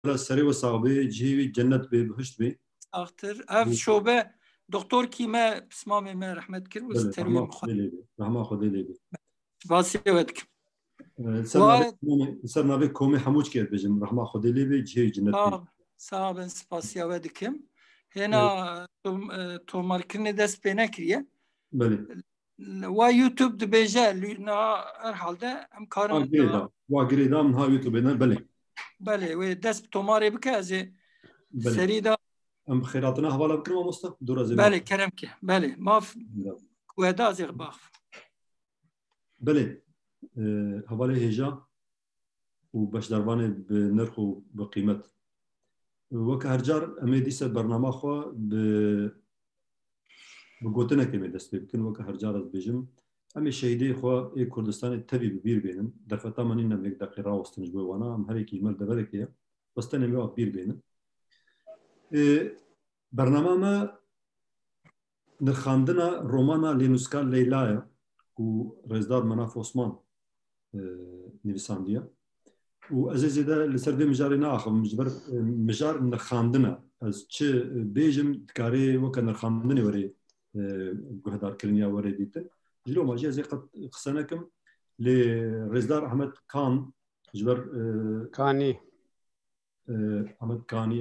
سری و صاحبه جیوی جنت به بهشت بی. آخر اف شعبه دکتر کیمه بسمام ما رحمت کرد و ستروی مخواد. رحمه خدای لیبی. باسی ود کم. سر نبی کومی حموج کرد بجم رحمه خدای لیبی جیوی جنت بی. صاحب سپاسی ود کم. هنا تو مارکرنی دست به نکریه. بله. و یوتیوب دبیجه نه هر حالده هم کارم. واگریدام ها یوتیوب نه بله. بله و دست توماری بکه از سری دا. ام خیراتنا حواله بکنم مصطفی دور از بله کرم که بله ما کوهدا از باخ. بله حواله هجا و باش دروانه به نرخ و به قیمت. وک هر جار امیدیس برنامه خو به گوتنه که می دست بکن وک هر جار از بجم امی شهیدی خو ای کردستان تبی بیر بینم در فتا منی نم یک دقیقه راستنج بوانا هم هر یکی مال دبره که وستن می آب بیر بینم برنامه ما نرخاندنا رومانا لینوسکا لیلای و رزدار مناف عثمان نویساندیه و عزیزی ده لسر به مجاری ناخم مجار نرخاندنا از چه بیجم کاری وک نرخاندنی وری گهدار کرنیا وری دیتن جلو ماجی از قد خسنکم لرزدار احمد کان جبر کانی احمد کانی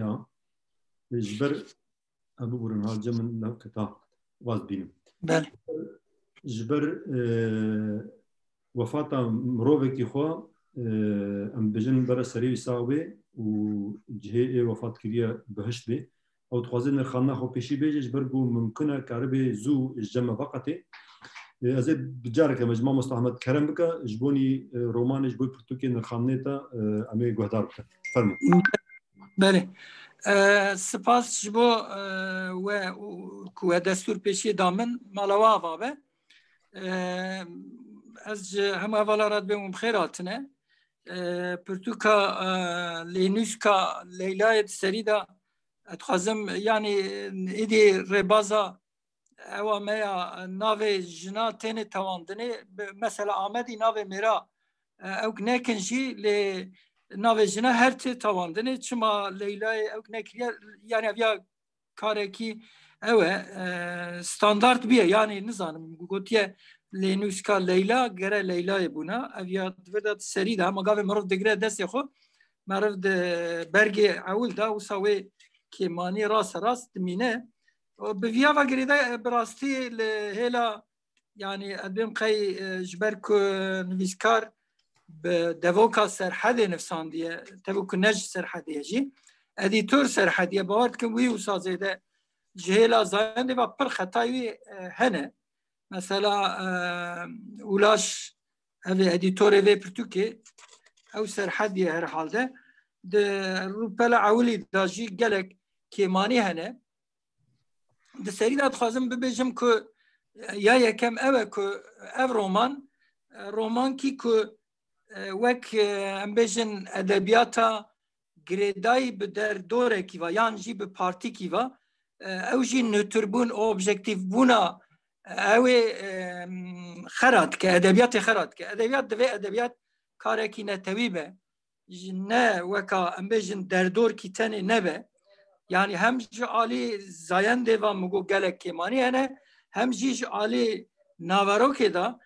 جبر ابو برنهار جمن نکتا واز بینم بله جبر وفات مروبه کی خو ام بجن برا سری ساوی و جهه وفات کریه بهشت بی او تخوازی نرخانه خو پیشی بیجه جبر گو ممکنه کاربه زو جمع فقطه از بجاره که مجموعه مستحمد کرم بکه جبونی رومانش بوی پرتوکی نرخانه تا امی گهدار بکه فرمو بله سپاس جبو و کوه دستور پیشی دامن مالوا وابه از هم اولارات بهم خیراتنه پرتوکا لینوسکا لیلای سریدا اتخازم یعنی ایدی ربازا او میا ناوی جنا تین تواندنه مثلا آمدی ناوی میرا او نکنجی ل ناوی جنا هر تی تواندنه چما لیلای او نکریه یعنی اویا کاری کی او استاندارد بیه یعنی نزانم گوتیه لینوسکا لیلا گره لیلای بونا اویا دورداد سری ده اما گاوی مرف دگره دستی خو مرف ده برگ اول ده و ساوی که مانی راست مینه به ویا و گریده براستی لهلا يعني ادم قي جبرك نويسكار بدوكا سرحدي نفسانديه تبوك نج سرحدي جي اديتور سرحدي باورد كم وي وسازيده جهلا زايند و پر خطاوي هنه مثلا ولاش هذا اديتور في برتوكي او سرحدي هر حالده د روبلا عولي داجي قالك كيماني هنه د سريدات خازم ببجم كو یا یکم اوه که او رومان کی که وک امبیجن ادبیاتا گریدای به در دوره کی و یان جی به پارتی کی و او جی نوتر بون اوبجکتیو بونا او خراد که ادبیات خراد که ادبیات دوی ادبیات کاره کی نتوی به نه وکا امبیجن در دور کی تنه نبه یعنی هم جعالی زاینده و مگو گلک کمانی هنه هم جيش علي نافاروكي دا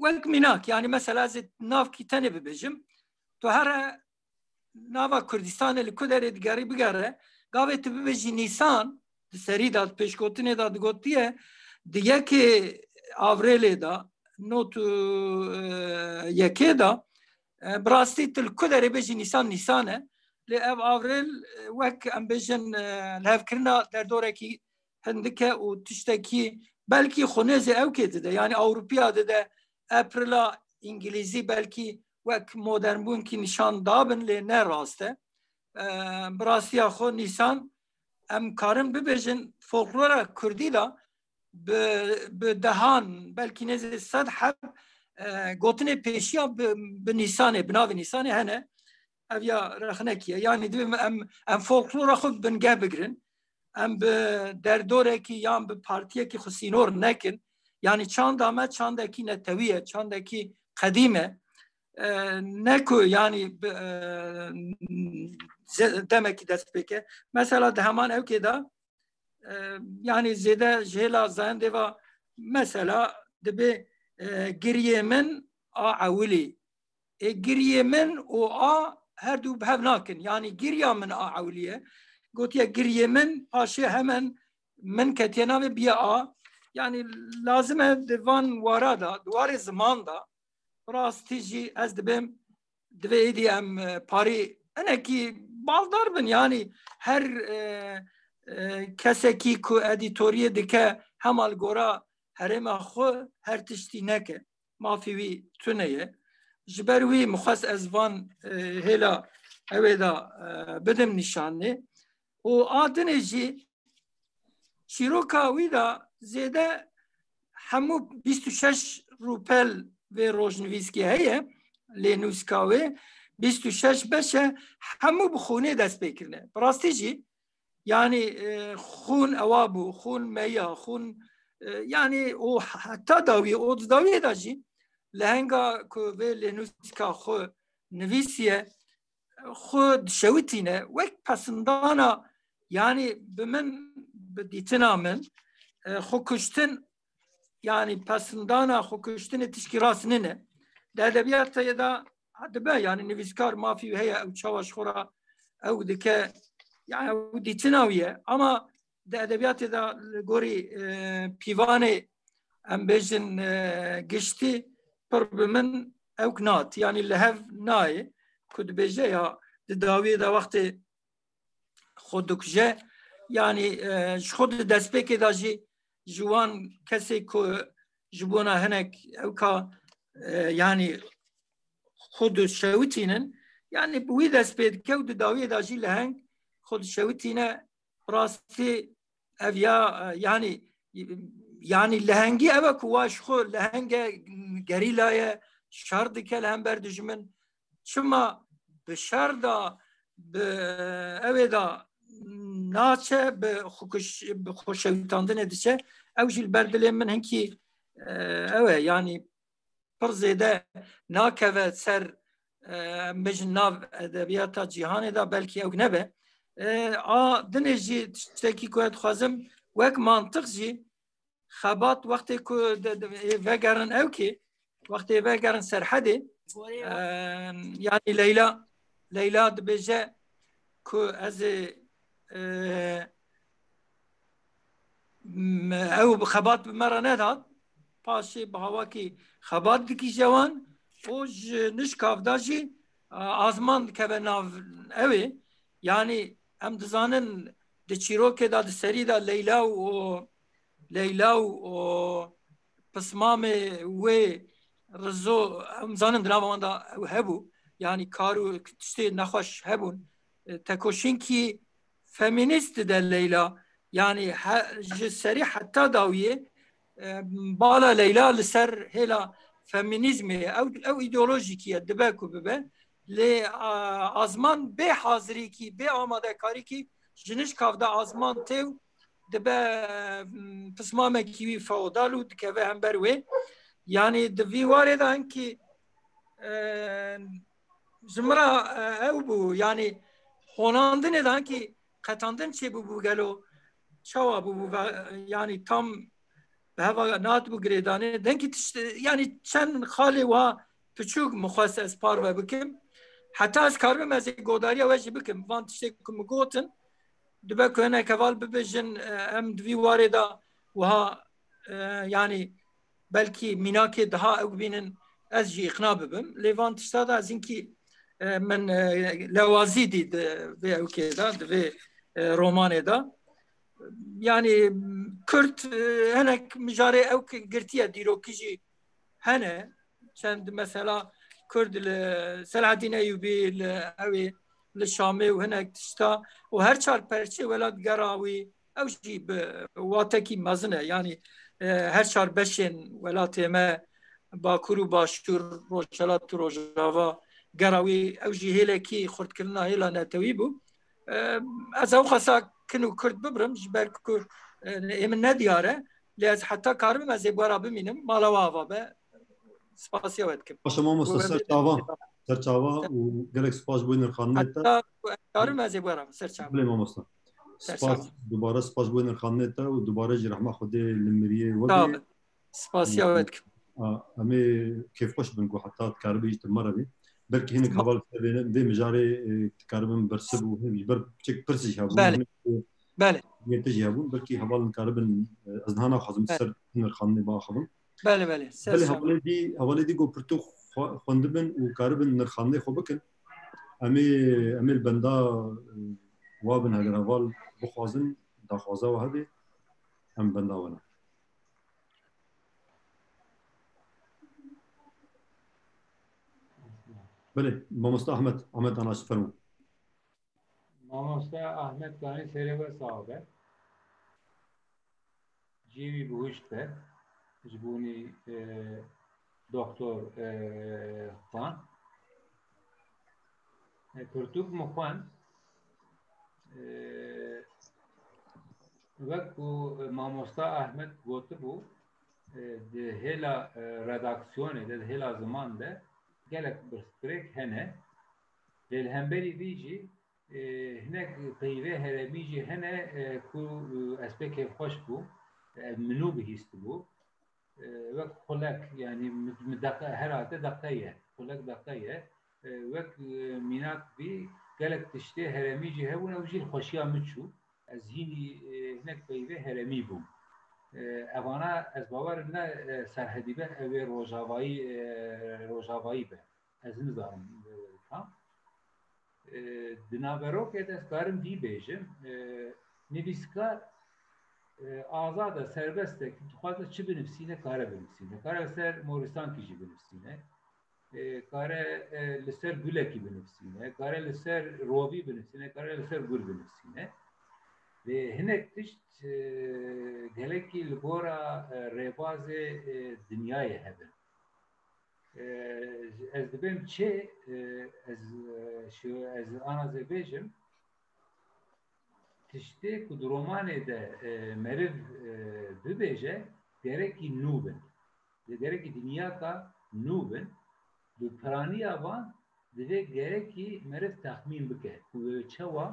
وك مناك يعني مثلا از ناف كي تاني ببجم تو هر نافا كردستان اللي كدرت قاري بقاره قاوت ببجي نيسان سري دا بشكوتني دا دقوتيه ديكي افريلي دا نوتو يكي دا براستي تل كدري بجي نيسانه لأب افريل وك ام بجن لهف كرنا در دوركي هندکه و تشتکی بلکی خونزه او که ده یعنی اوروپیا ده اپریلا انگلیزی بلکی وک مدرن بون که نشان دابن لی نه راسته براستی خو نیسان ام کارم ببجن فولکلورا کردی دا به دهان بلکی نزد صد حب گوتن پیشیا به نیسانه بناو نیسانه هنه اویا رخنکیه یعنی دو ام فولکلورا خود بنگه بگرن ام به در دوره کی یا به پارتیه کی خسینور نکن یعنی چند آمد چند کی نتویه چند کی قدیمه نکو یعنی demek ki dest peke. Mesela de hemen evke da yani zede jela zandeva mesela de geriye min a awili geriye min o a her du bev nakin yani geriye min a awiliye gotiya geriye min paşe hemen min ketena ve biya a yani lazım devan varada duvar zamanda rastici az dibem dve ediyem pari eneki baldar bin yani her keseki ku editoriye dike hemal gora herema xo her tişti neke mafivi tüneye jiberwi muxas ezvan hela eveda bedim nişanlı o adıneci çiroka vida zede hemu 26 rupel ve rojnivîskî heye lê nûska wê 26 beşe hemû bi xûnê dest pê kirine. Bi rastî jî yani xûn ewa bû, xûn meya, xûn yani o heta dawî, o dawiyê da jî li henga ku vê lê nûska xwe nivîsiye xwe dişewitîne wek pesindana yani bi min bi dîtina min xwe kuştin yani pesindana xukuştini tişkirasını ne? De edebiyata ya da hadi be yani nivîskar mafî heye ew çawa xora ew dike yani ew dîtinawiye ama de edebiyata da gorî pîvanê em bêjin giştî pir bi min ew nat yani li hev nayê ku dibêje ya di dawiyê de wextê xwe dikuje yani ji xwe di destpêkê da jî جوان کسی که جبونا هنک اوکا یعنی خود شویتینن یعنی بوی دست پید که و داوی داجی لهنگ خود شویتینه راستی اویا yani lehengi eve kuvaş xo lehenge gerilaya şar dike lehem berdüjmin çıma bi şar da bi eve da naçe bi xoşevitandin ediçe ew jî li ber dilê min hinkî ew e yani pir zêde nakeve ser em bêjin nav edebiyata cîhanê da belkî ew nebe a dinê jî tiştekî ku ez dixwazim wek mantiq jî xebat wextê ku vegerin ew kê wextê vegerin serhedê yani Leyla dibêje ku ez ê ew bi xebat bi me re nedat paşê bi hawakî xebat dikî cewan û ji nişkav da jî azman dikeve nav ew ê yani em dizanin di çîrokê da di serî da Leyla û pismamê wê rizo em zanin di nava wan da ew hebû yani kar û tiştê nexweş hebûn tekoşinkî feminîst de Leyla yani ji serî heta dawiye bala Leyla li ser hêla feminîzmê ew îdeolojîkî ye dibe ku bibe lê azman bê hazirîkî bê amadekarîkî ji nişkav da azman têw dibe pismamekî wî feodal û dikeve hember wê yani di vî warê da hinkî ji min re ew bû yani honandinê da hinkî qetandin çêbûbû gelo çawa bûbû yani tam heva natbû girêdanê denkî tiştê yani çend xalê wa piçûk mixwest ez parve bikim heta ez karibim ez ê godariya we jî bikim van tiştê ku min gotin dibe ku hinek heval bibêjin em di vî warê da wiha yani belkî mînakê daha ew bînin ez jî iqna bibim lê van tişta da ez hinkî min lewazî dî di vê ewkê da di vê romanê da yani Kürt hinek mijarê ew girtiye dîrokî jî hene çend mesela Kurd li Selahattin Eyyûbî li evê li Şamê û hinek tişta û her çar perçê welatgera wî ew jî bi watekî mezin e yani her çar beşên welatê me Bakur û Başûr Rojhilat û Rojava gera wî ew jî hêlekî xurtkirina hêla netewî bû ez ew xwesa kin û Kurd bibirim ji ber ku ê min nediyare lê ez heta karibim ez ê wera bimînim mala we ava be spasiya we dikim Paşa mamosta serçava û gelek spas bû nirxandinê te Karım vaziyet var ama serçam. بله مامۆستا سپاس دوباره سپاس بۆ نرخانێتە و دوباره جی رحمە خودێ لە مریێ وەبێ سپاسیاوت ئەمێ کێفخۆش بن و حتا کاربیش مەرە بێ بەرکی هینێک هەواڵ بێنن دێ مژارێ کاربن بەرسە بوو بەر بچێک پرسیش هەبوو بله تجي هبون بلكي هبال كاربن ازنانا خازم سر نرخاني باخبن بله بله هبال دي جو برتو خوندبن وكاربن نرخاني خو بكن امي البندا وابن هاگر هبال بخوازن دا خوازا وهبي ام بندا ونا بله ماموستا احمد انا فرمو مامۆستا ئەحمەد کانی سەرێوە ساڵبە جێوی بهشت بە ji بوونی دکتۆر خوان پرتوک مخوان وەکو مامۆستا ئەحمەد گوتبوو هێلا ڕەداکسیۆنێ دە هێلا زمان de gelek birstrêk hene lê li hemberî vî jî hinek peyvê heremî jî hene ku ez pê kêfxweş bû minû bihîst bû wek xulek yanî her hate deqeye xulek deqeye wek mînak vî gelek tiştê heremî jî hebûn ew jî xweşiya min çû ez hînî hinek peyvê heremî bûm evana ez bawerim ne serhedî be ew ê rojavayî be ez nizanim tam di naverokê de ez karim vî bêjim nivîskar azad e serbest e dixwaze çi binivîsîne kare binivîsîne kare ser moristankî jî binivîsîne kare li ser gulekî binivîsîne kare li ser rovî binivîsîne kare li ser gul binivîsîne ve hinek tişt gelekî li gora rêbazê dinyayê hebin ez dibim çê ez anazê bêjim tiştê ku di romanê de meriv bibêje gerekî nû bin gerekî dinyaka nû bin bi piraniya van divê gerekî meriv texmîn bike ku çawa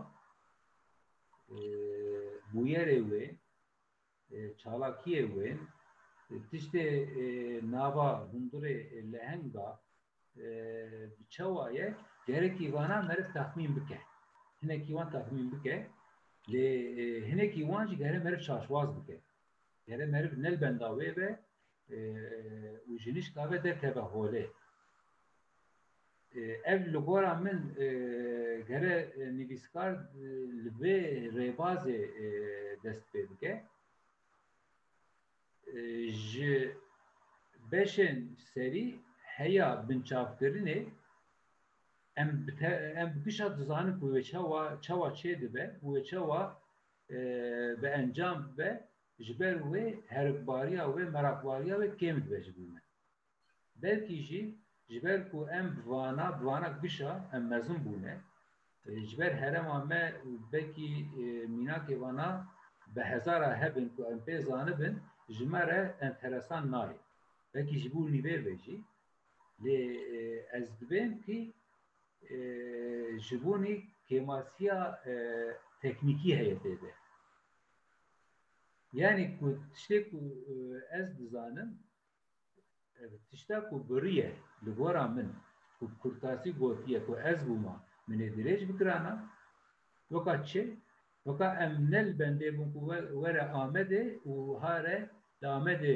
bûyerê wê çalakiyê wê tiştê nava hundirê lehenga çawa ye gerekî vana meriv texmîn bike hinekî wan texmîn bike lê hinekî wan jî gere meriv şaşwaz bike gere meriv nelbenda wê be û jinîşka ve derkeve holê ev li gora min gere nivîskar li vê rêbazê dest pê bike ji beşên serî heya binçavkirinê em bikişa dizanin ku wê çawa çê dibe û wê çawa bi encam bibe ji ber wê herikbariya wê merakbariya wê kêm dibe ji bo me belkî jî ji ber ku em bi vana bişa em mezin bûne ji ber herema me belkî mînakê vana bi hezara hebin ku em pê zanibin ji me re enteresan nayê belkî ji bo nîvê ve jî lê ez dibêm kî ji bonî kêmasiya teknîkî heye tê de yanî ku tiştê ku ez dizanim tişta ku biriye li gora min ku kurtasî gotiye ku ez bûma min ê dirêj bikirana weka çi weka em nel bendê bûn ku were Amedê û hare li Amedê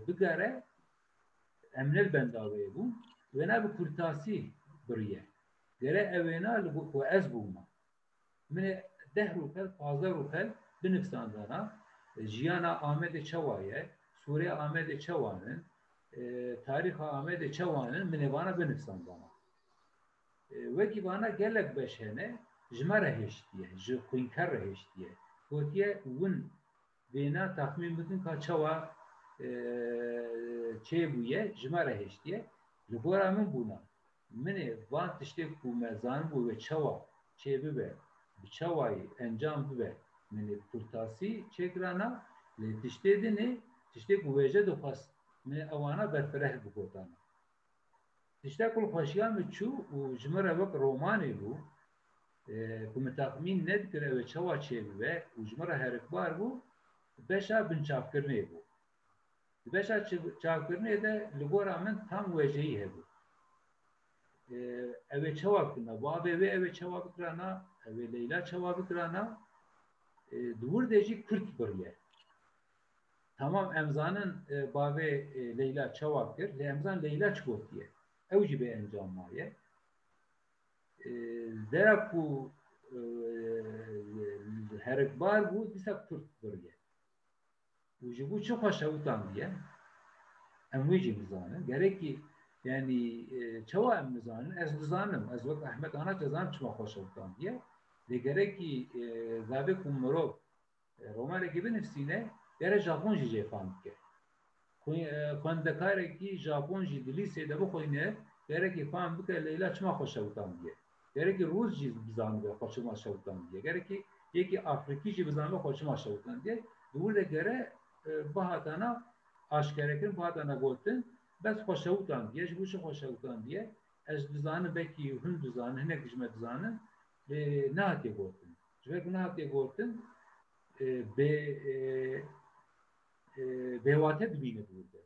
bigere em nel benda wê bûn wêne bi kurtasî biriye gere evêna li ku ez bûma min ê 10 rûpel 15 rûpel binivîsandana jiyana Amedê çawa ye sûrê Amedê çawanin tarîxa Amedê çawanin min ê vana binivîsandana wekî vana gelek beş hene ji me re hêştiye ji xwînker re hêştiye gotiye win vêna texmîn bikin ka çawa çê bûye ji me re hêştiye li gora min bûna min ê van tiştê ku me zanibû wê çawa çê bibe bi çawayî encam bibe min ê kurtasî çêkirana lê tiştê dinê tiştê ku wêje dixwast min ê ewana berfireh bigotana tişta ku xweşiya min çû û ji me re wek romanê bû Kumetaqmin nedkire ve çava çevi ve ujmara herikbar bu beşa bin çavkirne bu. Beşa çavkirne de ligora min tam veceyi hebu. Eve çava kırna, bu abi eve çava kırana, eve Leyla çava kırana, dur deci Kürt biriye. Tamam emzanın bave Leyla çava kır, emzan Leyla çubuk diye. Evci be encamaya. Dera ku herikbar bu disa Kürt biriye. Bu çok hoşavutan diye. Emvici mizanı. Gerek ki yani çava mizanı ez mizanım. Ez vakt Ahmet Ana cezanım çok hoşavutan diye. De gerek ki zabe kumuro Romare gibi nefsine gerek Japonca cefam ki. Kondakare ki Japonca dili seyde bu koyne gerek ki fam bu ke Leyla çok hoşavutan diye. Gerek ki Rusça mizanı ve hoşavutan diye. Gerek ki yeki Afrikici mizanı ve hoşavutan diye. Burada gerek bahatana aşkerekin bahatana gotin bes hoşavutan diye, bu şu hoşavutan diye ez dizanı belki hün dizanı, hinek hizmet dizanı ne hatiye gotin. Çünkü ne hatiye gotin bevate dibine burada.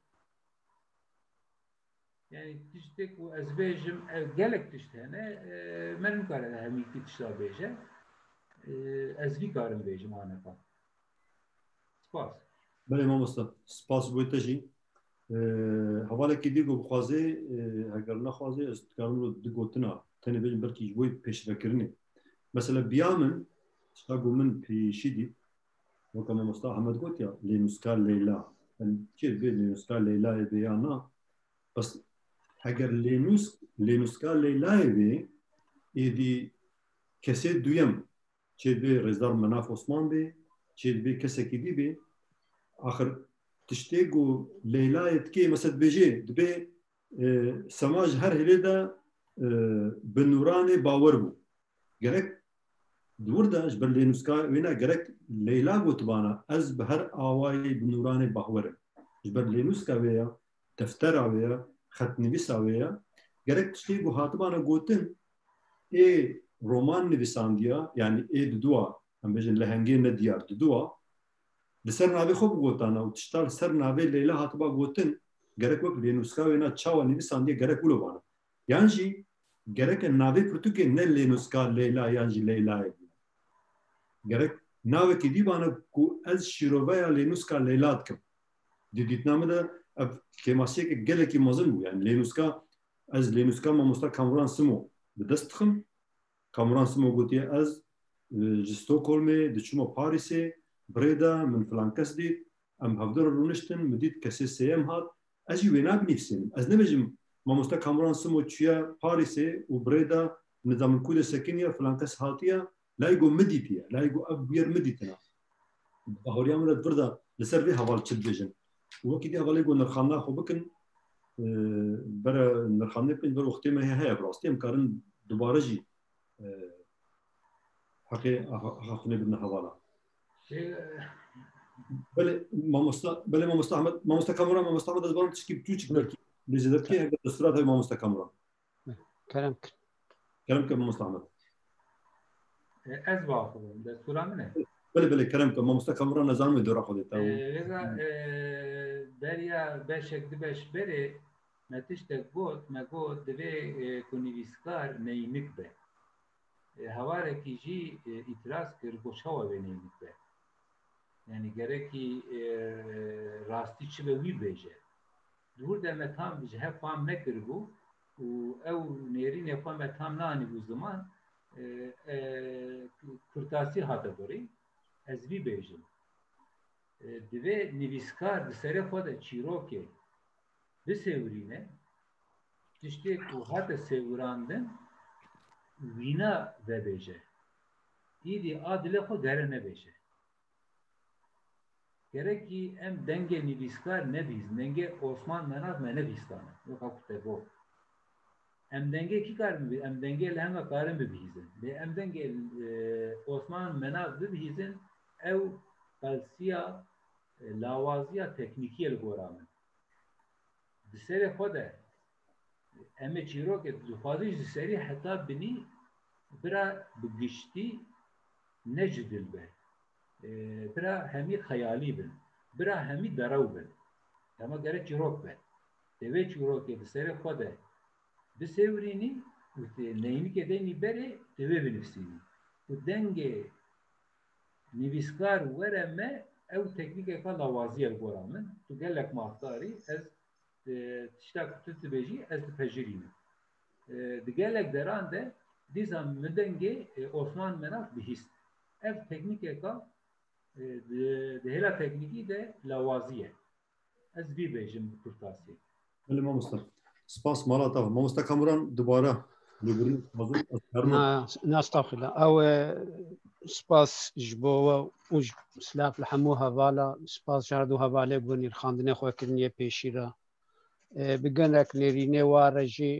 Yani işte bu ezbejim gelek işte ne benim kararı hem iki tişla beje ezvi karım bejim anefa. Spas. بله مامۆستا سپاس بۆی تەژی هەواڵێکی دیگۆ بخوازێ ئەگەر نەخوازێ ئەس دکارم دگۆتنا تەنێ بێژم بەرکیش بۆی پێشڤەکردنێ مەسەلە بیا من شتاگۆ من پێشی دیت وەکە مامۆستا حەمەد گوتیا لێنووسکار لەیلا کێ بێ لێنووسکار لەیلایە بێ یان نا بەس ئەگەر لێنووسکار لەیلایە بێ ئێدی کەسێ دوویەم چێ بێ ڕێزدار مەناف عوسمان بێ چێ بێ کەسێکی دی بێ آخر تشتێگو لەیلایەت کێ مەسەد بێژێ دبێ سەماژ هەر هێلێدا bi nûranê bawer bû gerek dûrda ji ber lênûska wêne gerek Leyla gotibana ez bi her awayê bi nûranê bawerim ji ber lênûska wê ya deftera wê ya xetnivîsa wê ya gerek tiştêgû hatibana gotin ê roman nivîsandiya yani ê diduwa em bêjin lehengê nediyar diduwa li ser navê xwe bigotana û tişta li ser navê Leyla hatiba gotin gerek wek lênûska wêna çawa nivîsandiye gerek wilobana yan jî gerek navê pirtûkê ne lênûska Leyla yan jî Leyla'yê gerek navekî dîbana ku ez şîroveya lênûska Leyla dikim di dîtname de ev kêmasiyekê gelekî mezin bû yani lênûska ez lênûska mamosta Kamuran Simo bi dest dixim Kamuran Simo gotiye ez ji Stockholmê diçûma Parîsê birêda min filan kes dît em hevdar rûniştin min dît kesê sêyem hat ez jî wê nabinîfsînim ez nebêjim mamosta Kamuran Simo çûye Parîsê û birêda nizamul Kûdê sekiniye filan kes hatiye laygo min dîtiye laygo ev bûyer min dîtina bahoriya min re birda li ser vê heval çi dibêjin û wekî dî hevalê got nirxandina xwe bikin bere nirxandinê bikin ber wextê me heye bi rastî em karin dubare jî heqê xwe bidin hevala بله مامۆستا ئەحمەد مامۆستا کامڕان مامۆستا ئەحمەد دەزانم تشکی بچووچک دەرکی لێزێ دەبکێ هەگەر دەستورات هەیە مامۆستا کامڕان کەرەم کە مامۆستا ئەحمەد ez baxıyorum desturamı ne? بله کەرەم کە مامۆستا کامڕان نەزانم دۆرا خۆ دێتەوە berya beşek dibeş berê me tiştek got me got divê ku nivîskar neynik be hevarekî jî îtiraz kir ku çawa vê neynik be yani gerekî rastî çi ve wî bêje dûr de me tam ji hev fam nekiribû û ew nêrînê xwe me tam nanîbû ziman kurtasî hate birî ez vî bêjim divê nivîskar di serê xwe de çîrokê bisêwirîne tiştê ku hate sêwirandin wîna vebêje îdî a dilê xwe dere nebêje gerekî em dengê nivîskar nebîzin dengê Osman Menaf me nebîstane weka ku te got em dengê kî karin bibîzin em dengê li hema karin bibîzin lê em dengê Osman Menaf bibîzin ew qelsiya lawaziya teknîkî li gora min di serê xwe de em ê çîrokê dixwazî ji serî heta binî برا بگشتی نجدل به برا همی خیالی بن برا همی درو بن اما گره چیروک بن دوی چیروکی بسر خوده بسیورینی و نهیمی که دینی بره دوی بنفسینی و دنگ نویسکار ورمه او تکنیک که لوازیه گورامن تو گلک ماختاری از تشتا کتت بیجی از تپجریم دگلک دران ده دیزا مدنگی Osman مناف بهیست ev teknik ka de hela teknikî de lawaziye ez vî bêjim kurtasî بله مامۆستا سپاس ماڵاتەوە مامۆستا کامران دووبارە لێبوورین ناستاخلا ئەو سپاس ji bo we û silav li hemû hevala spas jardû hevalê bû nîrxandinê xwekiriniye pêşî re bi gelek nêrînê ware jî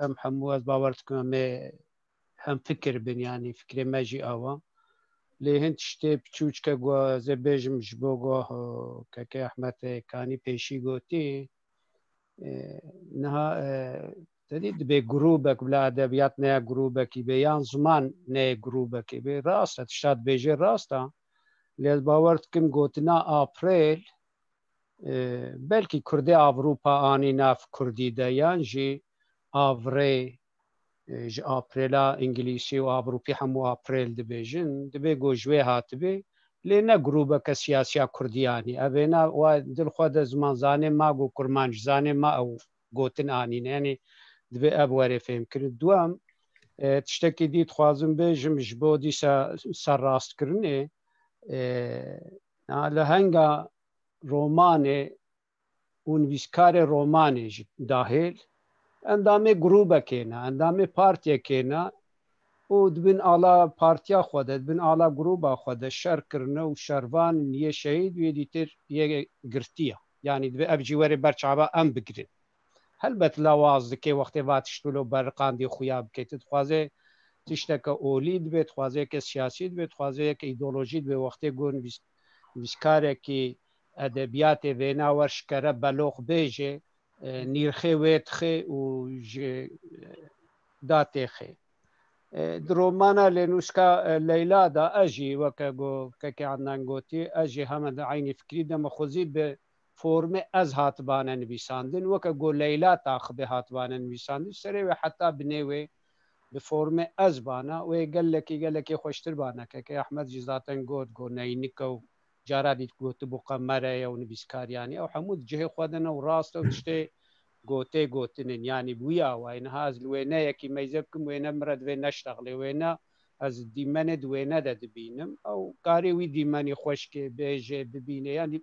em hemû ez bawer dikim em ê hem fikir bin yanî fikrê me jî awa lê hin tiştê piçûçke ez ê bêjim ji bo goh Keke Ehmetê Kanî pêşî gotî niha tedî dibe grûbek bila edebiyat neya grûbekî bê yan ziman neyê grûbekî bê rast e tişta dibêje rast e lê ez bawer dikim gotina aprêl belkî Kurdê Avrupa anî nav Kurdî de yan jî avrê ji aprêla İngilîsî û Avrupî hemû aprêl dibêjin dibe got ji wê hatibê lê ne grûbeke siyasiya Kurdî yanî ev ê ne wa dil xwe de ziman zanê ma got kurman ji zanê ma ew gotin anîne yanî dibe ev were fêmkirin duem tiştekî dî dixwazim bêjim ji bo dîsa serrastkirinê li henga romanê û nivîskarê romanê jî dahêl endamê grûbekê ne endamê partiyekê ne û dibin ala partiya xwe de dibin ala grûba xwe de şerkirine û şervanên yê şehîd wê dîtir yê girtiye yanî dibe ev jî were berçava em bigirin helbet lawaz dike wextê va tiştûlo berriqandî xuya bike tu dixwaze tişteke olî dibe dixwazeyeke siyasî dibe dixwazeyeke îdeolojî dibe wextê got nivîskarekî edebiyatê vêna wer şikere belox bêje nîrxê wê dixê û ji datê xê di romana lênûşka Leyla da ez jî weke got Keke Adnan gotî ez jî heme di aynî fikrî de me xwezî bi formê ez hatibane nivîsandin weke got Leyla taxibê hatibane nivîsandin serê wê heta binê wê bi formê ez bana wê gelekî xweştir bana Keke Ehmet jî zaten got neynika û cara dît gotibû qemereye û nivîskariyanî ew hemû di cihê xwe de ne û rast e û tiştê gotê gotinin yanî bûya wa niha ez li wêneyekî meyze bikim wêne min re divê neştexilê wêne ez dîmenê di wêne de dibînim ew karê wî dîmenî xweşkê bêje bibîne yanî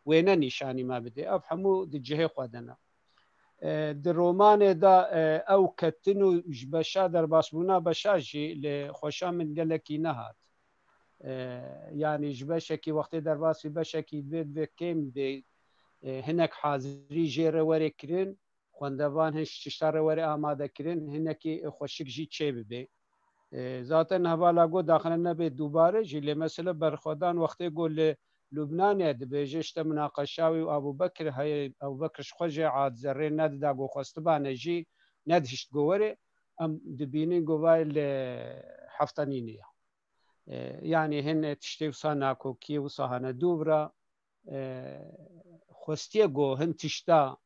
wêne nîşanî me bide ev hemû di cihê xwe de ne di romanê de ew ketin û ji beşa derbasbûna beşa jî li xweşa min gelekî nehat yanî ji beşekî wextê derbasî beşekî divê kêm bê hinek hazirî jê re were kirin xwendevan hin tişta re were amade kirin hinekî xweşik jî çê bibe zaten hevala got daxile nebe dûbare jî lê mesele berxwedan wextê got li Lubnanê dibêje işte münaqeşa wî Abubekir heye Abubekir ji xwe jê Adzerrê nedida got xwestibane jî nedihişt got were em dibînin got vay li heftenînê ye yanî hin tiştê wisa nakokî wisa hene dûvra xwestiye got hin tişta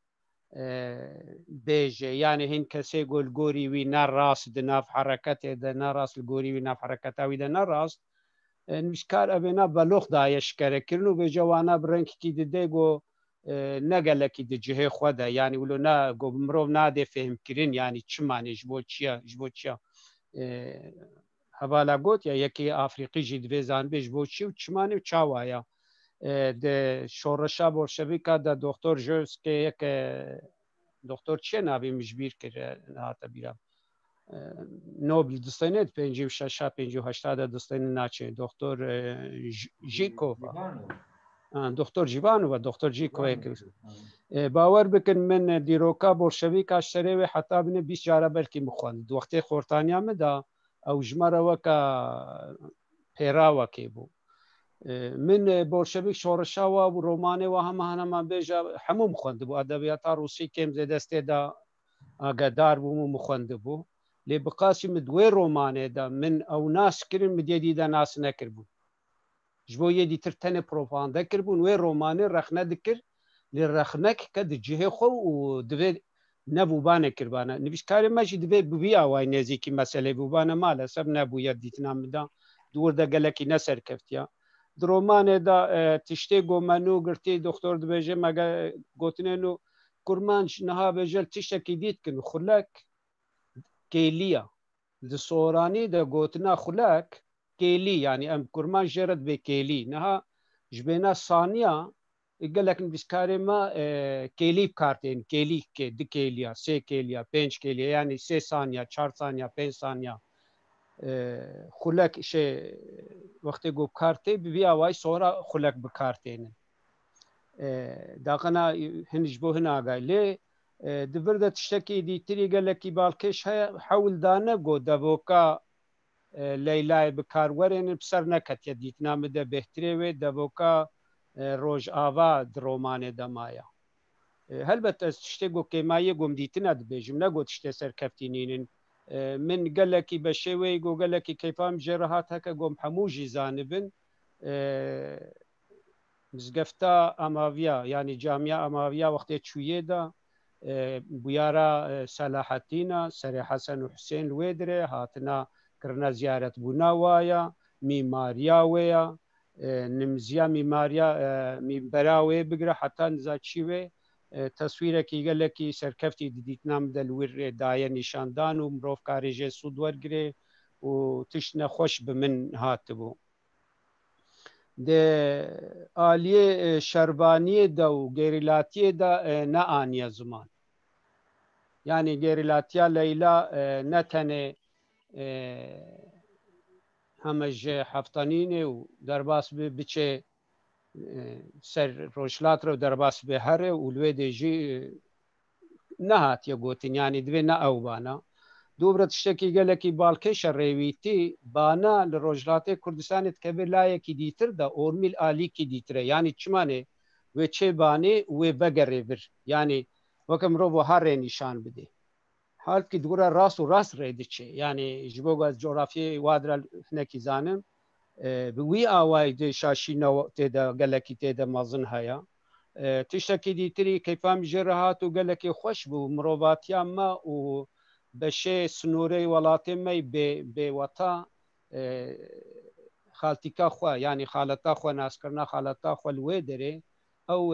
bêje yanî hin kesê got li gorî wî ne rast di nav hereketê de ne rast li gorî wî nav hereketa wî de ne rast nivîskar ev ê ne belox daye şikerekirin û bêje wana bi rengekî dide got ne gelekî di cihê xwe de yanî wilo ne got mirov nadê fêmkirin yanî çi manê ji bo çiya hevala got ya yekê Afriqî jî divê zanibê ji bo çi û çi manê û çawa ye di şoreşa bolşevîka de Doktor Joskê yeke doktor çiye navê min ji bîr kir hate bîra Nobel distêne pêncî û şeşa pêncî û heşta de distêne naçe Doktor Jîkov Doktor Jîvanov ve Doktor Jîkov bawer bikin min dîroka bolşevîka serê wê heta bine 20 cara belkî mixwend wextê xortaniya me da ew ji me re weka pêrawekê bû min bolşevîk şoreşa wa û romanê wa hema hema bêje hemû mixwendibû edebiyata Rûsî kêm zê destê da agedar bûm û mixwendibû لێ بقاسی من دوێ ڕۆمانێدا من ئەو ناسکردن بدێدیدا ناس نەکردبوو ji bo yê dîtir tenê propaganda kirbûn wê romanê rexne dikir lê rexnek ke di cihê xwe û divê nebûbane kirbane nivîşkarê me jî divê bivî awayî nêzîkî meselê bûbane maalesef nebûye dîtina min da dûr de gelekî neserkeftiya di romanê da tiştê gomenû girtî doktor dibêje me gotinên û kurman ji niha bêje tiştekî dîtkin xulek kêliya di soranî de gotina xulek kêlî yani em kurman jê re dibê kêlî niha ji bêhna saniya gelek nivîşkarê me kêlî bikartên kêlî di kêliya sê kêliya pênc kêliya yani sê saniya çar saniya pênc saniya xulek wextê got bikartê bi vî awayî sonra xulek bikartênin daqena hin ji bo hin agay lê di vir de tiştekî dîtirî gelekî balkêş heye hewildane got devoka Leylayê bi karwerên bi ser neketiye dîtina min de bêhtirê wê devoka Rojava di romanê de maye helbet ez tiştê got kêmayî gom dîtine dibêjim ne got tiştê serkeftînînin min gelekî beşê wê got gelekî keyfam jê re hat heke gom hemû jî zanibin mizgefta Amaviya yani Camiya Amaviya wextê çûyê da bûyara Selahetîna Serê Hesen û Husên li wê dirê hatina kirina ziyaretbûna waya mîmariya wê ya nimziya mîmariya mînbera wê bigire heta nizaçî wê teswîrekî gelekî serkeftî di dîtina min de li wî rê daye nîşandan û mirov karê jê sûd wergire û tişt nexweş bi min hatibû de aliyê şerbaniyê de û gêrîlatiyê de neaniye ziman yani gêrîlatiya Leyla ne tenê heme ji heftanînê û derbas bi biçe ser rojhilat re derbas bi here û li wê de jî nehatiye gotin yani divê ne ewbana dûbre tiştekî gelekî balkêşa rêwîtî bana li Rojhilatê Kurdistanê dikeve layekî dîtir de ormîl alîkî dîtir e yani çimanê wê çê banê wê vegerê vir yani weke mirov wiha rê nîşan bide halkî dûre rast û rast rê diçe yani ji bo ez coğrafyayê wa dire hinekî zanim bi wî awayî de şaşîna têde gelekî têde mezin heye tiştekî dîtirî keyfam jê re hat û gelekî xweş bû mirovatiya me û beşê snorê welatê me bêweta xaltîka xwe yani xaleta xwe naskirina xaleta xwe li wê derê ew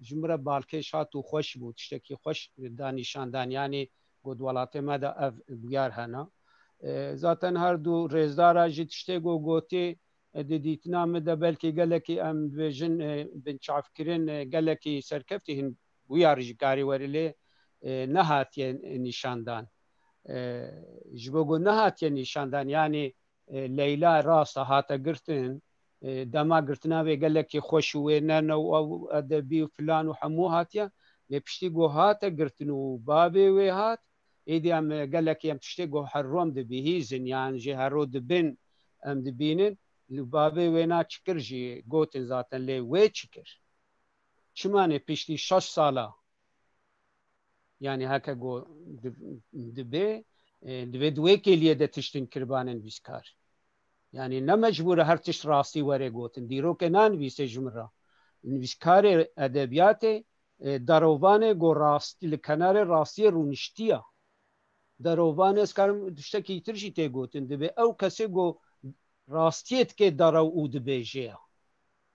ji min re balkêş hat û xweş bû tiştekî xweş da nîşandan yani got welatê me de ev bûyar hene zaten her du rêzdara jî tiştê gotî di dîtina min de belkî gelekî em dibêjin binçavkirin gelekî serkeftî hin bûyar ji karî werî lê nehatiye nîşandan ji bo got nehatiye nîşandan yani Leyla rasta hate girtin dema girtina wê gelekî xweş û wê nene û edebî û filan û hemû hatiye lê piştî got hate girtin û bavê wê hat êdî em gelekî em tiştê got herrom dibihîzin yani jê hero dibin em dibînin li bavê wê na çikir jî gotin zaten lê wê çikir çimanê piştî 6 sala yani heke got dibê divê duê kêliye de tiştin kirbanên vîskar yani ne mecbûr e her tişt rastî were gotin dîrokê nanivîse ji min re nivîşkarê edebiyatê derovanê got rastî li kenarê rastiyê rûniştiya derovanê ez karim tiştekî tir jî tê gotin divê ew kesê got rastiyê dike derew û dibêje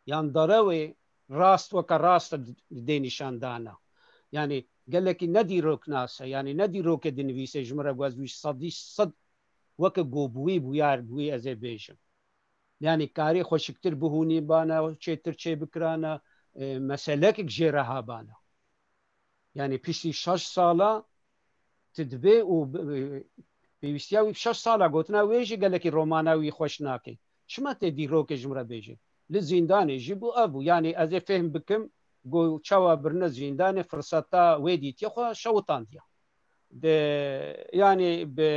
yan derewê rast weke rast dê nîşandana yani gelekî ne dîrok nas e yani ne dîrokê dinivîse ji min re ez wî sedî sed weke gobûyî bûyar bûyî ez ê bêjim yani karî xweşiktir bihûnî bana çêtir çê bikirane meselekek jê re habane yani piştî 6 sala tu dibê û pêwîstiya wî 6 sala gotina wê jî gelekî romana wî xweş nake çima tê dîrokê ji min re bêje li zindanê jî bû ev bû yani ez ê fêm bikim got çawa birine zindanê firseta wê dîtiye xwe şewitandiye yani bi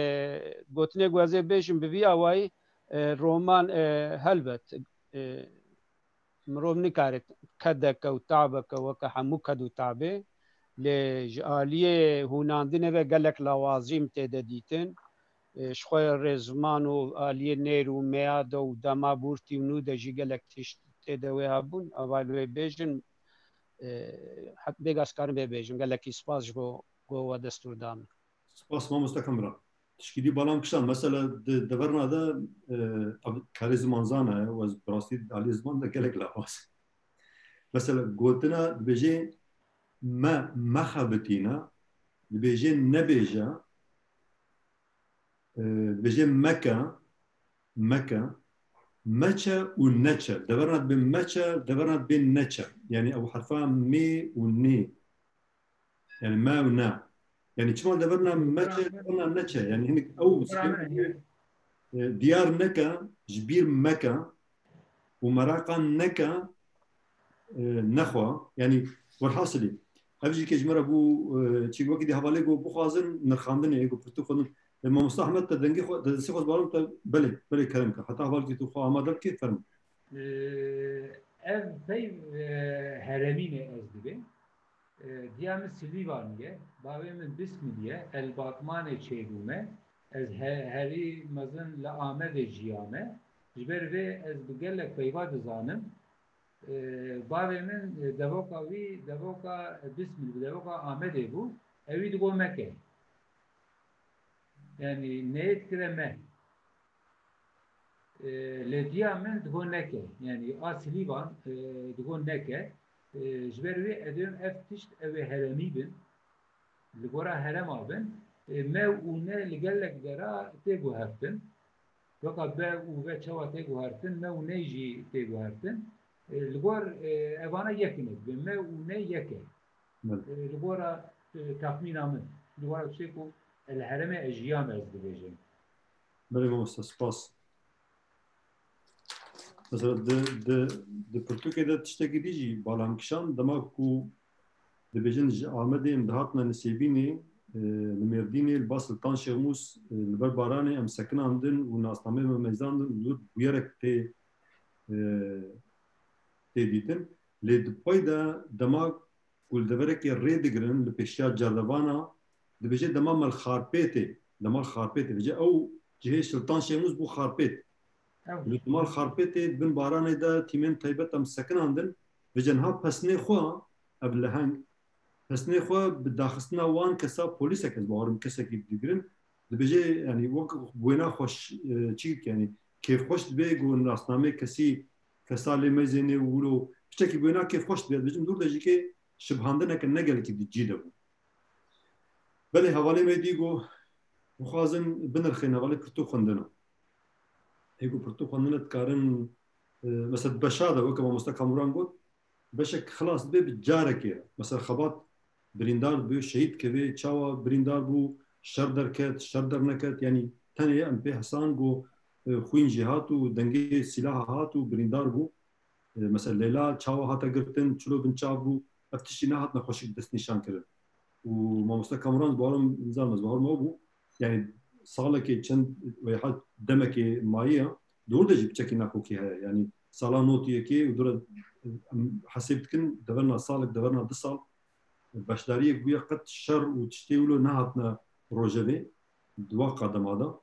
gotinê ku ez ê bêjim bi vî awayî roman helbet mirov nikare kedeke û tabeke weke hemû ked û tabê lê ji aliyê hûnandinê ve gelek lawazîm têde dîtin شخوی رزمان و آلیه نیر و میاد و دما بورتی و نو دجی گلک تدوی هبون اول بیجن حق بگاس کارم بیجن گلکی سپاس جو و دستور دام سپاس ما مستکمرا تشکیلی بالام کشان مثلا دورنا ده کاری زمان زانه و از براستی علی زمان ده گلک لحاظ مثلا گوتنا بیجه ما خبتینا بیجه نبیجه بیجه مکه مچا ونچا دورنا بين مچا دورنا بين نچا يعني او حرفان مي وني يعني ما ونا يعني شمال دورنا مچا دورنا نچا يعني هناك او ديار نكا جبير مكة ومراقا نكا نخوا يعني والحاصلي ابجي كجمره بو تشي وقت حوالي بو خازن نرخاندن ايغو بتو خن لما مستحمد تدنجي خو تسيخوس بالهم بلي كلامك حتى حوالي تو خو امادر كيف فرم ev pey heremine ez gibi diyamı Silivaniye bavemin bismiye el batmane çeydume ez heri mazın la amede ciyame jiber ve ez bugellek peyva dizanım bavemin devoka bismil devoka amede bu evi digo Mekke yani neyet kireme لديا من دهون نكه يعني أصليبان دهون نكه جبروي أدم أفتشت أوي هرمي بن لقورا هرم أبن ما ونا لقلك درا تيجو هرتن وقا با وبا شوا تيجو هرتن ما ونيجي تيجو هرتن لقور أبانا يكنك ما ونا يكه لقورا تخمين أمن لقورا بشيكو الهرم أجيام أزد بيجين بله مستسپاس مثلا د پرتوکه د تشتګی دیجی بالامکشان دما کو د بجن آمده امدهاتنا نسیبینی نمیردینی الباس سلطان شیخموس لبر بارانی ام سکن اندن و ناسنامه ممیزان لود بیارک تی دیتن لید پایدا دما کل دورک ری دگرن لپیشیا جردوانا د بجه دما مل خارپیته بجه او جه سلطان شیخموس بو خارپیت لطمال خارپته بن بارانه دا تیمن تایبت ام سکن اندن و جنها پسنه خوا ابلهنگ پسنه خوا بداخستنا وان کسا پولیس اکز بارم کسا کی دیگرن دبجه يعني وقت بوينا خوش چیک يعني كيف خوش بيجو ناسنامه کسی کساله مزنه ولو بچکی بوينا كيف خوش بيد بجم دور دجی که شبهاندن که نگل کی دیجیده بو بله حواله می دیگو مخازن بنرخین حواله پرتو خندنا هيكو برتو خندنا كارن مثلا بشاده وكما مستقامران قلت بشك خلاص بي بجارك مثلا خبات بريندار بو شهيد كبي تشاوا بريندار بو شردر كت شردر نكت يعني ثاني ام بي حسان جو خوين جهاتو دنگي سلاح هاتو بريندار بو مثلا ليلا تشاوا هاتا قرتن تشلو بن تشابو افتشينا هاتنا خوشك دست نشان كرد وما مستقامران بارم نزال مزبهر ما بو يعني سالك چند ويحد دمك مايه دور دجي بچكي ناكو كي يعني سالا نوتيه كي ودور حسبت كن دورنا سالك دورنا 2 سال باشداريه بويا قد شر وتشتيولو نهاتنا روجبي دوا قدم هذا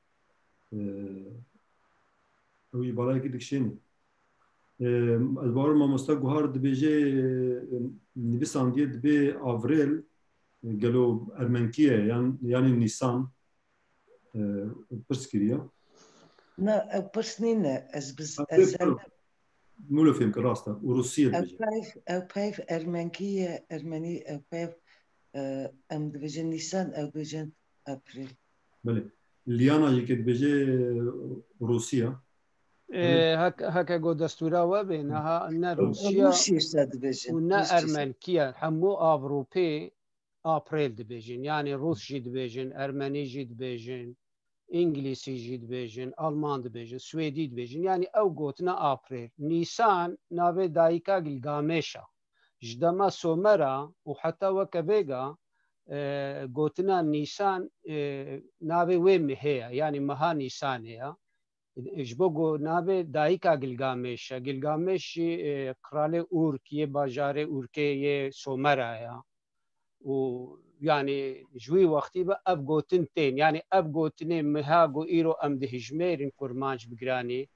وي بالاي كدك شيني البار ما مستقهار دبيجي نبيسان دي دبي افريل قالوا ارمنكيه يعني نيسان برسكريا نا برسنينا از مولو فيلم كراستا وروسيا او بايف ارمنكيه ارمني او بايف ام دبيجن نيسان او دبيجن ابريل بله ليانا جي كد بيجي روسيا هكا جو دستورا وبينها ان روسيا ونا ارمنكيه حمو اوروبي ابريل دبيجن يعني روس جي دبيجن ارمني جي دبيجن انجليزي جي دبيجن المان دبيجن سويدي دبيجن يعني او قوتنا ابريل نيسان نافي دايكا جلغاميشا جدما سومرا وحتى وكبيغا قوتنا نيسان نافي ويم هي يعني مها نيسان هي جبوغو نافي دايكا جلغاميشا جلغاميش كرالي اوركي باجاري اوركي سومرا هي و يعني جوي وقتي بأب جوتنتين يعني أب جوتنين مهاجو إيرو أم دهجميرين كرمانج بجراني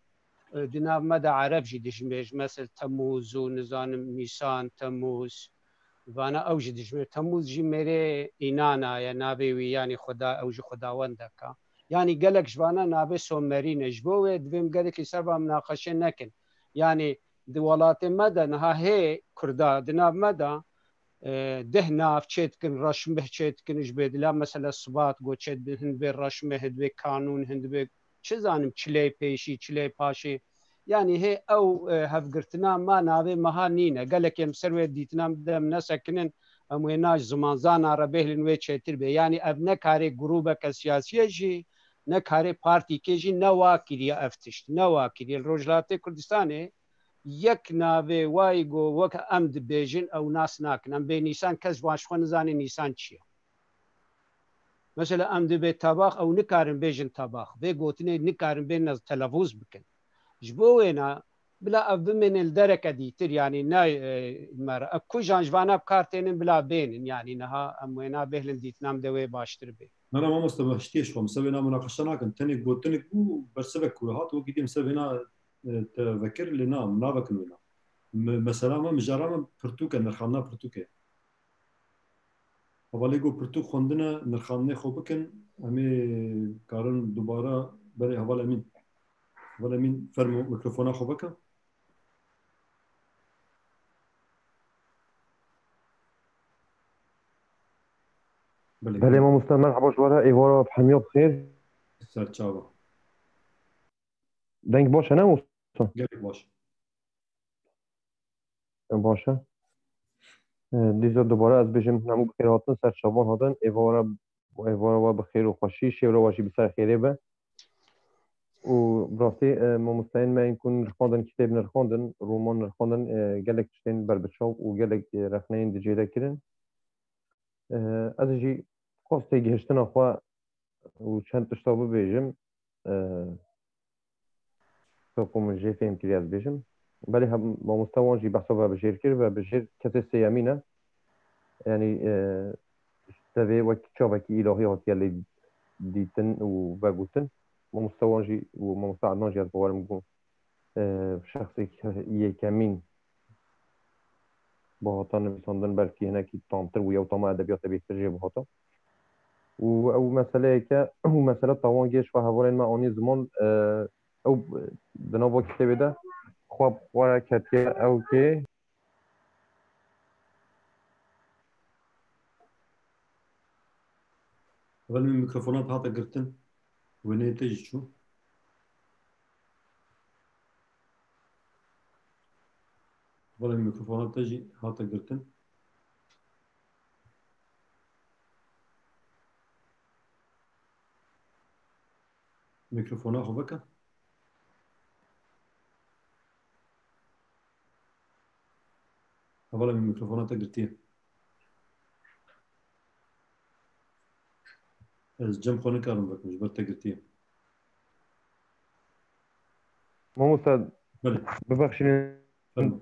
دناب مدى عرب جي دجميج مثل تموز ونزان نيسان تموز وانا اوج دجمير تموز جي ميري إنانا يا نابي يعني خدا اوج خداوندك يعني قالك جوانا نابي سومرين جبوه دویم قالك يسربا مناقشه نكن يعني دولات مدى نها هي كردا دناب مدى ده ناف چتكن رشمه چتكن جبد لا مثلا الصبات قو چت هند بي رشمه هند بي قانون هند بي چه زانم چلی پیشی چلی پاشی يعني هي او هفقرتنا ما نابي مها نينا قال لك يمسر وديتنا بدم نسكنن امويناج زمان زان عربيه لنوي چتر بي يعني اب نكاري جروبك سياسيه جي نكاري بارتي كيجي نواكيري افتشت نواكيري الرجلات كردستاني يك نابي وايغو وك امد بيجن او ناس ناكن ام بي نيسان كز واش خون زاني نيسان چيه مثلا امد بي طباخ او نكارن بيجن طباخ بي قوتني نكارن بين ناس تلفوز بكن جبوينا بلا اب من الدركه ديتر يعني ناي مر اكو جانجوانا بكارتين بلا بين يعني نها اموينا بهلن ديتنام دوي باشتر بي أنا ما مستبهشتيش ومسوينا مناقشة ناكن تاني قلتلك برسبك وهات وقديم مسوينا تذكر لنا منابك لنا مثلا ما مجرم برتوكا نرخانا برتوكا هواليجو برتوك خوندنا نرخانه خوبكن همي كارن دوباره بري هوالا مين فرمو ميكروفونا خوبكا بله ما مستمع مرحبا شوارا ایوارا بحمية بخير سر تشاوا دنگ باشه نه مستمع قالك باش باشه دیزا دوباره از بجم نمو بخیر هاتن سر شابان هاتن ایوارا و بخیر و خوشی شیورا واشی بسر خیره به و برافتی ما مستعین ما اینکن رخاندن کتاب نرخاندن رومان نرخاندن گلک تشتین بربچاو و گلک رخنین دجیده کرن از جی خواسته گهشتن اخوا و چند تشتابه بیجم تاكم جي فهم كري از بيجم بالي با مستوى جي بحسبها بجير كير وبجير كتس يمينة يعني تبي وقت شابك إلهي هاتي اللي ديتن وباقوتن ما مستوى جي وما مستوى ناجي از بوارم قوم شخصي يكمين بهاتان بساندن بلكي هناك تانتر ويا وطامع أدبيات بيكتر جي بهاتا او مسألة که او مسألة طوان جيش وهوالين ما آني زمان او دنابا كتابه ده خواب وارا كتير او كي أول من الميكروفونات هاتا قرتن وين تجي شو أول من الميكروفونات تجي هاتا قرتن ميكروفونات خوبكا أول من الميكروفونات قرتين از جم خونه کارم بکنم جبرت قرتين ما مستعد بله ببخشين فرما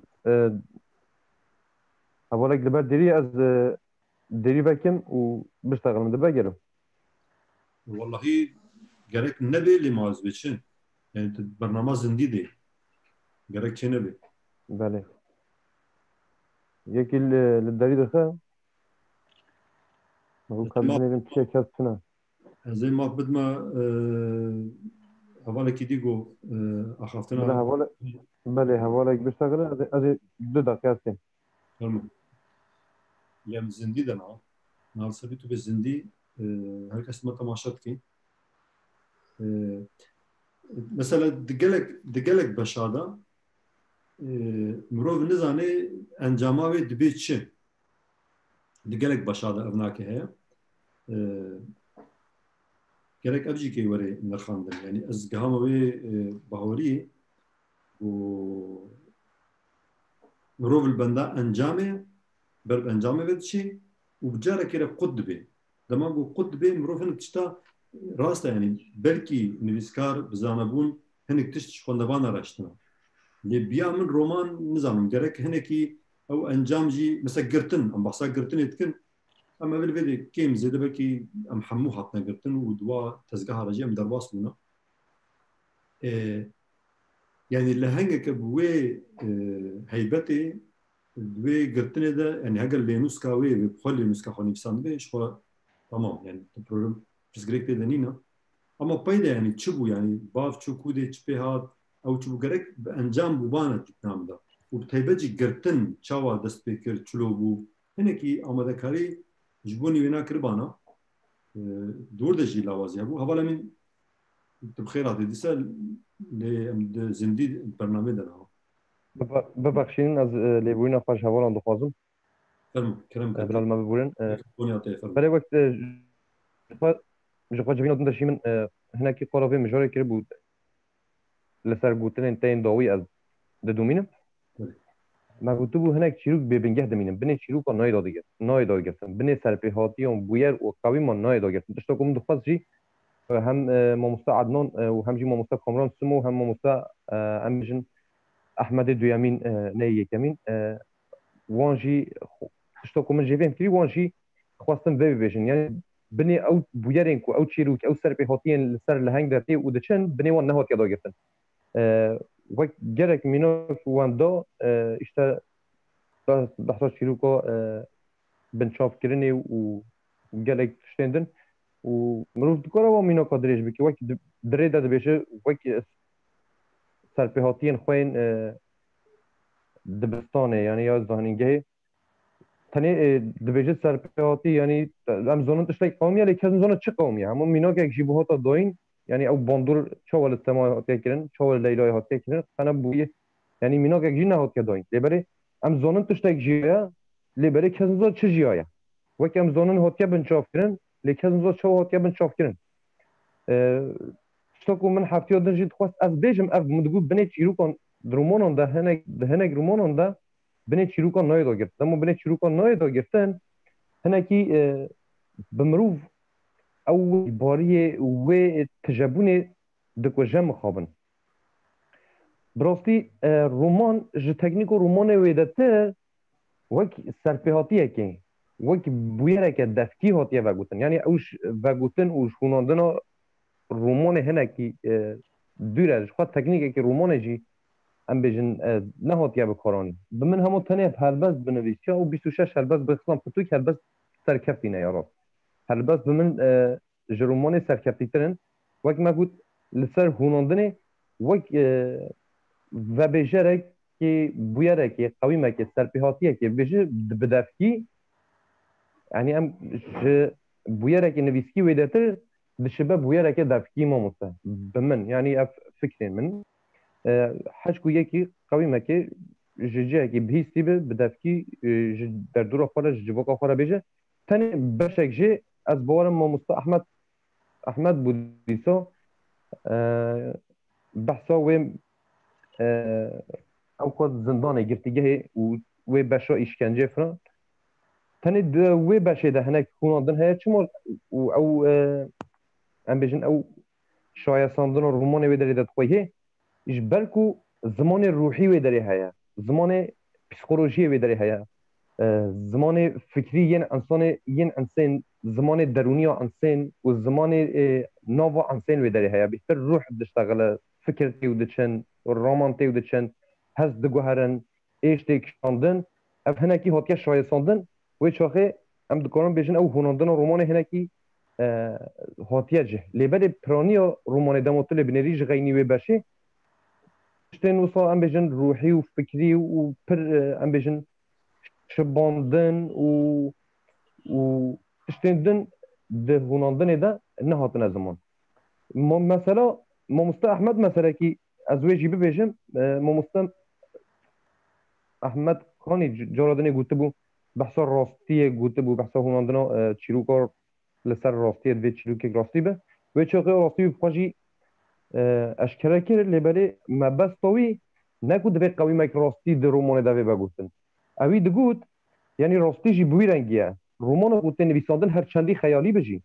هوالك دبا ديري از ديري بكم وبشتغل من دبا جرو والله gerek نبي اللي معز بيتشن يعني برنامج زندي دي gerek شيء نبي بله يكي للداري دخل هو كان بنيرم تشي كاستنا زي ما بدنا حواله كي ديجو بله أخافتنا هوالك بله هوالك بشتغل از 2 دقيقة سين فرما يام زندي ده نال سبيتو بالزندي هل اسمه تماشات كي مثلا دقلك بشاده مروف نزاني انجاماوي دبيت شي دقلك بشاده ابناك هي gerek abjî kê were nirxandin yani ez gihama wê baworiyê û mirov li benda encamê ber encamê ve diçî û bi carekê re qut dibe dema ku qut dibe mirov hinek tişta rast e yani belkî nivîskar bi zanebûn hinek tişt ji xwendevan araştina lê biya min roman nizanim gerek hinekî ew encam jî mesela girtin em behsa girtinê dikin اما بالفيدي كيم زيد بكي ام حمو حطنا قرتن ودوا تزقها رجي ام درواس بنا يعني اللي هنگك بوي هيبتي دوي قرتني ده يعني هاجر اللي نسكا وي بخلي نسكا خوني بسان بي شو تمام يعني البروجرام بس جريك تدنينا اما بايدا يعني تشبو يعني باف تشو كودي تشبيهات او تشبو جريك بانجام بوبانا تتنام ده وبتهيبجي قرتن شاوا دست بكر تشلوبو هنكي اما ذكري جبوني وينا كربانا دور دجي لاوازي ابو هبالا من بخيرات ديسال زندي البرنامج ده ببخشین از لیبوینا خوش هوالان دخوازم فرمو كلام بلال ما ببورن بوني عطيه فرمو برای وقت جخوا جبینا دن داشتی من هنا کی قرابه مجاری کرد بود لسر گوتن انتین داوی از دومینم ما گوتو بو هناك چیروک ببنگه دمینم بنی چیروکا نای داد گرفتن بنی سرپیهاتی اون بویر و قوی ما نای داد گرفتن داشتا کوم دخواست جی هم ماموستا عدنان و هم جی ماموستا کامران سمو هم ماموستا امجن احمد دویامین نه یکمین وانجی داشتا کوم جیبیم کری وانجی خواستم ببیشن یعنی بنی او بویرین کو او چیروک او سرپیهاتین سر لهنگ درتی و دچن بنی وان نهات یاد گرفتن وقت جرك مينوك واندا اشتا بحثا شيروكا بنشاف كرني وجالك تشتندن ومروف دكورا ومينو قدريش بكي وقت دريدا دبيشه وقت سرپيهاتين خوين دبستانه يعني يا زهنينجه تاني دبيشه سرپيهاتي يعني ام زونن تشتاك قومي لكن زونن چه قومي همون مينو که جيبوهاتا داين يعني او باندور شوال السماء هاتي كرن شوال الليلة هاتي كرن انا بويه يعني مينو که جينا هات كداين لبري ام زونن تشتاك جيا لبري كزنزا چه جيايا وكم زونن هات بن شاف كرن لكزنزا شو هات بن شاف كرن شتاكو من حفتي دنجي تخواست از بيجم اف مدغو بني چيروكان درومونون ده هنك رومونون ده بني چيروكان نايدا گرفتن اما بني چيروكان نايدا گرفتن هنكي بمروف او باري و تجابوني دكو جم خابن براستي رومان ج تكنيكو رومان ويدته وك سرپيهاتيه كي وك بويرك دفكي هاتيه وگوتن يعني اوش وگوتن اوش خوناندنا رومان هنكي دوره خو تكنيكه كي رومان جي ام بيجن نهاتيه بكاراني بمن همو تنه هلبس بنويسيا و 26 هلبس بخصام فتوك هلبس سركفتينه يارا هلبس بمن جرومان سرکفتیترن وقت ما گفت لسر هوناندنه وقت و بجرک که بویره که قویمه که سرپیهاتیه که بجه بدفکی يعني ام بويرك نفيسكي ويداتر دشبه بويرك دافكي ما مصه بمن يعني فكرين من حشكو يكي قوي مكي ججه كي بهيستي بدافكي در دور خارج جبوك خارج بيجه تاني بشك جي از بوارم ما مصه احمد بوديسا بحثا و او قد زندان گرتیگه و بشا اشکنجه فران تاني و بشه ده هناك كوناندن هيا چمال او ام بيجن او شايا ساندن روماني ودري دات خويه ايش بالكو زمان روحي ودري هيا زمان پسيكولوژي ودري هيا زمان فكري ين انسان زمان دروني انسان والزمان نوفا انسان ودري هيا بيتر روح دشتغل فكرتي ودچن رومانتي ودچن هز دغهرن ايش تيك شاندن اف هناكي هوتيا شايا ساندن ويشوخي ام دكورن بيجن او هوناندن روماني هناكي هاتيجه لبد برانيا روماني دموتل بنريج غيني وباشي شتين وصا ام بيجن روحي وفكري وبر ام بيجن شباندن و شتين ده هوناندن ده نهاتنا زمان مثلا ماموستا احمد مثلا كي ازويجي ببيجم ماموستا احمد كاني جارادني قلت بو بحثا راستیه گوته بو بحثا هوناندنا چیروکار لسر راستیه دوی چیروکی راستی به و چاقه راستی بخواجی اشکره کرد لبره مبستاوی نکو دوی قوی مک راستی در رومان دوی بگوتن اوی دگوت یعنی راستی جی بوی رنگیه رومان گوته نویساندن هر چندی خیالی بجی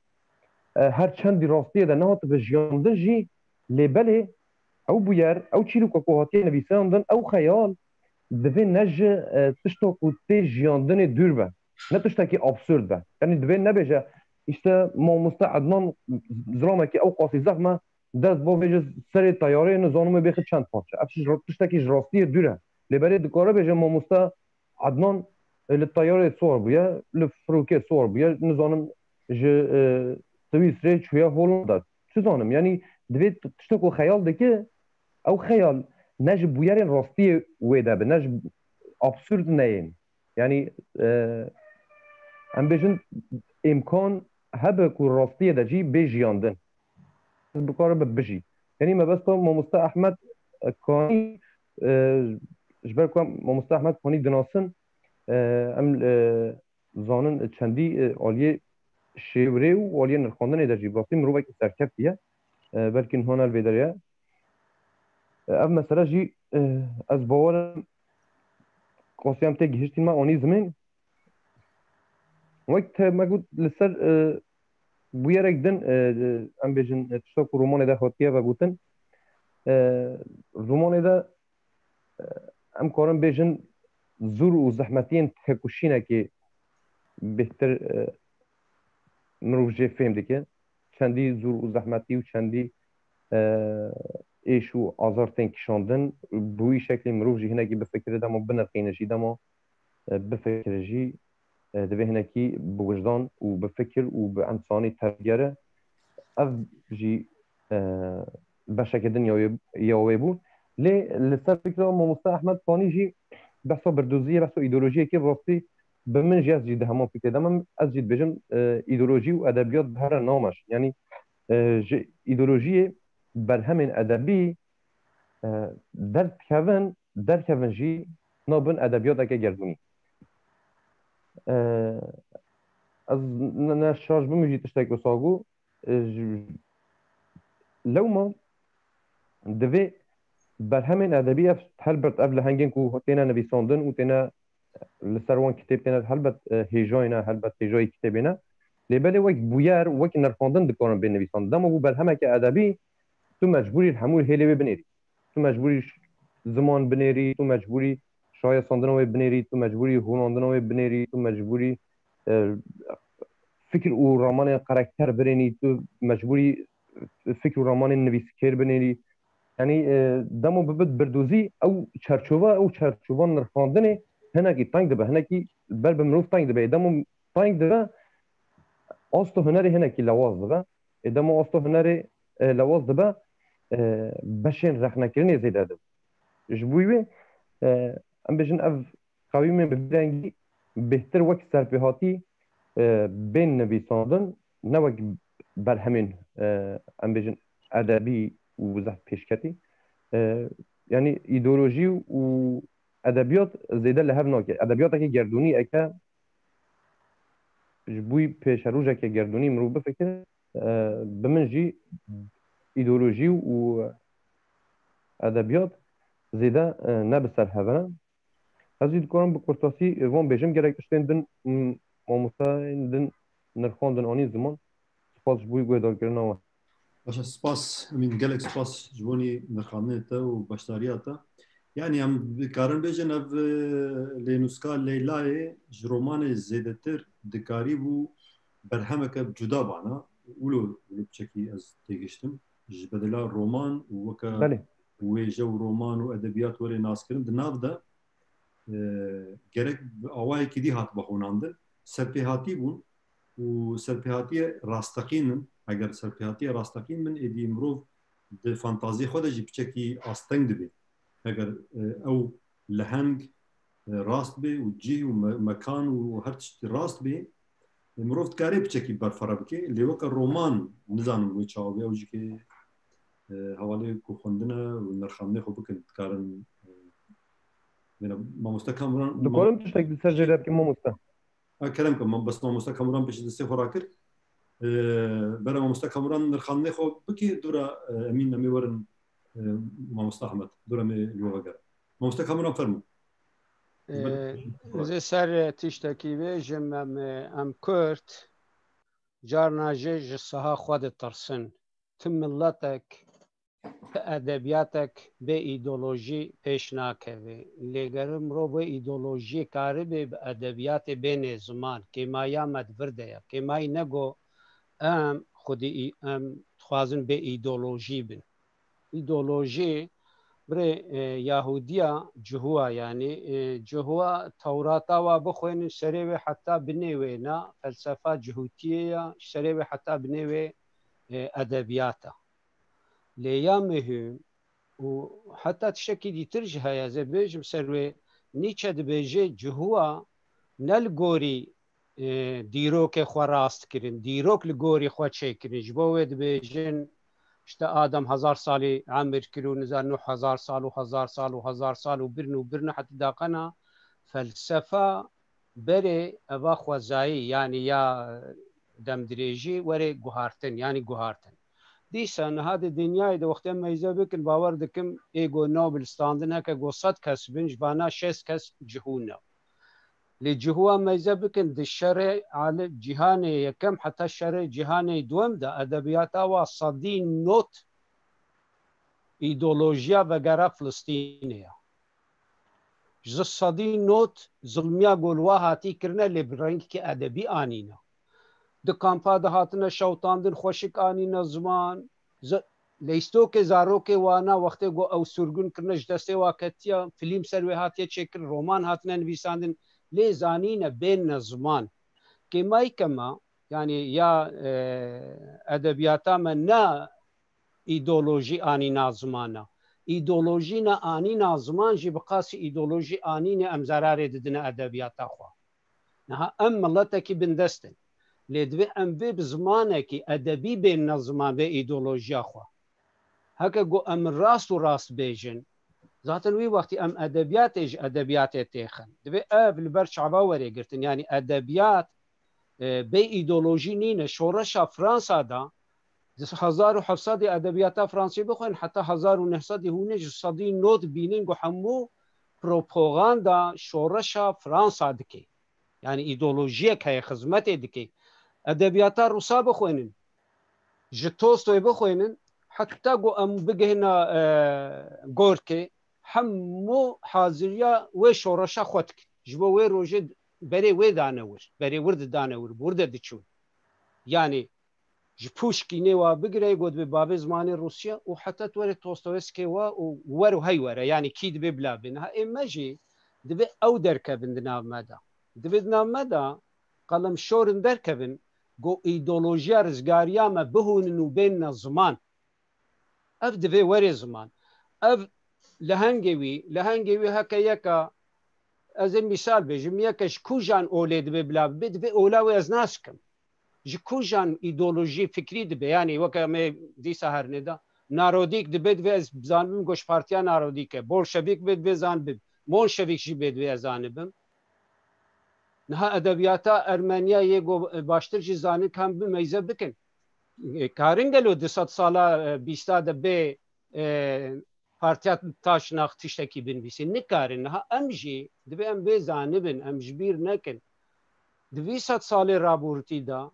هر چندی راستیه ده نهات بجیاندن جی لبره او بویر او چیروکا کوهاتی نویساندن او خیال دوی نج تشتا کوته جیاندن دور به نه تشتکی ابسورد به یعنی دوی نبیجه işte ماموستا عدنان زرامه که او قاسی زخمه دست با ویژه سر تیاره نزانومه بیخ چند پارچه افشش تشتکی راستی دوره لبری دکاره بیجه ماموستا عدنان للطياره صور بيا لفروكي صور بيا نزانم ج سويسرا شويه هولندا تزانم يعني دبيت تشتكو خيال دكي او خيال نجب بويرين راستي ويدا بنجب ابسورد نين يعني ام بيجن امكان هبك راستي دجي بيجياندن بقارب بجي يعني ما بس ما مست احمد كاني جبركم ما مست احمد كاني دناسن ام زانن چندی عالیه شیوره و عالیه نرخاندن درجی براستی مروبه که سرکفتیه بلکه هون الویدریه اف مثلا جی از باورم قاسیم تی گهشتین ما آنی زمین وقت ما گود لسر بویرک دن ام بیجن تشتاک رومان ده خاطیه و گوتن رومان ده ام کارم بیجن زور و زحمتین تکوشینه که بهتر مروجه فهم دیگه چندی زور و زحمتی و چندی ایش و آزارتین کشاندن بوی شکلی مروجه هنه که بفکره دما بنرخینجی دما بفکرجی دوی هنه که بوجدان و بفکر و به انسانی ترگیره اف جی بشک دنیا یاوی بود لی لسر فکره ماموستا احمد فانی جی بحثا بردوزیه بحثا ایدئولوژیه که راستی به من جی از جید همون فکر دارم از جید بجم ایدئولوژی و ادبیات بهره نامش یعنی ایدئولوژی بر همین ادبی در کون جی نابن ادبیات اگه گردونی از نشاش بمیجی تشتک و ساگو لو ما دوی بر همین ادبی هلبرت قبل هنگین کو تینا نویساندن و تینا لسروان کتاب تینا هلبت هیجاینا هلبت هیجای کتابینا لبله وقت بویار وقت نرخاندن دکارن بین نویساندن دما بو بر همه که ادبی تو مجبوری الحمول هیلی بنیری تو مجبوری زمان بنیری تو مجبوری شایع ساندنوی بنیری تو مجبوری هوناندنوی بنیری تو مجبوری فکر و رمان کاراکتر برینی تو مجبوری فکر و رمان نویسکر بنیری یعنی دمو ببد بردوزی او چرچوبه نرخاندنه هنه کی تانگ دبه هنه کی بر بمروف تانگ دبه دمو تانگ دبه آستو هنری هنه کی لواز دبه دمو آستو هنری لواز دبه بشین رخنکرنی زیده دب جبویوه ام بجن اف قوی من ببرنگی بهتر وقت سرپیهاتی بین نویساندن نه وقت بر همین ام بجن ادبی وزح پیشکتی یعنی ایدئولوژی و ادبیات زیده لهب ناکه ادبیات که گردونی اکه جبوی پیش روزه که گردونی مرو بفکر بمن جی ایدئولوژی و ادبیات زیده نبسر هفنه از این کنم به کرتاسی وان بیجم گرک اشتین دن ماموسای دن نرخاندن آنی زمان سپاس جبوی گویدار کردن آمد باشه سپاس امین گلک سپاس جوانی نرخانه تا و باشداریه تا یعنی هم کارن بیجن اف لینوسکا لیلای جرومان زیدتر دکاری بو برهمه که جدا بانا اولو بچکی از تیگشتم جبدلا رومان و وکا ویجه و رومان و ادبیات ولی ناس کردن دناف ده گرک آوای که دی هات بخوناندن سرپیهاتی بون و سرپیهاتی راستقینن اگر سرپیهاتی راستقین من ادی مروف ده فانتازی خود جی بچکی آستنگ دبی اگر او لهنگ راست بی و جی و مکان و هر چیز راست بی مروف کاری بچکی برفرا بکی لیوک رومان نزانم وی چاوی او جی که حوالی کو خوندنه و نرخانه خو بکن کارن ما مستکمران دکارم تشتک سر جلب که ما مستک كلام كم بس ما مستكمران باش دسي خوراكر برا ما مستكمران نرخانه خو بكي دورا امين نمي ورن ما مستحمد دورا مي لوغا ما مستكمران فرمو زي سر تشتكي بيجم ام كرت جارنا جيج الصها خود الترسن تم ملتك ادبیاتک به ایدئولوژی پیش ناکوه لگرم رو به ایدئولوژی کاری به ادبیات بین زمان که مایا مدورده که مای نگو ام خودی ام خوازن به ایدئولوژی بن ایدئولوژی بره یهودیا جهوا یعنی جهوا توراتا و بخوین شریف حتی بنوی نه فلسفه جهوتیه شریف حتی بنوی ادبیاتا لیا مهم و حتی تشکی دیتر جهایا زبیجم سروی نیچه دبیجه جهوا نلگوری دیروک خواست کرن دیروک لگوری خوا چه کرن جبوه دبیجن işte Adam 1000 sali عمر كيلو نزار نوح 1000 سال و1000 سال و1000 سال وبرنا حتى داقنا فلسفة بري أبا خوزاي يعني يا دم دريجي وري جوهارتن يعني جوهارتن ديسان هذه الدنيا إذا وقت ما يزبك الباور دكم إيجو نوبل ستاندن هكا قصات كسبنج بانا 6 كس جهونا لجهوا ما يزبكن الشرع على جهاني يكم حتى الشرع جهاني دوم ده أدبياتا وصدين نوت إيدولوجيا وغيرها فلسطينية جز الصدين نوت ظلميا قولوا هاتي كرنا لبرنك كأدبي آنينا ده كامپا ده هاتنا شوطاندن خوشك آنينا زمان لیستو که زارو که وانا وقتی گو او سرگون کرنش دسته واقعیت فیلم سروی هاتیه چکر رومان هاتنا نویساندن لزانين بين زمان كما يكما يعني يا أدبياتا من نا إيدولوجي آني نازمانا إيدولوجينا آني نازمان جي بقاس إيدولوجي آني أمزرار ددنا أدبياتا خوا نها أم الله تكي بندستن لدوي أم بي بزمانك أدبي بين نظمان بي إيدولوجيا خوا هكا قو أم راس و راس بيجن ذاتن وی وقتی ام ادبیات تیخن دبی اف لبر شعبا وری گرتن یعنی ادبیات به ایدئولوژی نینه شورش فرانسا دا 1700 ادبیات فرانسی بخوین حتی 1900 هونه صدی نوت بینین گو همو پروپاگاندا شورش فرانسا دکی یعنی ایدئولوژی که خدمت دکی ادبیات روسا بخوینن جتوستوی بخوینن حتی گو ام بگهنا گورکی همو حاضریا و شورشا خودک جبو و روجه بری و دانور بری ورد دانور ورد دچون یعنی جپوشکینه و بگیره گود به باب زمان روسیا و حتی تور توستویسکی و ورو هی وره یعنی کید به بلا بنها امجی دبی او درکبن دنام مدا دبی دنام مدا قلم شورن درکبن گو ایدئولوژیا رزگاریا ما بهونن و بین زمان اف دبی وری زمان اف لهنگوی هکا یکا از این مثال بجم یکش کوجان اولید ببلا بد اولاوی از ناس کم جی کوجان ایدئولوژی فکری دبی یعنی وکا می دیسا هر ندا نارودیک دبید و از بزانبیم گوش پارتیا نارودیکه بولشویک بید بزانبیم مولشویک جی بید و ازانبیم نها ادبیاتا ارمنیا یکو باشتر جی زانی کم بمیزه بکن کارنگلو 200 سالا بیستا دبی پارتیات تاشناخ تشتکی بنویسین نکارن ها امجی دبی ام بزانبن ام جبیر نکن 200 سال رابورتی دا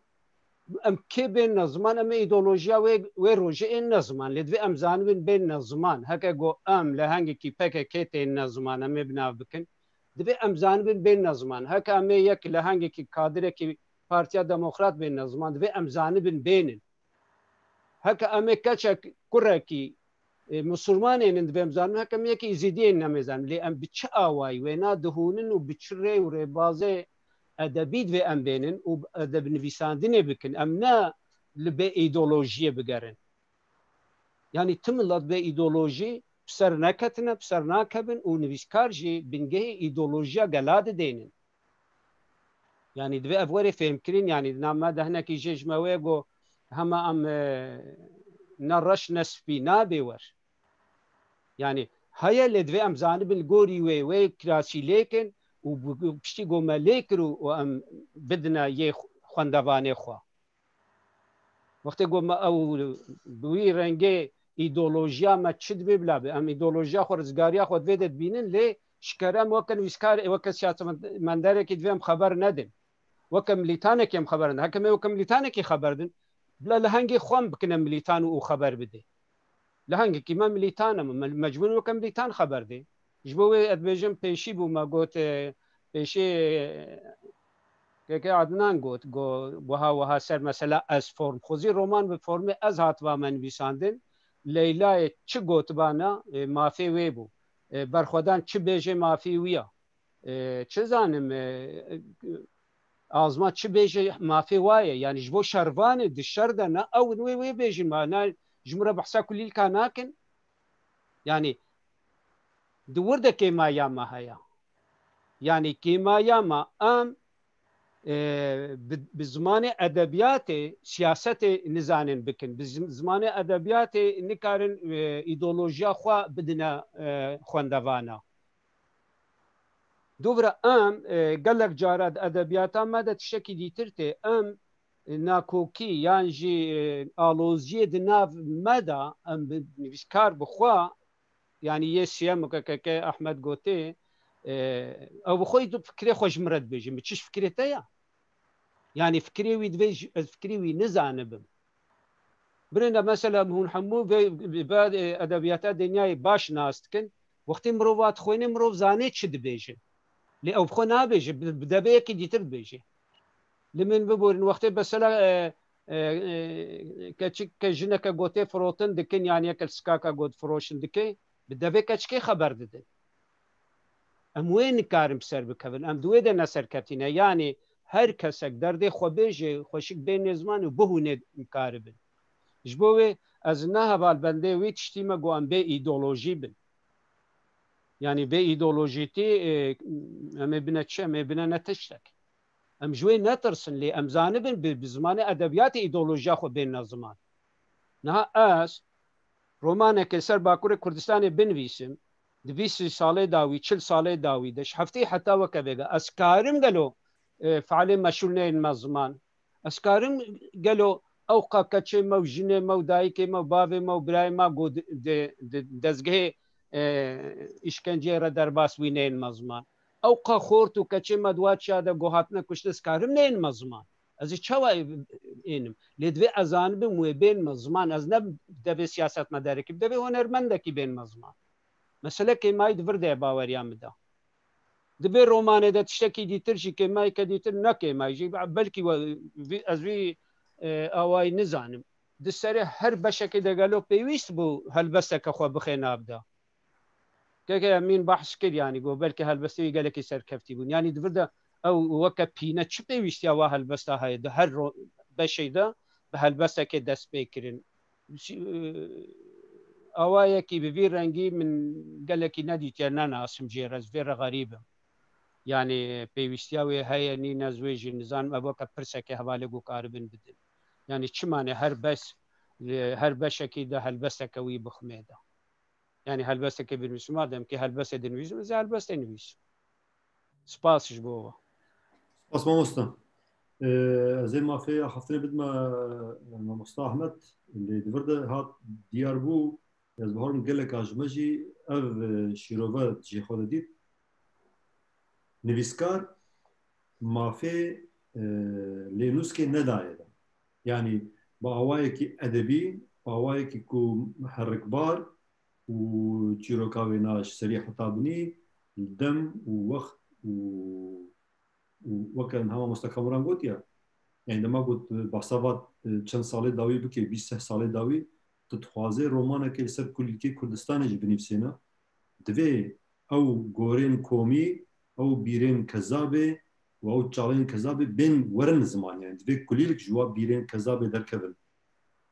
ام کی بین نظمان ام ایدئولوژیا و روژه این نظمان لدوی ام زانبن بین نظمان هکا گو ام لهنگی کی پک کیت این نظمان ام بنا بکن دبی ام زانبن بین نظمان هکا ام یک لهنگی کی کادر کی پارتیا دموکرات بین نظمان دبی ام زانبن بینن هکا ام کچک کرکی مسلمان این دبیم زن هکم یکی زیدی نمیزن لی ام بچه آوای و نا دهونن و بچره و ربازه ادبید و ام بینن و ادب نویساندنه بکن ام نه لبه ایدئولوژی بگرن یعنی تملت به ایدئولوژی بسر نکتنه بسر نکبن و نویسکار جی بنگه ایدئولوژیا گلاد دینن یعنی دبی افوری فهم کرین یعنی نامه دهنه کی ججموه گو همه ام نرش نسبی نابیور يعني هيا اللي دوي ام زانب الجوري وي كراسي لكن وبشتي جو مليكرو وام بدنا يه خواندوانه خوا وقتی گو ما او بوی رنگه ایدئولوژیا ما چد ببلا به ام ایدئولوژیا خو رزگاریا خو ودت بینن لی شکرم وکن وسکار وکن سیاست منداره کی دویم خبر ندن وکم ملیتانه کیم خبر نه حکم وکم ملیتانه کی خبر دن بلا لهنگی خوام بکنم ملیتان او خبر بده لهنگ کی من ملیتانم مجبور وکم ملیتان خبر دی جبوی ادبیجم پیشی بو ما گوت پیشی که عدنان گوت گو وها سر مثلا از فرم خوزی رمان به فرم از هات و من بیساندن لیلا چه گوت بانا مافی وی بو برخودان چه بیجه مافی ویا چه زانم آزما چه بیجه مافی وایه یعنی جبو شروانه دشر دنا او وی بیجه ما جمره بحثا كل الكناكن يعني دورد كيمايا ما هيا يعني كيمايا ما ام بزمان ادبيات سياسه نزانن بكن بزمان ادبيات نكارن ايديولوژيا خو بدنا خوندوانا دوبره ام قالك جارد ادبيات ما ده تشكي ديترتي ام ناکوکی یان جی آلوزیه دناف مدا ام نویسکار بخوا یعنی یه سیام که احمد گوته او بخوی دو فکری خوش مرد بیجیم چیش فکری تایا یعنی فکری وی دویج فکری وی نزانبم برنا مثلا هون حمو بعد ادبیات دنیای باش ناست کن وقتی مروات خوینه مرو زانه چه دبیجه لی او بخو نابیجه بدبه کی دیتر بیجه لمن ببورن وقتی بسلا كجنة كجوتي فروتن دكين يعني أكل سكاكا جود فروشن دكي بدبي كشكي خبر ددن أم وين كارم بسر بكفن أم دويدا نسر كتينا يعني هر كسك دردي خوبيجي خوشك بين زمان وبهونه مكاربن جبوه از نها بالبنده وی تشتیما گو ام به ایدئولوژی بن يعني به ایدئولوژیتی ام بنا چه ام بنا نتشتك ام جوي نترسن لي ام زانبن بزمان ادبيات ايديولوژيا خو بين زمان نه اس رومانه كسر باكور كردستان بنويسم دبيس ساله داوي 40 ساله داوي دش هفتي حتى وكبيغا اسكارم قالوا فعلي مشولين مزمان اسكارم قالوا اوقا كتشي موجنه مو دايكي مو بافي مو براي ما قود دزغه اشكنجه را درباس وينين مزمان اوقا خورتو كتشي مدوات شاده گوهاتنا كشتس كارم نين مزمان از چوا اینم لدوی ازان به مو بین مزمان از نب دبی سیاست مدارکی دبی هنرمندکی بین مزمان مثلا که مای دورده باوریام ده دبی رومانه ده تشتکی دیتر شی که مای کدیتر نکه مای جی بلکی از وی اوای نزانم دسره هر بشکی دگلو پیوست بو هلبسته که خو بخیناب ده که امین بحث کرد يعني گو بلکه هلبسته قال لك سركفتي بون يعني دورده او وكا بينا چه پیوستی وا هلبسته های ده هر بشی ده به هلبسته که دست بکرین اوایه کی به رنگی من قال لك ندیت یا نه اسم جیرز ویر غریبه يعني پیوستیاوی های نی نزویج نظام ابو کا پرسکه حواله گو کاربن بدن يعني چه معنی هر بشکی ده هلبسته کوي بخمیده يعني هلبسته که بنویسم آدم که هلبسته دنویسم زي هلبسته نویسم سپاسش بوه سپاس مامۆستا زي ما في حفتنا بدما مامۆستا أحمد اللي دورده هات ديار بو از بهارم گلک آجمجی او شیروه جی خود دید نویسکار مافی لینوس که نداره يعني با آوایی که ادبی با آوایی که کو محرک بار و چیروکاوی ناش سریح طابنی دم و وقت وكان هما مستكمران قوتيا يعني لما قلت بحسابات چند ساله داوي بكي 20 ساله داوي تتخوازي رومانا كي سر كل كي كردستان جي بنفسنا دوي او غورين كومي او بيرين كذابه او تشالين كذابه بين ورن زمان يعني دوي كليلك جوا بيرين كذابه دركبن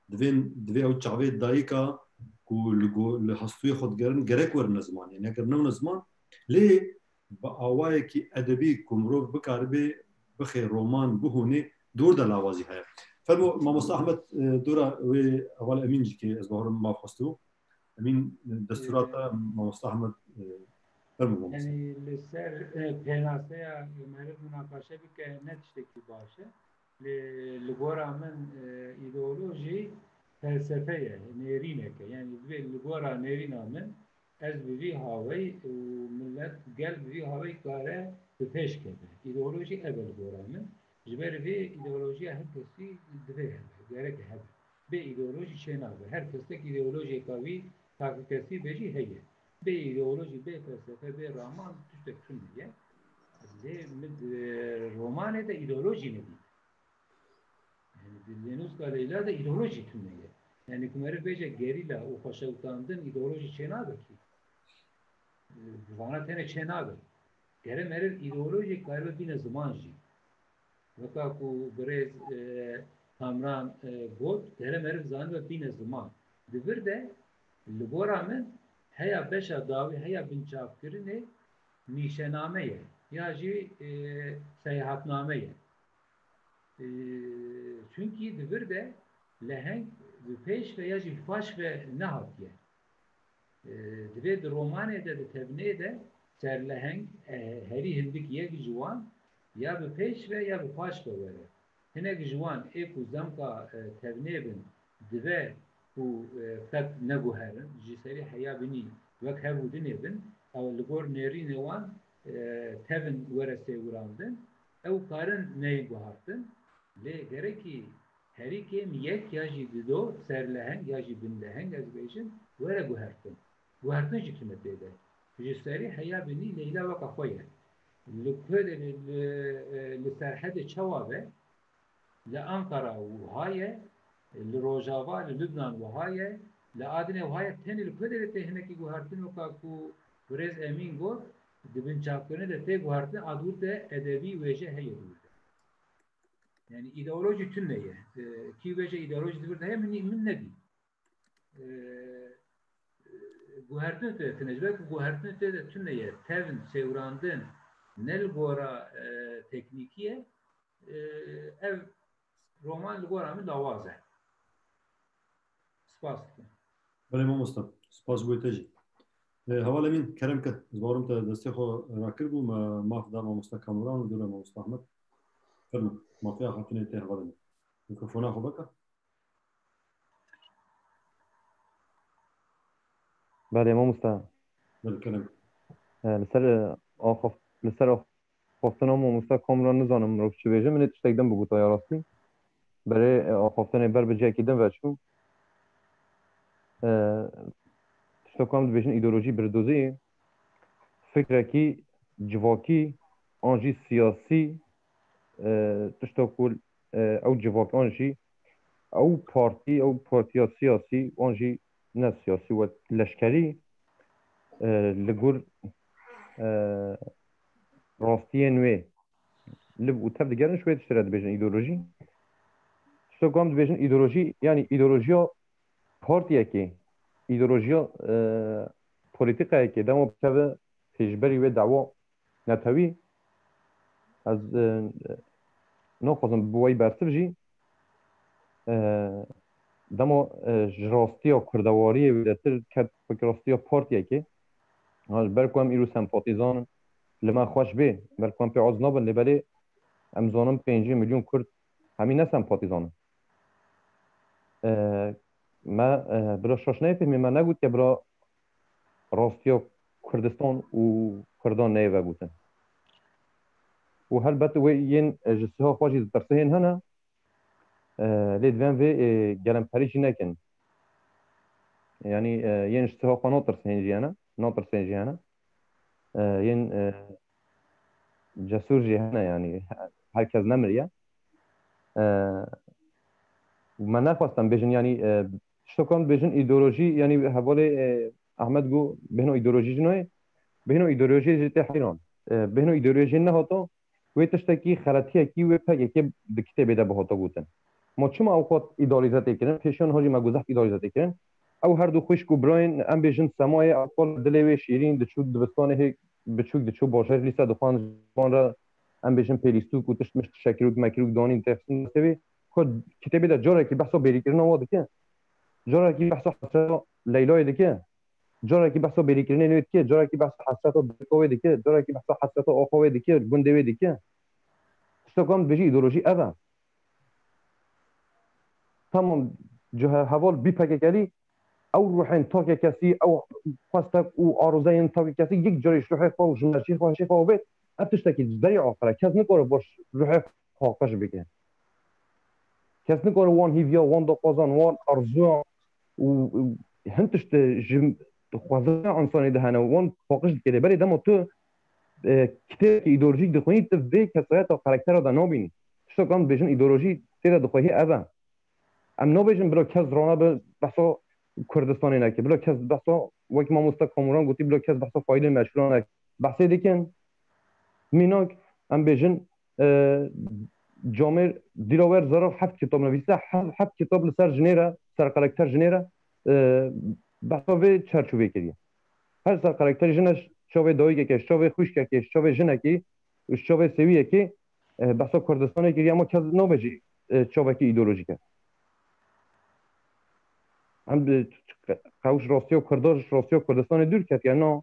دوي او تشاوي دايكا كو لحستوي خود گرن گرك ورن زمان يعني اگر نو زمان ليه با آوایی که ادبی کمرو بکاربه بخیر رومان بهونه دور دلاوازی هست. فرمو مامۆستا أحمد دورا و اول امین جی که از بهارم ما خواستو امین دستورات مامۆستا أحمد فرمو مامۆستا. يعني لسر پیناسته مرد مناقشه بکه نتشتکی باشه لگورا من ایدئولوژی فلسفه نيرينك يعني لگورا نيرينا من از بوی هاوی و ملت گل بوی هاوی کاره بپیش کرده ایدئولوژی اول گورا من جبر وی ایدئولوژی هر کسی دوی هست گره که هست به ایدئولوژی چه نابه هر کس که ایدئولوژی کاوی تاکیدی بهی هیه به ایدئولوژی به فلسفه به رمان تشت کنیه لی مد رمان ده ایدئولوژی ندید yani Lenus Galeyla da ideoloji tümleye. Yani kumere beje gerilla o paşa utandın ideoloji çenadı ki. Vana tene çenadı. Gere merer ideolojik galiba bir zaman ji. Vaka ku brez kamran got gere merer zanı bir zaman. Divir de liboramın heya beşa davi heya bin çapkirine nişanameye ya ji seyahatnameye. Çünkü divir de leheng peş ve ya ji baş ve nehatiye. Divir de romanede de tebneye de ser leheng heri hindik yek jwan ya bi peş ve ya bi paş ve vere. Hinek jwan ku zamka tebneye bin divir ku fek neguherin jiseri heya bini vek hevu dine bin ev ligor neri nevan tevin vere sevurandın ev karın neyi guhartın le gereki heri kem yek ya ji dido ser leheng ya ji bin leheng ez bejin vere guhartın. Guhartın ji kimetede. Jiseri heya bini leyla ve kafaya. Lükhöde lisserhede çavabe le Ankara vuhaye le Rojava le Lübnan vuhaye le Adine vuhaye teni lükhöde de tehneki guhartın o kaku brez emin go dibin çapkını de te guhartın adur de edebi veje heye durdu. Yani ideoloji tümleye. Ki veje ideoloji durdu hem min ne di. Guhartın te tenecbek guhartın te de tümleye tevin sevrandın nel gora teknikiye ev roman gora mı lavaze. Spas. بله ما مستم سپاس گویتجی حواله من کرم که زبارم تا دسته خو راکر بو ما فدا ما مست کامران و دور ما مست احمد فرما ما فيها خاطرين ته حواله میکروفونا خو بکا بله ما مست بله کرم لسر آخفتن ما مست کامران نزانم رو چه بیجم من تشتگدم بگو تا یاراستی برای آخفتن بر به جای کدم وچو تشتکم بیشن ایدئولوژی بردوزی فکر کی جواکی آنجی سیاسی تشتکل او جواک آنجی او پارتی سیاسی آنجی نه سیاسی و لشکری لگور راستی نوی لب و تب دیگرن شوید تشترد بیشن ایدئولوژی تشتکم بیشن ایدئولوژی یعنی ایدئولوژیا پارتیه که ایدئولوژیا پولیتیکه که دمو بتوه پیشبری و دعوا نتوی از نخواستم بوایی برسر جی دمو راستی و کردواری و دتر کد راستی و پارتیه که برکوام ایرو سمپاتیزان لما خوش به برکوام پی عوض نابن لباله امزانم 5 میلیون کرد همین نه سمپاتیزان ما برا شش نفهمی ما نگود که برا راستیا کردستان و کردان نیوه بودن و هر بات و ین جسها خواجی درسهن هنا لیدوان و گرم پریشی نکن یعنی ین جسها خوا ناترسهن جیانا ین جسور جیانا یعنی هرکز نمریه من نخواستم بیشن یعنی شتوکان بیشن ایدئولوژی یعنی حواله احمد گو بهنو ایدئولوژی جنوی بهنو ایدئولوژی جت حیران بهنو ایدئولوژی نه هاتو و تشتکی خراتیه کی و پک کی دکته بده به هاتو گوتن ما چما اوقات ایدئالیزات کردن پیشان هاجی ما گذشت ایدئالیزات کردن او هر دو خوش کو براین ام بیشن سمای اقوال دلوی شیرین دچو دبستان هی بچوک دچو باشه لیسا دخان را ام بیشن پلیستو کو تشت مش شکروک مکروک دانین تفسیر سوی خود کتابی در جاره که بحثا بری کردن آواده که جاره که بحثا حسرت لیلای دیگه جاره که بحثا بری کردن نوید که جاره که بحثا حسرت دکوی دیگه جاره که بحثا حسرت آخوی دیگه گندوی دیگه استقام بجی ایدئولوژی اول تمام جه حوال بی پککلی او روحین تاک کسی او خواستک او آرزوین تاک کسی یک جاریش روح خو جنشی خواهش خو بیت اتشتکی دری آخره کس نکاره باش روح خواهش بگه کس نکاره وان هیویا وان دقازان وان ارزو و هنتش جم خوازه انسانی ده هنو وان فوقش کده بری دم تو کتاب ایدئولوژیک دخونی تو به کسایت و کاراکتر دا نبینی شو کام بیشن ایدئولوژی تیرا دخوهی اوه ام نبیشن برای کس رانا به بحثا کردستانی نکی برای کس بحثا وقتی ما مستق کاموران گویی برای کس بحثا فایل مشروع نکی بحثی دیکن میناک ام بیشن جامعه دیراور ظرف 7 کتاب نویسه 7 کتاب لسر جنیره سر کاراکتر جنیره بحثا به چرچوبه کردیم هر سر کاراکتر جنش شوی دایی که شوی خوش که شوی جنه که شوی سویه که بحثا کردستانی که اما کس نباشه شوی که ایدئولوژیکه هم قوش راستی و کرداش راستی و کردستان دور کرد که نه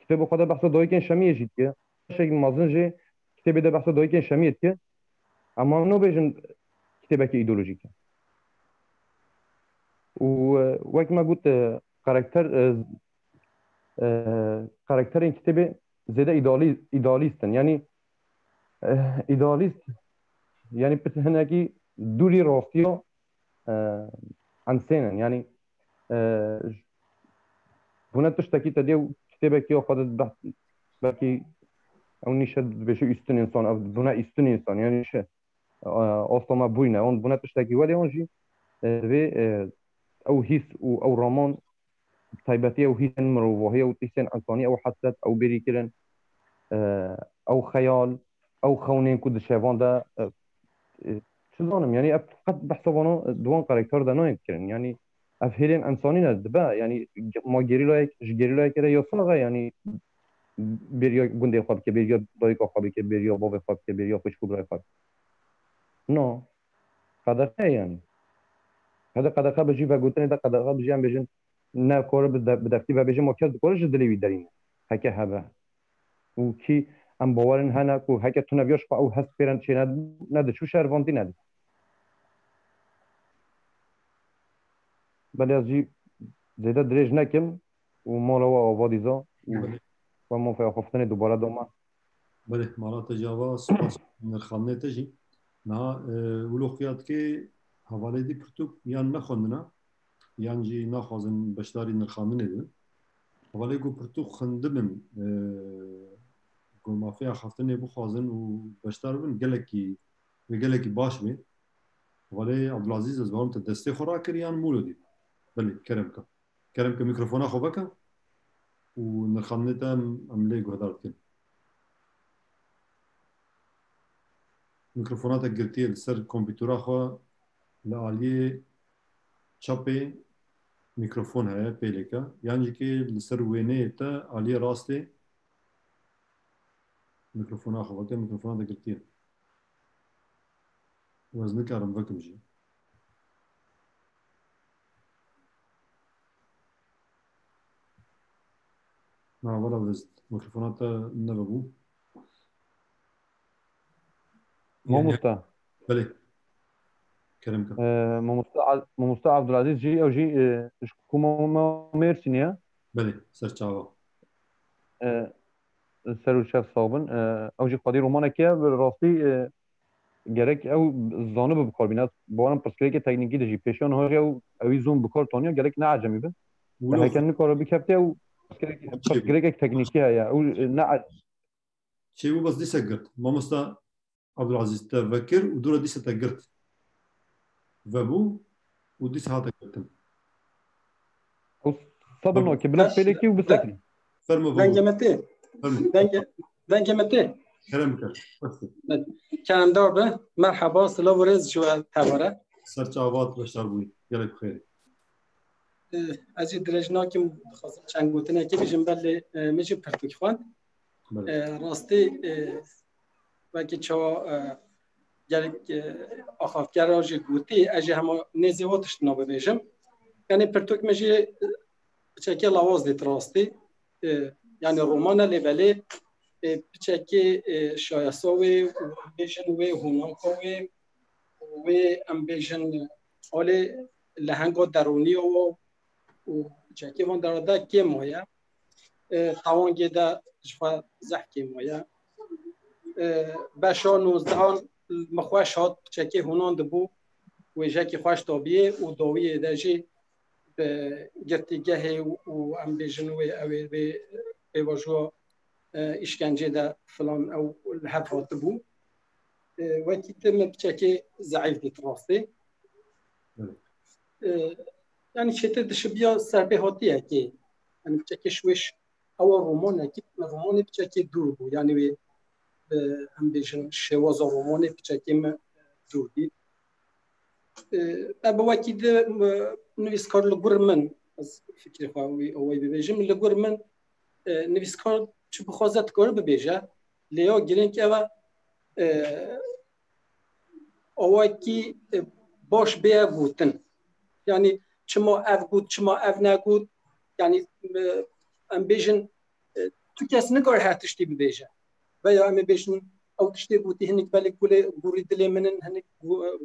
کتاب خدا بحثا دایی که شمیه جید که شکل مازنجه کتاب ده بحثا دایی که شمیه که اما نباشه کتاب که ایدئولوژیکه و وقتی ما گفت کاراکتر این کتاب زیاده ایدالیستن یعنی ایدالیست یعنی پتهنه که دوری راستی و انسانن یعنی بنا تشتكي تدي كتابك يا خالد بحكي او نشد بشو استن انسان او بنا استن انسان يعني ش اصلا ما بوينا اون بنا تشتكي ولي اونجي او هيس او رومان طيبتي او هيس مروحيه او تحسين انساني او حسد او بريكرن او خيال او خونين كود شيفان ده شو زانم يعني قد بحسبانه دوان كاركتر ده نايكرن يعني افهلين انساني ندبا يعني ما جيري كده يوصل يعني بريا گنده خواب که بريا دایک خوابی که بريا باب خواب که بريا خوش کبرای خواب نه قدر يعني هذا قدر خواب بجي بگوتنی ده قدر خواب بجي هم بجن نه کار بدفتی و بجي ما کس کارش دلیوی داریم هکه هبه و کی ام باورن هنه کو هکه تو نبیاش او هست پیرن چی نده چو شهروندی نده بله از جی زیاده دریج نکم و مالا و آوادیزا و ما فی خفتن دوباره دوما بله مالات جاوا سپاس نرخانه تجی نه ولوخیات که حواله دی پرتوک یان نخوندنا یان جی نخوازن بشداری نرخانه ندن حواله گو پرتوک خندبن گو مافی خفتن بخوازن و بشدار بن گلکی باش می حواله عبدالعزیز از بارم دسته خورا کریان مولو دی بله کرم که میکروفونا خوبه که و نرخانه تا عمله گهدارت کن میکروفونات گرتیه لسر کامپیوترا خوا لعالی چاپه میکروفون هیا پیلکا یعنی که لسر وینه تا عالی راسته میکروفونا خوا که میکروفونات گرتیه وزن کارم وکم جی نه ولا وزد میکروفونات نببو ممستا بله کرم که ممستا عبدالعزیز جی او جی شکوما مرسینیا بله سرچاوا سر شف صابن او جی قادی رومانه که راستی گرک او زانه بکار بینات بارم پسکری که تکنیکی دجی پیشان ها او اوی زوم بکار تانیا گرک نه عجمی به هکن نکارو بکفته او پسکری که تکنیکی هیا او نه چه بو بس دیسه گرد مامستا عبدالعزیز تفكر ودورة دي ستقرت فابو ودي ساعات قرتم صدمنا كبلاد بيليكي وبسكني فرما دنجمتي دنجمتي كلامك كلام دار مرحبا سلام و رز شو تباره سرچاوات بشار بوي يلا بخير از درجنا که خواستم چند گوتنه که بجم بله میشه پرتوک خوان راستی و که چا گرک آخافگر راجع گوتی اجه همه نزیواتش نبودیم یعنی پرتوک میشه بچه لواز دیت راستی یعنی رومان لیبلی بچه شایسته و بیشن و هونانکوی و ام بیشن حال لهنگ درونی و بچه من دراده که مایا توانگی ده جفا زحکی مایا بشا 19 مخواش هات چکی هونان دبو و جاکی خواش تابیه و داویه داجی به گرتیگه و ام بیجنوی اوی به وجه اشکنجه دا فلان او الهب هات دبو وقتی تم بچکی ضعیف دیت راسته يعني شتى دشبيا سربي هاتيه كي يعني بشكل شويش او رومانه كي رومانه بشكل دور بو يعني وي هم بيجن شواز رومانه بشكل دور دي ابا وقت نويسكار لغورمن از فكري خواوي او بيجم لغورمن نويسكار شو بخوازت كور ببيجا ليو جرينك اوا اوكي باش بيا بوتن يعني چما اف بود چما اف نگود یعنی ام بیژن تو کس نکار هاتشتی ببیجه و یا ام بیژن او تشتی بودی هنگ بله کل گوری دلی منن هنگ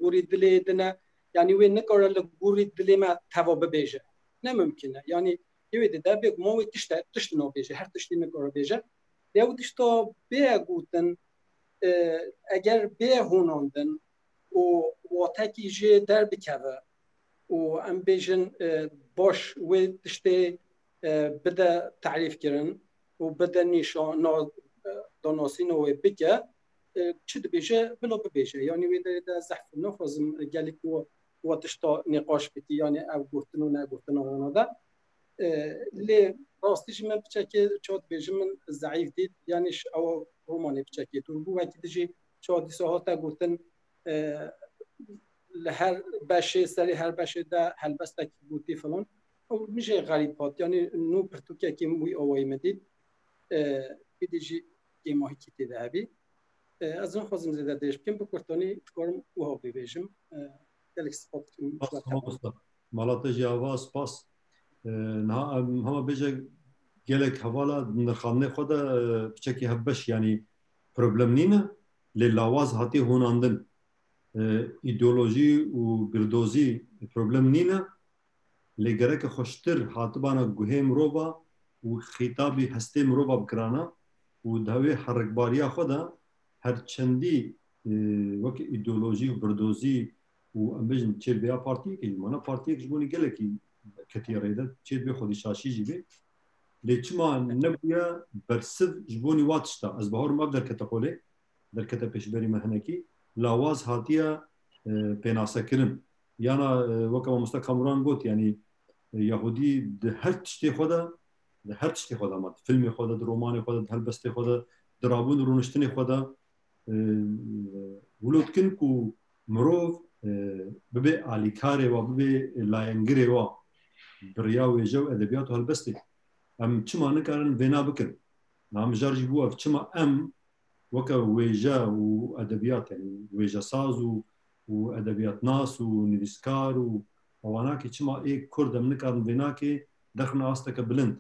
گوری دلی دنا یعنی وی نکار لگوری دلی ما توا ببیجه نممکنه یعنی یوی ده بیگ ما وی تشت نو بیجه هر تشتی نکار بیجه یا تشتا بیگودن اگر بیهوناندن و تکی جه در بکوه و ام بیژن باش و تشتی بده تعریف کردن و بده نشان داناسین و بگه چه بیشه بلا بیشه یعنی وی ده زحف نخوازم گلی و تشتا نقاش بتی یعنی او گفتن و نگفتن و ده لی راستیش من بچه چاد بیشه من ضعیف دید یعنی او رومانی بچه تو بو وقتی دیجی چادی ساعت گفتن لهر باشه سری هر باشه ده هلبسته کی بودی فلان او میشه غریب هات یعنی نو پرتوکه که موی آوایی مدید بیدیجی که ماهی کیتی ده هبی از اون خوازم زیده دیش بکن بکرتانی کارم او ها بیبیشم دلک سپاس مالات جاوا سپاس همه بیجه گلک حوالا نخانه خود بچکی هبش یعنی پروبلم نینه لیلاواز هاتی هوناندن ایدئولوژی و گردوزی پروبلم نینه لگره خوشتر حاتبانا گوه مروبا و خطابی هسته مروبا بکرانا و دهوی حرکباریا خودا هر چندی وقت ایدئولوژی و گردوزی و امبیجن چه بیا پارتی که مانا پارتی که جبونی گله کی کتیاره ده چه بیا خودی شاشی جیبه لیچما نبویا برسد جبونی واتشتا از بهار مبدر کتاقوله در کتا پیشبری مهنکی لاواز هاتیه پیناسه کرن یانا وکما مستا کامران گوت یعنی یهودی ده هر تشتی خودا ده هر تشتی خودا مات فیلم خودا ده رومان خودا ده هلبستی خودا درابون رونشتنی خودا ولود کن کو مروف ببی آلیکاره و ببی لاینگره و بریا و جو ادبیات و هلبستی ام چما نکارن وینا بکن نام جارجی بو اف چما ام وكا ويجا وادبيات يعني ويجا ساز وادبيات ناس ونيفسكار واناكي تشما اي كرد من كان بيناكي دخلنا استك بلند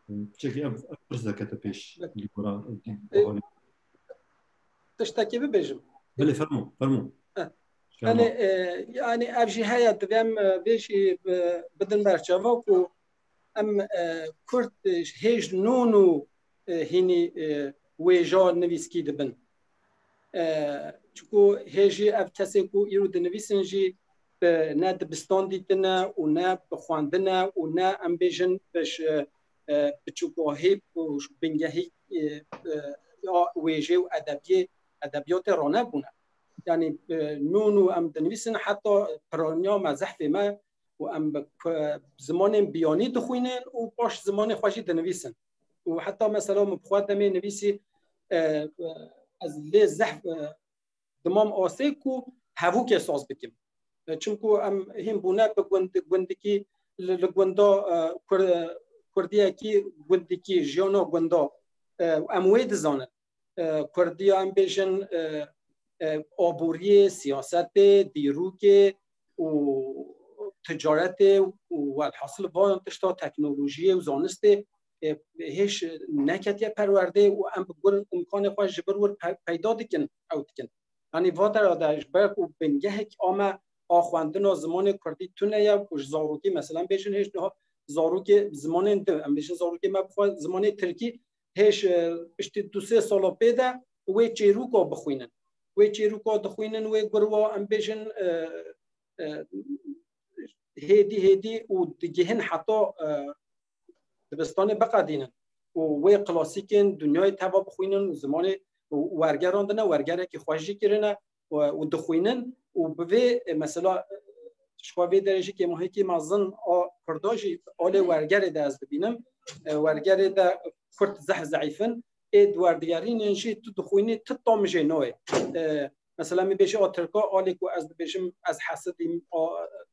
بشكل ابرز كتبيش اللي تشتكي ببيجم بلي فرمو يعني ابجي هيا دبيم بيشي بدن برشافوكو ام كرد هيج نونو هيني ویجا نویسکی دبن چکو هجی اف کسی کو ایرو دنویسن جی نه دبستان دیدنه و نه بخواندنه و نه ام بیجن بش بچکو هیپ و بنگهی یا ویجی و ادبیات رانه بونه یعنی نونو ام دنویسن حتی پرانیا مزحف ما و ام زمان بیانی دخوینن و باش زمان خوشی دنویسن و حتی مثلا مبخواد نمی نویسی از لی زحف دمام آسه کو هفو که ساز بکیم چونکو ام هم بونه بگوندکی لگوندا کردیه کی گوندکی جیانا گوندا اموی دزانه کردیه ام بیشن آبوری سیاست دیروک و تجارت و الحاصل با تشتا تکنولوژی و زانست هیچ نکتیه پرورده و ام بگوین امکان خواهش جبرور پیدا دکن او دکن یعنی وادر آدهش برک و بنگه که آمه آخواندن و زمان کردی تونه یا کش زاروکی مثلا بیشن هیچ نه زاروکی زمان ده ام بیشن زاروکی ما بخواه زمان ترکی هیچ اشتی 2-3 سالا پیده و چیروک ها بخوینن وی چیروکا دخوینن وی گروا ام بیژن هدی و دیگهن حتی دبستان بقدینن و وی کلاسیکن دنیای تبا بخوینن و زمان ورگراندنه ورگره که خوشی کرنه و دخوینن و به مثلا شخوی درجه که ماهی که مازن کرداجی آل ورگره ده از ببینم ورگره ده کرد ضعیفن ادواردیارین انشی تو دخوینی تطامجه نوع مثلا می بیشه ترکا آلی که از بیشم از حسد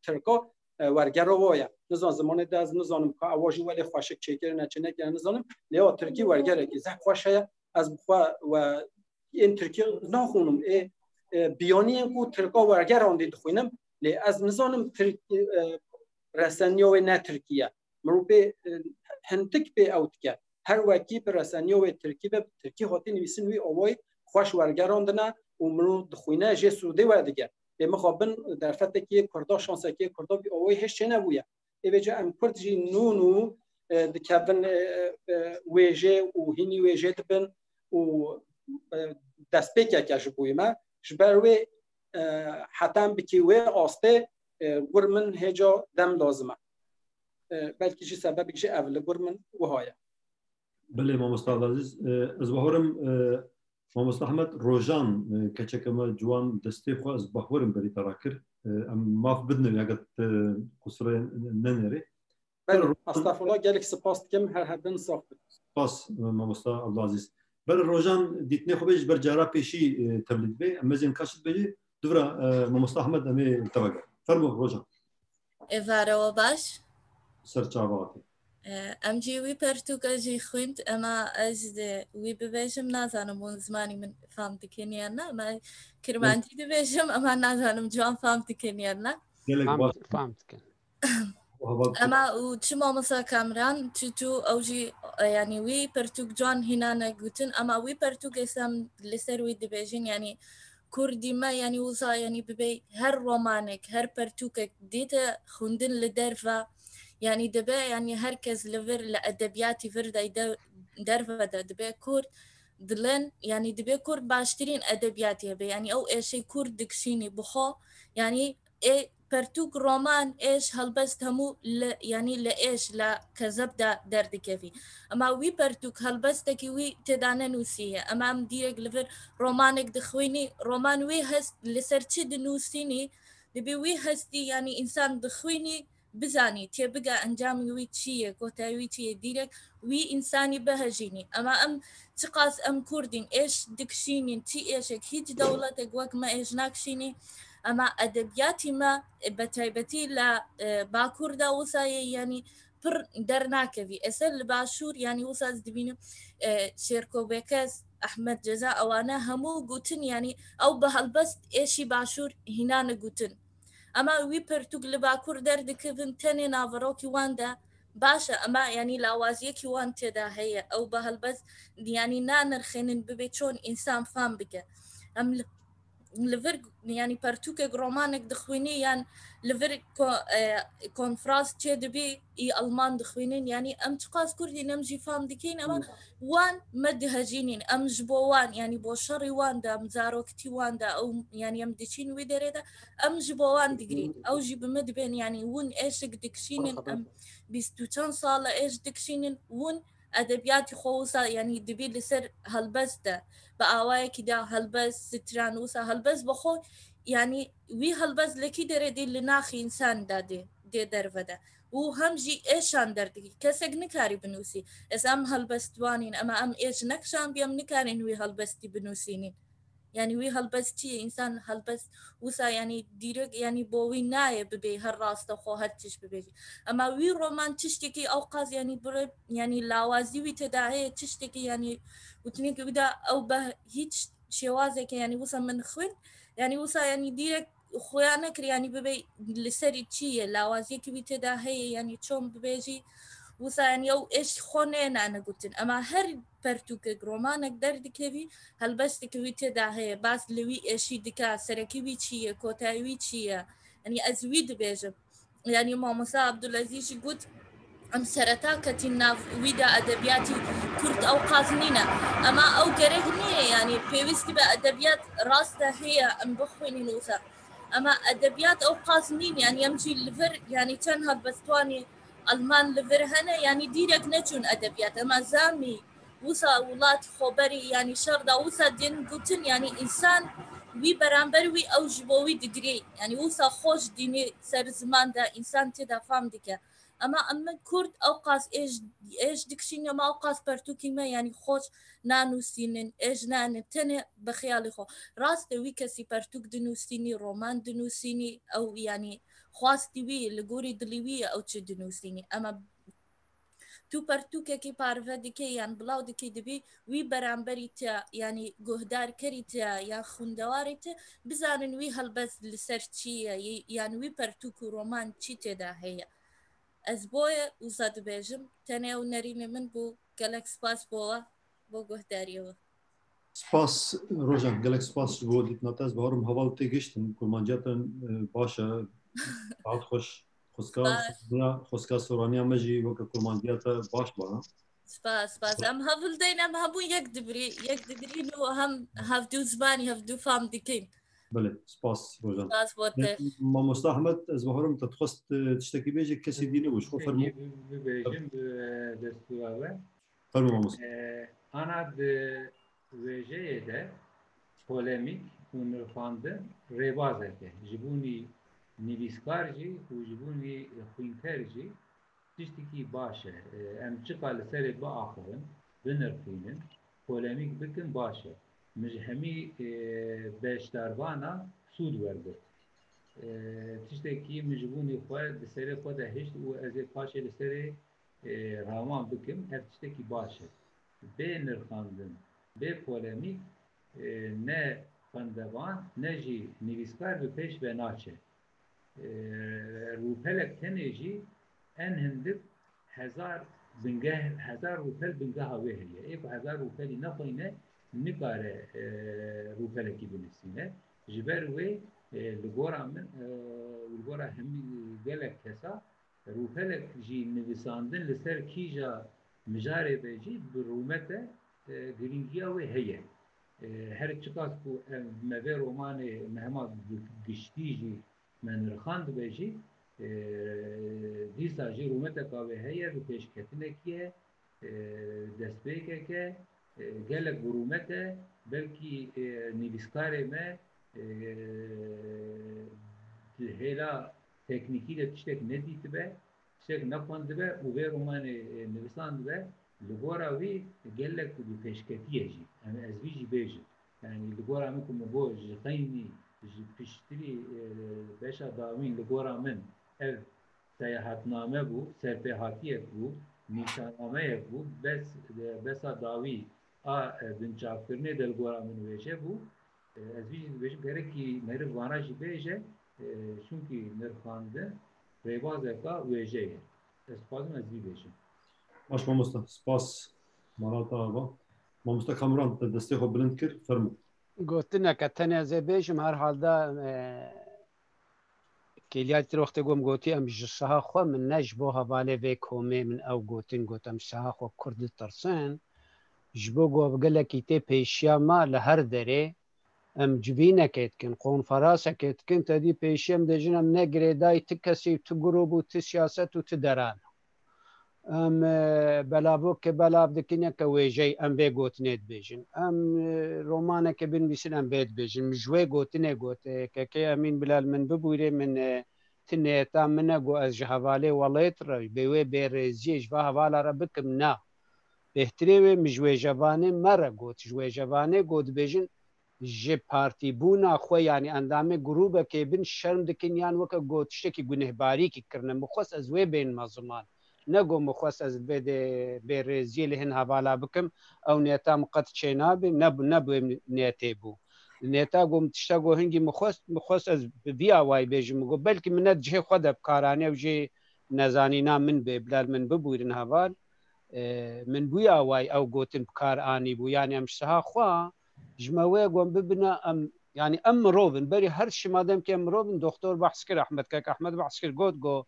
ترکا ورگر وایا نزان زمان ده از نزانم که آواجی ولی خوشک چیکر نچه نکر نزانم لیا ترکی ورگره که زح خوشه از بخوا و این ترکی نخونم بیانی اینکو ترکا ورگر آندی دخوینم لی از نزانم رسانیا و نه ترکیه مروبه هنتک به اوت که هر وکی به رسانیا و ترکی هاتی نویسن وی آوای خوش ورگراندنه و منو دخوینه جه سوده و دیگه مخابن در فتح که کردا شانسه که کردا بی آوای هش چه نبویه ایوجه ام کرد جی نونو دکبن ویجه و هینی ویجه دبن و دست پیکه که جبوی ما جبروی حتم بکی وی آسته گرمن هجا دم لازمه بلکه چی سبب که اول گرمن و هایه بله مامۆستا عزیز ez bahorim مامۆستا Hemed rojan keçeke me ciwan destê xwe ez bahorim berî te rakir em maf bidin eget qusirê nenêrê Estağfurullah gelek spas dikim her bin saf spas مامۆستا Abdulaziz ber rojan dîtinê xwe bê ji ber cara pêşî tevlîd bê em mezên kaşit bêjî dibira مامۆستا Hemed em ê tevege fermo rojan êvarewa baş ser çava hatî ام جی وی پرتوکا جی خوند اما از وی ببیجم نازانم اون زمانی من فهم دکنیان نه ما کرمانجی ببیجم اما نازانم جوان فهم دکنیان نه فهم دکن اما و چما مسا کامران تو اوجی یعنی وی پرتوک جوان هنا نگوتن اما وی پرتوک اسم لسر وی دبیجین یعنی کردی ما یعنی وزا یعنی ببی هر رومانک هر پرتوکک دیتا خوندن لدرفا يعني دبا يعني هركز لفر لأدبياتي فردا درفة دبا كورد دلن يعني دبا كورد باشترين أدبياتي هبا يعني أو إيشي كورد دكشيني بخو يعني إيه برتوك رومان إيش هالبست همو يعني لإيش لا كذب دا درد كيفي أما وي برتوك هالبستكي وي تدانا نوسيه أما أم ديرك لفر رومانك دخويني رومان وي هست لسرچي دنوسيني دبي وي هستي يعني إنسان دخويني بزاني تبقى أنجام وي تشيه كوتا وي تشيه ديرك وي إنساني بهجيني أما أم تقاس أم كردين إيش دكشيني تي إيشك هيج دولتك وك ما إيش ناكشيني أما أدبياتي ما بتايبتي لا باكوردا وصاي يعني بر درناكفي أسأل باشور يعني وصاز دبينو شيركو بيكاس أحمد جزاء وأنا همو قوتن يعني أو بهالبست إيشي باشور هنا نقوتن أما وي برتوك لباكور درد كيفن تاني نافروكي واندا باشا أما يعني لاوازيكي وان تدا هي أو بهالبس يعني نانر خينن ببيتشون إنسان فام بك أم لفرق يعني برتوك رومانك دخويني يعني لفرق كونفراس تشدبي إي ألمان دخوينين يعني أم تقاس كردي نمجي فام دكين أما وان مدهجينين أم جبوان يعني بوشري وان دا مزاروكتي وان دا أو يعني أم ديشين ويدريدا أم جبوان دقرين أو جيب مدبين يعني ون إيشك دكشينين أم بيستوشان صالة إيش دكشينين ون أدبياتي خوصة يعني دبي لسر هالبس ده بأواي كده هالبس سترانوسا هالبس بخو يعني وي هالبس لكي دردي لناخي إنسان دادي دي درفدا وهم جي إيشان دردي كسك نكاري بنوسي إس أم هالبس دوانين أما أم إيش نكشان بيام نكارين وي هالبس دي بنوسينين يعني وي هالبس تي إنسان هالبس وسا يعني ديرك يعني بوي نايب ببي هالراستا خو هالتش ببيجي أما وي رومان تشتكي أوقاز يعني برب يعني لاوازي وي تداعي تشتكي يعني وتنيك بدا أو به هيتش شوازك يعني وسا من خوين يعني وسا يعني ديرك خوانك يعني ببي لسري تشيه لاوازيك وي تداعي يعني تشوم ببيجي وسا يعني أو إيش خونين أنا قلت أما هر برتوك رومانك درد كذي هالبس كذي تداعي بس لوي إيشي دكا سركي وي تشيه كوتاي وي تشيه يعني أزويد بيجم يعني ماموسا عبد العزيز قلت ام سرتا كتنا ويدا ادبياتي كرت او قازنينا اما او قريهني يعني بيوستي بادبيات راسته هي ام بخويني نوثا اما ادبيات او قازنين يعني يمشي لفر يعني تنها بستواني المان لفر هنا يعني ديرك نتشون ادبيات اما زامي وصا ولات خبري يعني شردا وصا دين قلتن يعني انسان وي برامبر وي او جبوي دقري يعني وصا خوش ديني سر زمان دا انسان تدا فام ديكا اما كرد اوقاس ايش دكشين ما اوقاس برتوكي ما يعني خوش نانو سينن ايش نان تنه بخيالي خو راست وي كسي برتوك دنو سيني رومان دنو سيني او يعني خواستي وي لغوري دليوي او تش دنو سيني اما تو برتوك كي بارفا ديكي يعني بلاو ديكي دبي وي برامبري تا يعني جهدار كري تا يا خوندواري تا بزانن وي هالبس لسرتشي يعني وي برتوك رومان تشي تدا هي از بويا وزاد بيجم تاني ونريمي من بو قالك سباس بوا بو قهداريو سپاس روژان گلک سپاس بو دیپناتاز بهارم هوا تی گشتن کرمانجاتن باشه بعد خوش خوسکا سورانیا مجی وک کرمانجاتا باش با سپاس ام هفل دين ام هبو يك دبري نو هم هاف دو زباني هاف دو فام ديكين بله سپاس روژان سپاس بوته ما مستحمد از بهارم تتخست تشتكي بيجي كسي ديني وش خو فرمو بيجم دستوره فرمو مست انا وجه ده polemik ونرفاندن ربازه که جبونی نویسکارجی و جبونی خوینکرجی تشتکی باشه ام چقا لسر با آخرن بنرفینن polemik بکن باشه مش همی بشتروانا سود ورده تشتکی مجبونی خواه لسر خود هشت و از پاشه لسر رامان بکن هر تشتکی باشه به نرفاندن به polemik نه خواندوان نه جی نویسکار به پیش به ناچه روپلک تنه جی ان هندک هزار روپل بنگه هاوه هیه ایک 1000 روپلی نخوینه نکاره روپلکی بنفسینه جبر وی لگورا همی گلک کسا روپلک جی نویساندن لسر کیجا مجاره بیجی برومته گرینگیا وی هیه هر چقدر کو مبه رومان مهما گشتیجی من رخاند بیجی دیسا جی رومت کاوه هیه رو پیشکتنه کیه دست بیگه که گلک رومت بلکی نویسکاره ما هلا تکنیکی ده تشتک ندیت به تشتک نخواند به و به رومان نویساند به لگورا وی گلک دو پیشکتیه جی یعنی از وی جی بیجی یعنی لگورا من کم بو جخینی جی پشتری بشا داوین لگورا من ev seyahatname bu, serpehatiye bu, nişanname bu, besa davi a binçafirne del goramın veje bu. Ez vejim gerek ki merif vana jî beje çünkü nerxande rêbazeka veje. Ez xwazim ez vî bêjim. Baş mamosta, spas malata ava. Mamosta Kamran te destê xwe bilind kir, fermo. Gotineke tenê ez ê bêjim her halda کلیات وقتی گم گوتی ام جسها خو من نج بو حواله و کومه من او گوتم سها خو کرد ترسن جبو گو بگله کیته پیشیا ما لهر دره ام جبینه کتکن قون فراسه کتکن تدی پیشیم دجنم نگره دای تکسی تو گروب و تو سیاست و تو دران ام بلابو که بلاب دکنه که ویجی ام به گوتنید بیجن ام رومانه که بین بیسن ام بید بیجن مجوی گوتنه گوته که امین بلال من ببویره من تنه تا منه گو از جهواله ولایت را بیوی بیرزیج و حواله را بکم نه بهتری و مجوی جوانه مره گوت جوی جوانه گوت بیجن جه پارتی بونا خو یعنی اندامه گروبه که بین شرم دکن یان وکا گوت شکی گنهباری کی کرنه مخص از وی بین مظلمان نگو مخص از به رزیل هن حواله بکم او نیتا مقت چینابی نبو نیتی بو نیتا گم تشتا گو هنگی مخص از بی آوائی بیجم گو بلکه منت جه خود بکارانه و جه نزانینا من بلال من ببویرن حوال من بوی آوائی او گوتن بکار آنی بو یعنی امشتها خواه جمعوه گوم ببنا يعني روبن بري هرش ما دام كان روبن دكتور بحث كر احمد كاك احمد بحث كر قد جو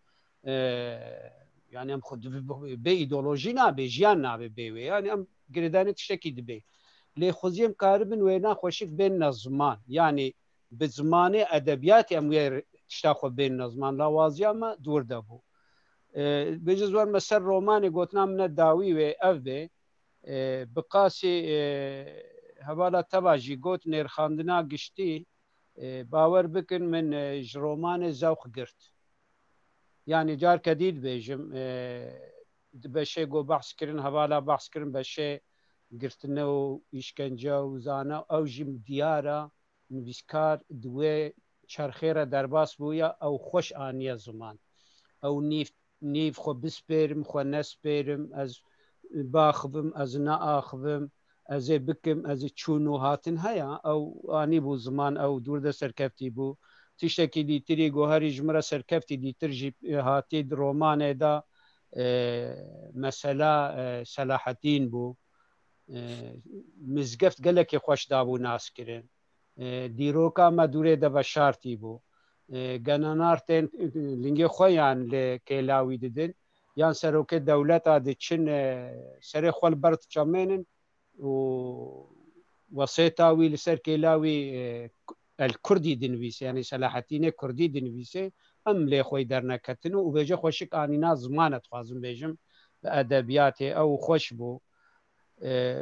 يعني ام خود به ایدئولوژی نابه ژیان نابه به يعني ام گردانه تشتکی دبه لی خوزیم کاربن وینا خوشک بین نظمان يعني بزمان ادبیات ام تشتاخو بین نظمان لاوازیا ما دور دبو بجز ور مثل رومانی گوتنا من داوی و اف به بقاسی هوالا تباجی گوت نرخاندنا گشتی باور بکن من جرومان زوق گرت يعني جار كديد بيجم بشي جو بحث كرن هوالا بحث كرن بشي قرتنا ويشكنجا وزانا او جيم ديارة نفسكار دوي شرخيرة درباس بويا او خوش آنية زمان او نيف خو بسبيرم خو نسبيرم از باخبم از ناخبم از بكم از تشونو هاتن هيا او اني بو زمان او دور ده سركفتي بو تشتكي دي تري جوهري جمره سركفتي دي ترجي هاتي رومانه دا مثلا صلاح الدين بو مزقفت قالك خوش دابو ناس كرين ديروكا ما دوره ده بشارتي بو جنانارتين لنجي خويان لكيلاوي ددن يان سروك دولت عاد تشن سري خول برت جامينن ووصيتاوي لسر كيلاوي الكردي دنويسي يعني صلاح الدين كردي دنويسي ام لي خوي درنا كتنو وبيجي خوشك اني زمانه تخازم بيجم ادبياتي او خوشبو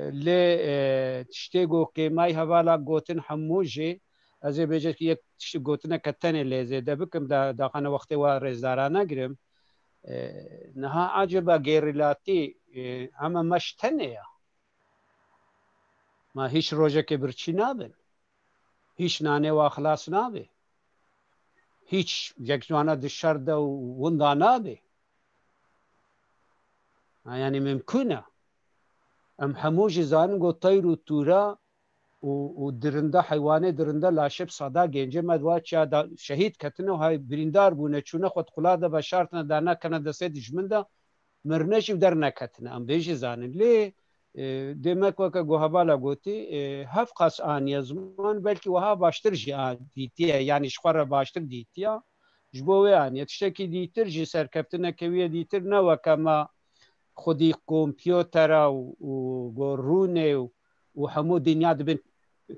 لي تشتيغو كي ماي هوالا غوتن حموجي از بيجي يك غوتنا كتن لي زي دبكم دا خنا وقت ورزدارانه گرم نها عجبه غيرلاتي اما مشتنه ما هیچ روزه که برچی نابن هیچ نانه و اخلاص نابه هیچ یک جوانا دشار ده و وندا نابه يعني ممكنه ام حموج زان گو طير و تورا و درنده حیوانه درنده لاشب صدا گنجه مدوا چا شهید کتنه و های بریندار بونه چونه خود قلاده بشارتنه دانا کنه دسته دجمنده مرنش در نکتنه ام بیش زانن لی demek vaka gohabala goti haf qas aniye zaman belki waha baştır ji ditiye yani şxara baştır ditiye jbo ve aniye tişteki ditir ji serkeftine keviye ditir ne vaka ma خودی کامپیوتر و گرونه و همو دنیا دبن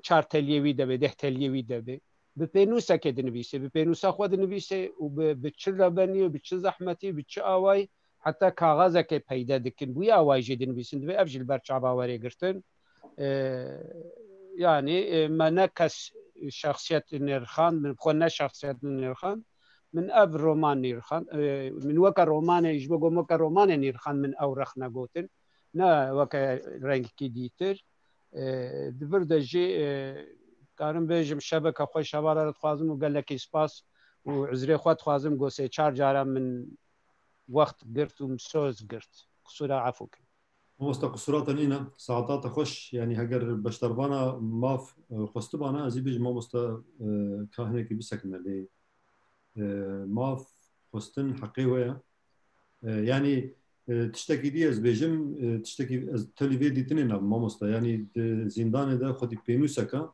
4 تلیوی دبه 10 تلیوی دبه به پینوسا که دنویسه به پینوسا خود دنویسه و به چه ربانی و به چه زحمتی به چه آوای حتی کاغذه که پیدا دکن بوی آوای جه دنویسن دبه افجل برچابا وری گرتن يعني ما نكس شخصية نيرخان من بخونا شخصية نيرخان من أب رومان نيرخان من وكا رومان يجبو وكا رومان نيرخان من أورخنا قوتن نا وكا رنگ كي ديتر دبر دجي كارم بيجم شبكة خوي شبارة تخوازم وقال لك إسباس وعزري خواه تخوازم قوسي 4 جارة من وقت قرت ومسوز قرت قصورة عفوك موستا قصورات نينا ساعات خوش يعني هجر بشتربانا ماف خستبانا ازي بيج موستا كاهنه كي بسكنا لي ماف خستن حقيقه يعني تشتكي دي از بيجم تشتكي از تلفي دي تنينا موستا يعني زندان ده خدي بينوسكا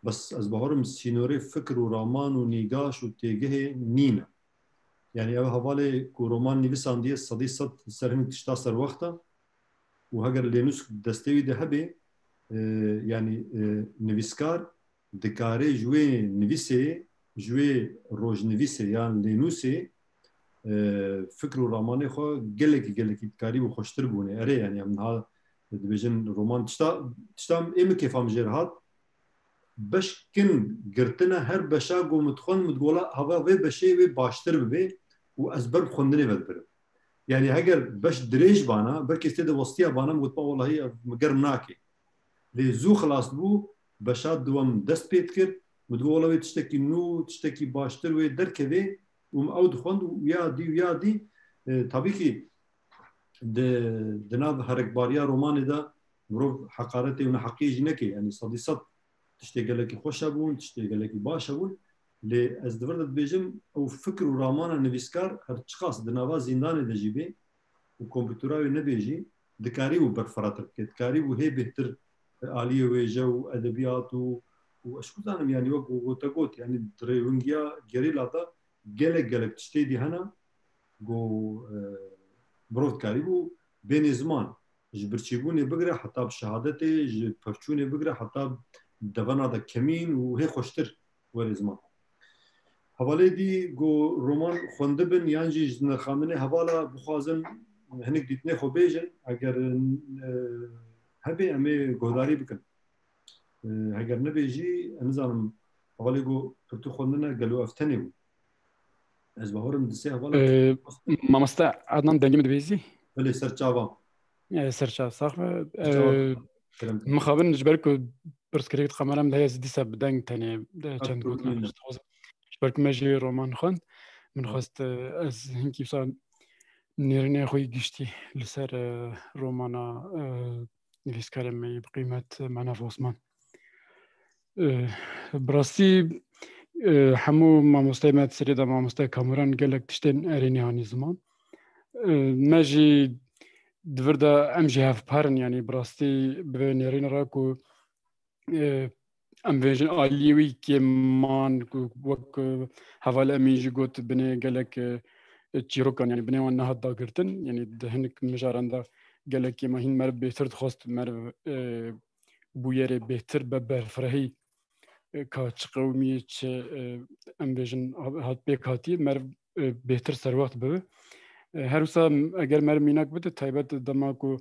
بس از بهارم سينوري فكر ورامان ونيقاش وتيجه نينا يعني او حواله كو رومان نيفسان دي صديصه سرهم تشتاصر وقتا وهجر لينوس دستوي ده هبه يعني نويسكار دكاري جوي نويسي جوي روج نويسي يعني لينوسي فكر روماني خو جلك دكاري وخشتر بونه اري يعني من هذا دبيجن رومان تشتا ام كيف ام جرهات باش كن قرتنا هر بشا قو متخون متقولا هوا وي بشي وي باشتر ببي واسباب خوندني بدبر يعني هجر باش دريج بانا بركي استيد وسطيا بانا متبا والله مقرناكي لي زو خلاص بو بشاد دوام دست بيت كر متقولا وي تشتكي نو تشتكي باشتر وي دركبي ومعود خوند ويا دي طبيعي كي دناب هرك باريا روماني دا مرو حقارتي ونحقيج نكي يعني صديصات تشتكي لك خوش ابون تشتكي لك باش ابون لي از دورت بيجم او فكر ورامانا نويسكار هر تشخاص دنابا زندان دجيبي وكمبيوتراوي نبيجي دكاري وبرفراتر دكاري وهي بهتر آلية ويجو ادبيات واشكو زانم يعني وقوت يعني دريونجيا جريلاتا جلك تشتي دي هنا جو برود کاری بو بین زمان جبرچیبونی بگره حتی بشهادتی جبرچونی بگره حتی دونا دا کمین و هی خوشتر ور زمان حواله دی گو رومان خونده بن یانجی نخاندنی حوالا بخوازن هنگ دیتنه خو بیجن اگر هبه امی گوداری بکن اگر نبیجی انزانم حواله گو پرتو خوندنه گلو افتنی بود از بهارم دسته حوالا مامستا عدنان دنگی مدبیزی بله سرچاوان سرچاو صاحب مخابن جبركو برسكريت خمرم ده يزدي سب دنگ تاني چند گوتنا جبرك مجي رومان خان من خواست از هنكي بسا نيرني خوي گشتي لسر رومانا نفيس كلمة بقيمة مناف عثمان براسي همو ماموستای سريدا ماموستای كاموران گلك تشتين اريني هاني زمان مجي دوردا ام جي هاف بارن يعني براستي بنيرين راكو ام فيجن اليوي كيمان وك حوالي امي جي قوت بني قالك تشيروكان يعني بني وانا هدا قرتن يعني دهنك مجارندا قالك كيما هين مر بيتر خواست مر بويري بيتر ببر فرهي كاتش قومي ام فيجن هات بيكاتي مر بيتر سروات به هر وسا اگر مر میناک بده تایبت دماکو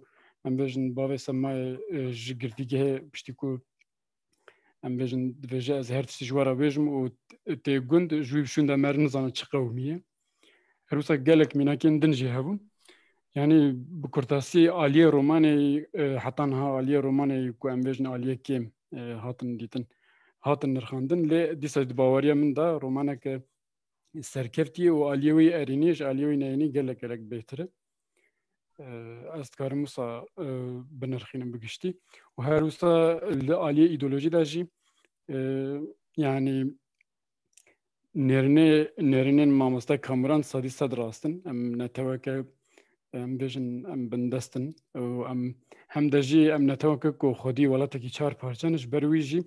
ام بجن باوی سمای جگردیگه پشتیکو ام بجن دوجه از هر تسی جوارا بجم و تی گوند جوی بشونده مر نزانه چه قومیه هر وسا گلک میناکین دنجی هبون یعنی بکرتاسی آلیه رومانی حتی ها آلیه رومانی کو ام بجن آلیه کم هاتن دیتن هاتن نرخاندن لی دیسا دباوریا من دا رومانه که سرکفتی و آلیوی ارینیش آلیوی نینی گلک گلک بهتره است کارم وسا بنرخینم بگشتی و هر وسا آلیه ایدولوژی داشی يعني نرنين مامستا كامران صدي صدراستن ام نتوكا ام بيجن ام بندستن و ام هم دجي ام نتوكا كو خودي ولاتكي چار پارچنش برويجي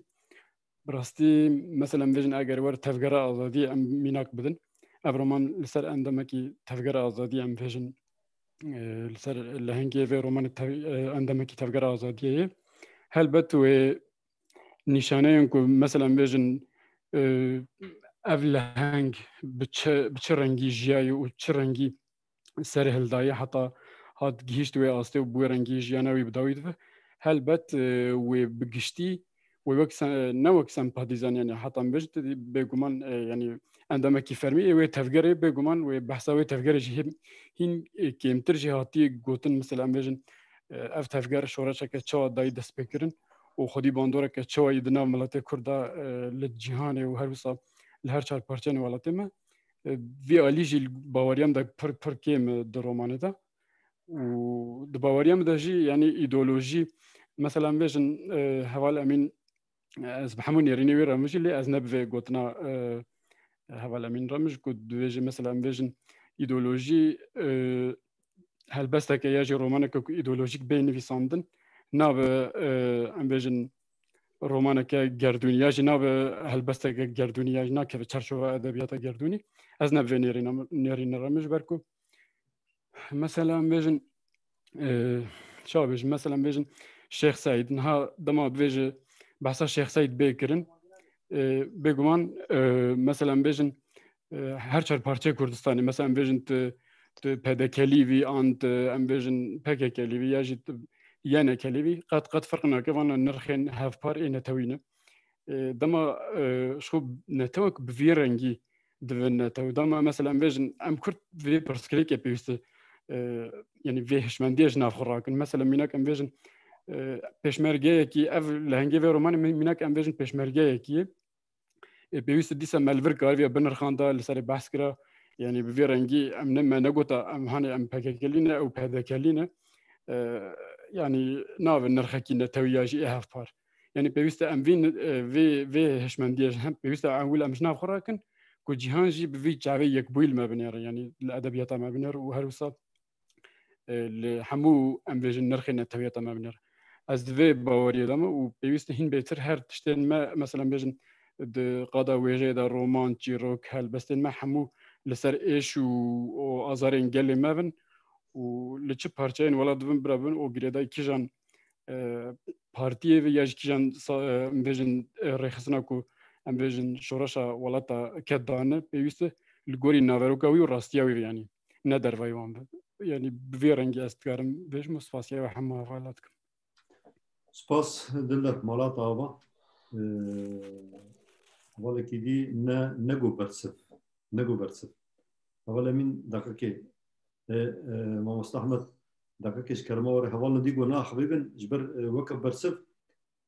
براستي مثلا بيجن اگر ور تفگرا آزادی ام میناک بدن ابرومان لسر اندمكي تفگرا آزادی ام بيجن لسر لهنگي في رومان اندمكي تفگرا آزادی هل بتو نشانه كو مثلا بيجن اول هنگ بچه رنگی جیای و چه رنگی سر هلدایی حتی هات گیشت و آسته و بو رنگی جیانوی بداوید و هل بت و بگشتی و وقت نه سمپاتیزان یعنی حتی بجت بگمان یعنی عندما کی فرمی و تفکر بگمان و بحثای تفکر جهیم هین کمتر جهاتی گوتن مثلا بجن اف تفکر شورش که چه دای دست بکرن و خودی باندوره که چه ایدنا ملت کردا لجهان و هر وسا لهر چهار پارچه نوالته ما وی آلیجی باوریام دا پر کم در رومانه دا و د باوریام دا جی یعنی ایدئولوژی مثلا بيجن هوال امين از بحمون يريني ويرا مش اللي از نبفي قوتنا هوال امين رمج كود بيجي مثلا بيجن ايديولوجي هل بس هكا يجي رومانك ايديولوجيك بين في صندن ناب ام بيجن رومانك گردونی يجي ناب هل بس هكا گردوني يجي نا كيف تشرشوا ادبيات گردوني از نبفي نيرين رمج بركو مثلا بيجن شو بيجن مثلا بيجن الشيخ سعيد نها دما بيجي بحث الشيخ سعيد بكرن بگمان مثلا بيجن هر چهار پارچه کردستانی مثلا بيجن پیدا کلیوی آنت ام بيجن پک کلیوی یا جت یعنی کلیوی قد فرقنا كمان نرخين هاف بار این توینه دما شو نتوك بفيرنجي دفن تو دما مثلا بيجن ام كرت في برسكريك بيست يعني فيهش من ديج نافخراكن مثلا ميناك ام بيجن پشمرگه کی اف لهنگی و رومان میناک ام بيجن پشمرگه کی بيست ديسا مالفر کاروی بنرخاندا لسر بحث کرا يعني بفيرنجي ام نما نگوتا ام هاني ام پاککلینا او پادکلینا يعني ناو نرخکی نتویاجی اف بار يعني بيست ام فين في هشمن ديج هم بيست اول ام جناف خراكن كو جهانجي بفي جاوي يكبويل ما بنير يعني الادبيات ما بنير وهروسا لحمو ام بيجن نرخنا تويات ما بنير از دوی باوری دام و پیوسته هین بهتر هر تشتن ما مثلا بيجن د قادا ویژه دا رومان چیروک هل بستن ما همو لسر ایش و آزارین گلی ما بن و لچ پارچین ولا دبن برابن او گریدا کیجان پارتیه و یاج کیجان امبیجن رخصنا کو امبیجن شورشا ولاتا کدانه پیوسته لگوری ناوروکاوی و راستیاوی یعنی نه دروای وان یعنی بویرنگ استکارم بیش مصفاسیه و حما حوالاتکم سپاس دلت مالات آبا ولی که دی نگو برسف اولا من دقیقه ما مستحمد دقیقش کرما وره حوالا دیگو نا حبیبن جبر وقف برسف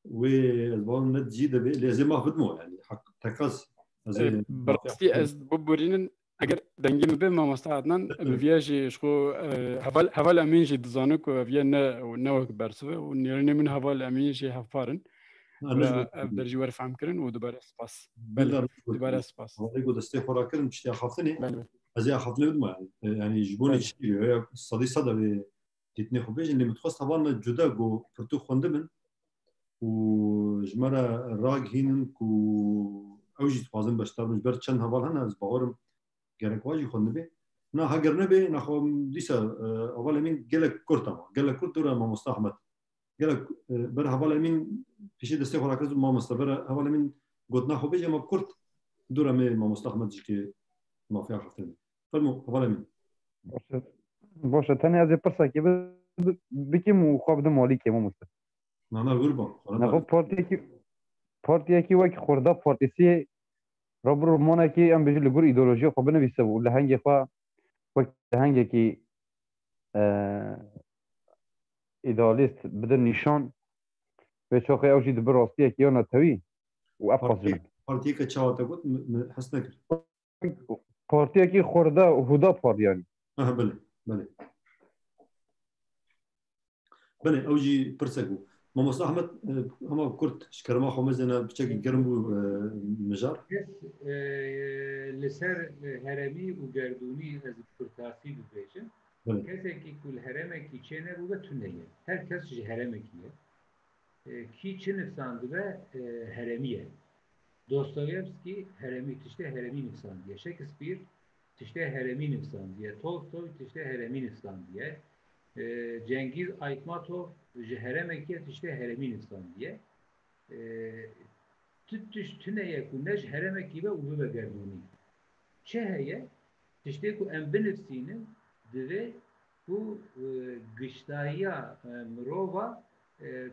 و البان ندجيده لازم ما بدمو يعني حق تكاز برستي از ببورين اگر دنگي به ما مستعدن بفياجي شو حوال امين جي دزانك وفينا ونوك برسف ونيرني من حوال امين جي حفارن درجي ورف عم كرن ودبر سباس دبر سباس يقول دستي خورا كرن بشتي خافتني ازي خافتني بدمو يعني يجبوني شيء صدي صدى تتني خبيج اللي متخصص طبعا جدا جو فرتو خوندمن وجمرة راج هينن كو اوجي توازن بشتر مش بر چند حوال هنا از باورم گرک واجی خوندبه نه هاگر نبه نخوام دیسا اول امین گلک کرتما گلک کرت دور ما مستحمد گلک بر حوال امین پیش دسته خورا کرد ما مستبر حوال امین گوت نخو بجه ما کرت دور ما مستحمد جی که ما فيها خفتني فرمو حوال امین باشه تنی از پرسا که بکیم و خواب دم مالی که ما مست نه قربان نه پارتی کی وقت خورده پارتیسی رابر مانا کی ام بجل گور ایدئولوژی خو بنویسه و لهنگ خو وقت لهنگ کی ایدئالیست بدن نشان به چاخه اوجی دبر راستی کی انا توی و افقاز پارتی که چاوته بود حس نکرد پارتی کی خورده هدا پار یعنی بله اوجی پرسگو ما مصطفى احمد هما كرت شكرما خمزنا بشكل جرمو مجار لسر هرمي وجردوني از كرتاسي ببيجن كذا كي كل هرمه كي چنه بو بتونيه هر کس هرمه کیه کی چه نفسانده به هرمیه دوستویevski هرمی تشته هرمی نفسانdiye شکسپیر تشته هرمی نفسانdiye تولستوی تشته هرمی نفسانdiye cengiz aytmatov heremeki tişte heremi nefsandiye tütüş tüneye ku nej heremeki ve uvu ve gerduni çeheye tişte ku embe nefsinin deve bu gıştaya mrova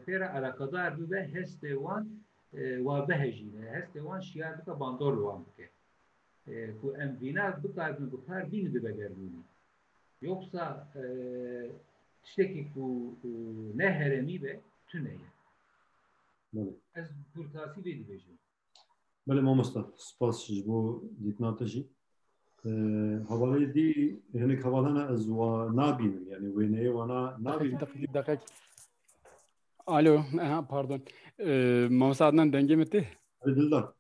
pera alakadar ve hestevan ve behejine hestevan şiadika bandor van ke ku embina bu kalbin bu kar bin de gerduni yoksa tişteki ku ne heremi ve tüneye. Ez kurtasi ve dibejim. Bale mamosta spas jbo ditnataji. Havale di henek havalana ez wa nabinim yani ve ne wana nabim. Dakika. Alo, pardon. Mamosta Adnan denge mitti? Dildar.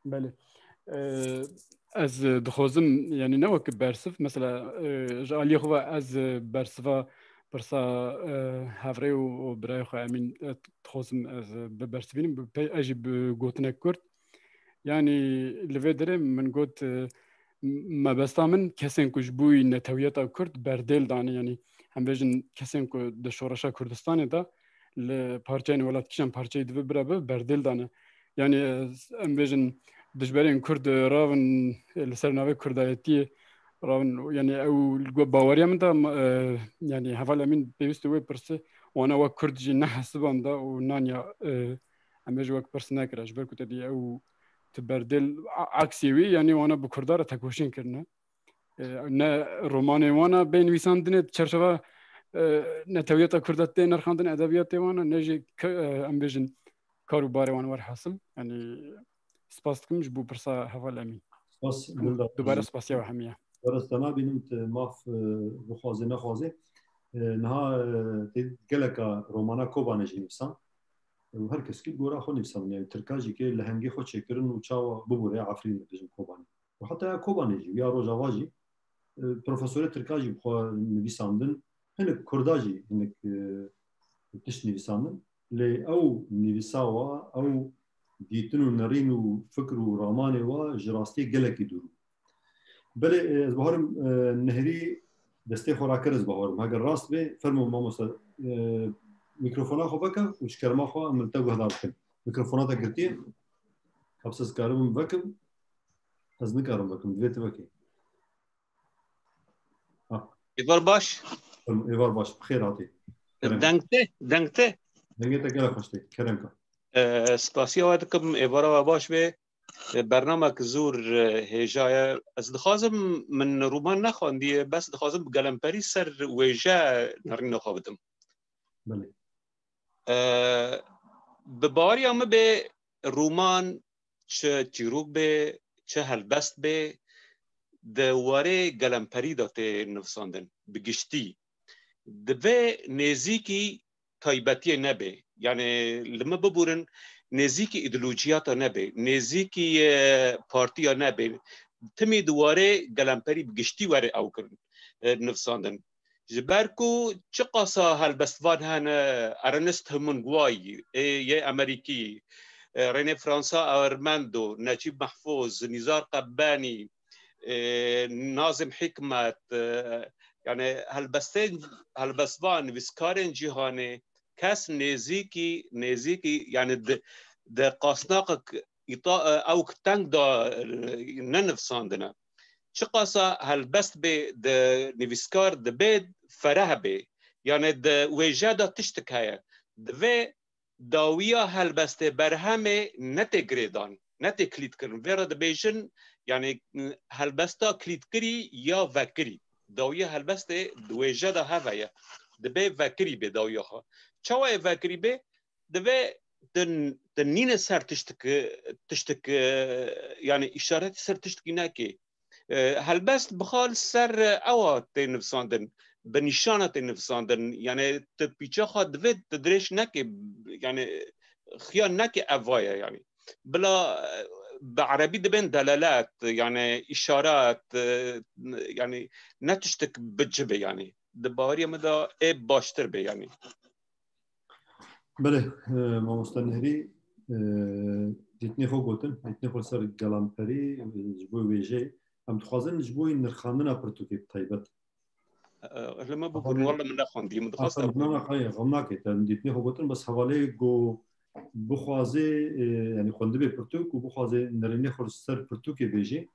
Bale. از دخوازم یعنی نه وقت برسف مثلا جالی خو از برسفا برسا هفره و برای خو امین دخوازم از برسفینم به اجی بگوتنه کرد یعنی لودره من گوت ما بستامن کسین کش بوی نتویت کرد بردل دانه یعنی هم بجن کسین کو دشورشا کردستان دا ل پارچه ولات کشان پارچه دو برابر بردل دانه یعنی هم بجن دجبرين كرد راون لسرناوي كردايتي راون يعني او باوريا من دا يعني حوالا من بيستوي برسه وانا وا كرد جي نحسبان دا ونانيا امج وك برسنا كراش بركو تدي او تبردل عكسيوي يعني وانا بكردار تكوشين كرنا نا روماني وانا بين ويساندنه تشرشوا نتويتا كرداتي نرخاندن ادبيات وانا نجي امبيجن كارو باري وانا ور حاصل يعني سپاس کمش بو پرسا حوال امی سپاس دوباره سپاسیا و همیه درست ما بینمت ماف بخوازه نخوازه نها گلکا رومانا کوبا نجی نفسان و هر کس که گورا خو نفسان یعنی ترکاجی که لهنگی خود چکرن و چاوا ببوره عفرین بجن کوبانی و حتی کوبا نجی یا روجاواجی پروفسور ترکاجی بخوا نویساندن هنک کرداجی هنک تش نویساندن لی او نویساوا او دیتن و نرین و فکر و رامانه و جراستی گلکی دورو بله از بهارم نهری دستی خوراکرز باورم اگر راست به فرمو ما مثلا میکروفونا خو بکن و شکرما خو من تو هدار کن میکروفونات گرتی خبسز کارم بکم از نکارم بکم دویت بکی ایوار باش ایوار باش بخیر هاتی دنگته گله خوشتی کرم کن سپاسی آوادکم ایوارا باش به برنامه زور هجای از دخوازم من رومان نخواندی بس دخوازم گلمپری سر ویجا نرین نخوابدم بله به باری همه به رومان چه تیروک به چه هلبست به دواره گلمپری داته نفساندن بگشتی دوه نزیکی تایبتی نبه یعنی لما ببورن نزیکی ایدئولوژیات نبه نزیکی پارتی نبه تمی دواره گلمپری بگشتی واره او کرن نفساندن جبرکو چه قصا هالبستوان هن ارنست همونگوای یه امریکی رین فرانسا ارمندو نجیب محفوظ نزار قبانی ناظم حکمت یعنی هالبستوان ویسکارن جهانی کس نزیکی یعنی د قاسناق او کتنگ دا ننفساندنه چه قاسا هالبست به د نویسکار د بید فرح به یعنی د ویجه دا تشتکایه دوی داویا هالبست برهمه نت گریدان نت کلید کرن ویرا د بیجن یعنی هالبستا کلید کری یا وکری داویا هالبست د ویجه دا هوایه د بی وکری به داویا ها چاوه وکری به دوی د نین سر تشتک یعنی اشارت سر تشتکی نکی هلبست بخال سر اوات نفساندن به نشانات نفساندن یعنی تپیچه خواه دوید تدریش نکی یعنی خیان نکی اوایه یعنی بلا بعربی دبین دلالات یعنی اشارات یعنی نتشتک بجبه یعنی دباری مدا ای باشتر به یعنی بله ماموستا نهری دیتنی خو گوتن دیتنی خو سر گلامپری جبوی ویجه ام تخوازن جبوی نرخاندنا پرتوکی تایبت لما بقول والله من نخوندی متخصص نه خیلی غم نکرد دیتنی خو گوتن بس حواله گو بخوازه یعنی خونده به پرتوک و بخوازه نرینی خور سر پرتوکی ویجه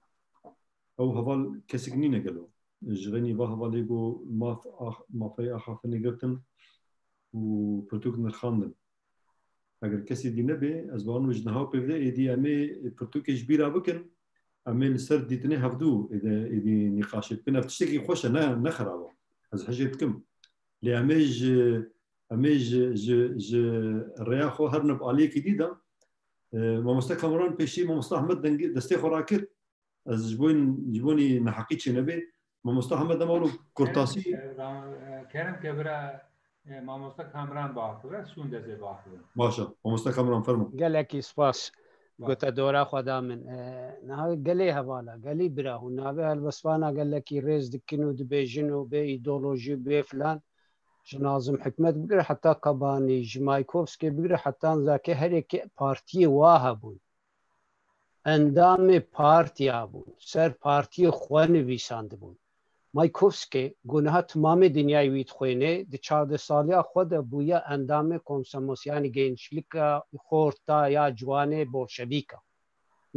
او حوال کسی کنی نگلو جغنی با حواله گو مافای آخافه نگرتن و پرتوک نرخاندن اگر کسی دی نبه از بانو جنها پیوده ایدی امی پرتوکش بیرا بکن امی لسر دیتنی هفدو ایدی نقاشت بنا بتشتکی خوشه نه خرابه از حاجت کم لی امیج ریا خو هر نب آلیه که دیدم مامستا کامران پیشی مامستا احمد دسته خوراکر از جبونی نحقی چی نبه مامستا احمد دمالو کرتاسی کرم کبرا مامۆستا کامران باخورە سوون دەزێ باخورن باشە مامۆستا کامران فەرمو گەلێکی سپاس گوتە دۆرا خۆدا من ناوی گەلێ هەواڵە گەلی برا و ناوێ هەلبەسوانە گەلێکی ڕێز دکن و دبێژن و بێ ئیدۆلۆژی بێ فلان نازم حکمت بگرە حتا قەبانی ژمایکۆفسکی بگرە حتان زاکە هەرێکی پارتی وا هەبوون ئەندامی پارتیا بوون سەر پارتی خۆ نویساند بوون مایکۆفسکی گونەها تمامی دنیای ویت خوێنێ دی 14 ساڵیا خۆ دەبوویە ئەندامی کۆمسەمۆسیانی گەنجلیکە خۆرتا یا جوانێ بۆڵشەویکە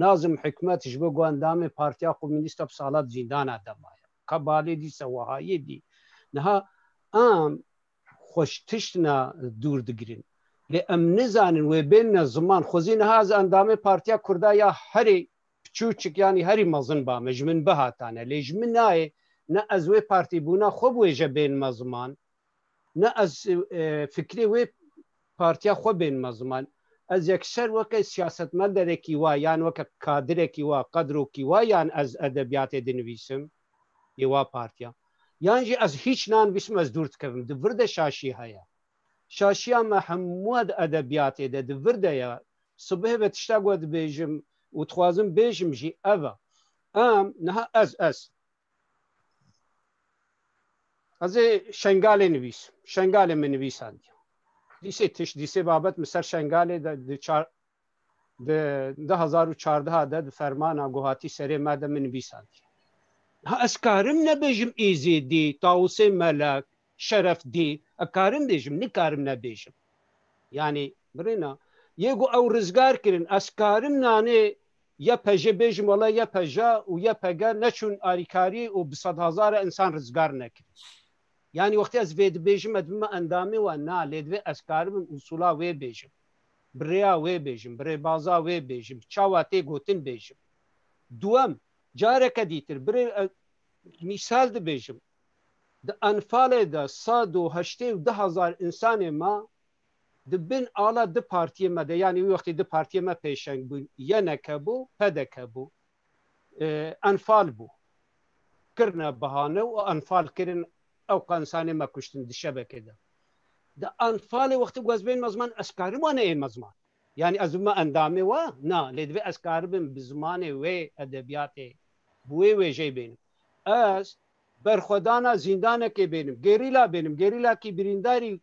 نازم حکمەتش بۆ گواندامی پارتیا کۆمونیستە بساڵات زیندانە دەمایە قەباڵێ دی سەوەهایە دی نەها ئەم خۆش تشتە دوور دگرن لێ ئەم نزانن وێ بێنە زمان خۆزی نەها ئەز ئەندامی پارتیا کووردا یا هەرێ بچووچکیانی هەری مەزن بامە ژمن بەهاتانە لێ ژمن نایە نه از وی پارتی بونا خوب ویجه بین مزمان نه از فکری وی پارتیا خوب بین مزمان از یکسر وکه سیاستمدار کی وا یان وکه کادر کی وا قدر کی وا یان از ادبیات دنویسم یوا پارتیا یان جی از هیچ نان ویسم از دورت کردم د ورده شاشی هيا شاشیا محمود ادبیات د ورده یا صبح به تشتاقود بیجم و تخوازم بیجم جی اوا نه از از شنگال نویس شنگال من نویساند دیسه بابت مثل شنگال د 2014 د فرمان گوهاتی سری ماده من نویساند ئەسکارم نەبێژم ئیزێدی تاوسێ مەلەک شەرەف دی ئەکارم بێژم نکارم نەبێژم یعنی برێنە یەگو ئەو ڕزگارکردن ئەسکارم نانێ یە پەژە بێژم وەڵا یە پەژە و یە پەگە نەچوون ئاریکاری و 100,000 ئینسان ڕزگار نەکرد یعنی وەختی ئەس vê dibêjim me dibime endamê we na lê divê ez karibim usûla wê bêjim birêya wê bêjim birêbaza wê bêjim çawa tê gotin bêjim duem careke dîtir birê mîsal dibêjim di enfalê de 180,000 insanê me dibin ala di partiyê me de yanî wî wextê di partiyê me pêşeng bûn yeneke bû pedeke bû enfal bû kirine bihane û enfal kirin ew insanê me kuştin di şebekê de di enfalê wextî gwezbên mezman ez karim wane ê mezman yani ez bime endamê we na lê divê ez karibim bi zimanê wê edebiyatê bi wê wêjeyê bênim ez berxwedana zindanekê bênim gerîla bênim gerîlakî birîndarî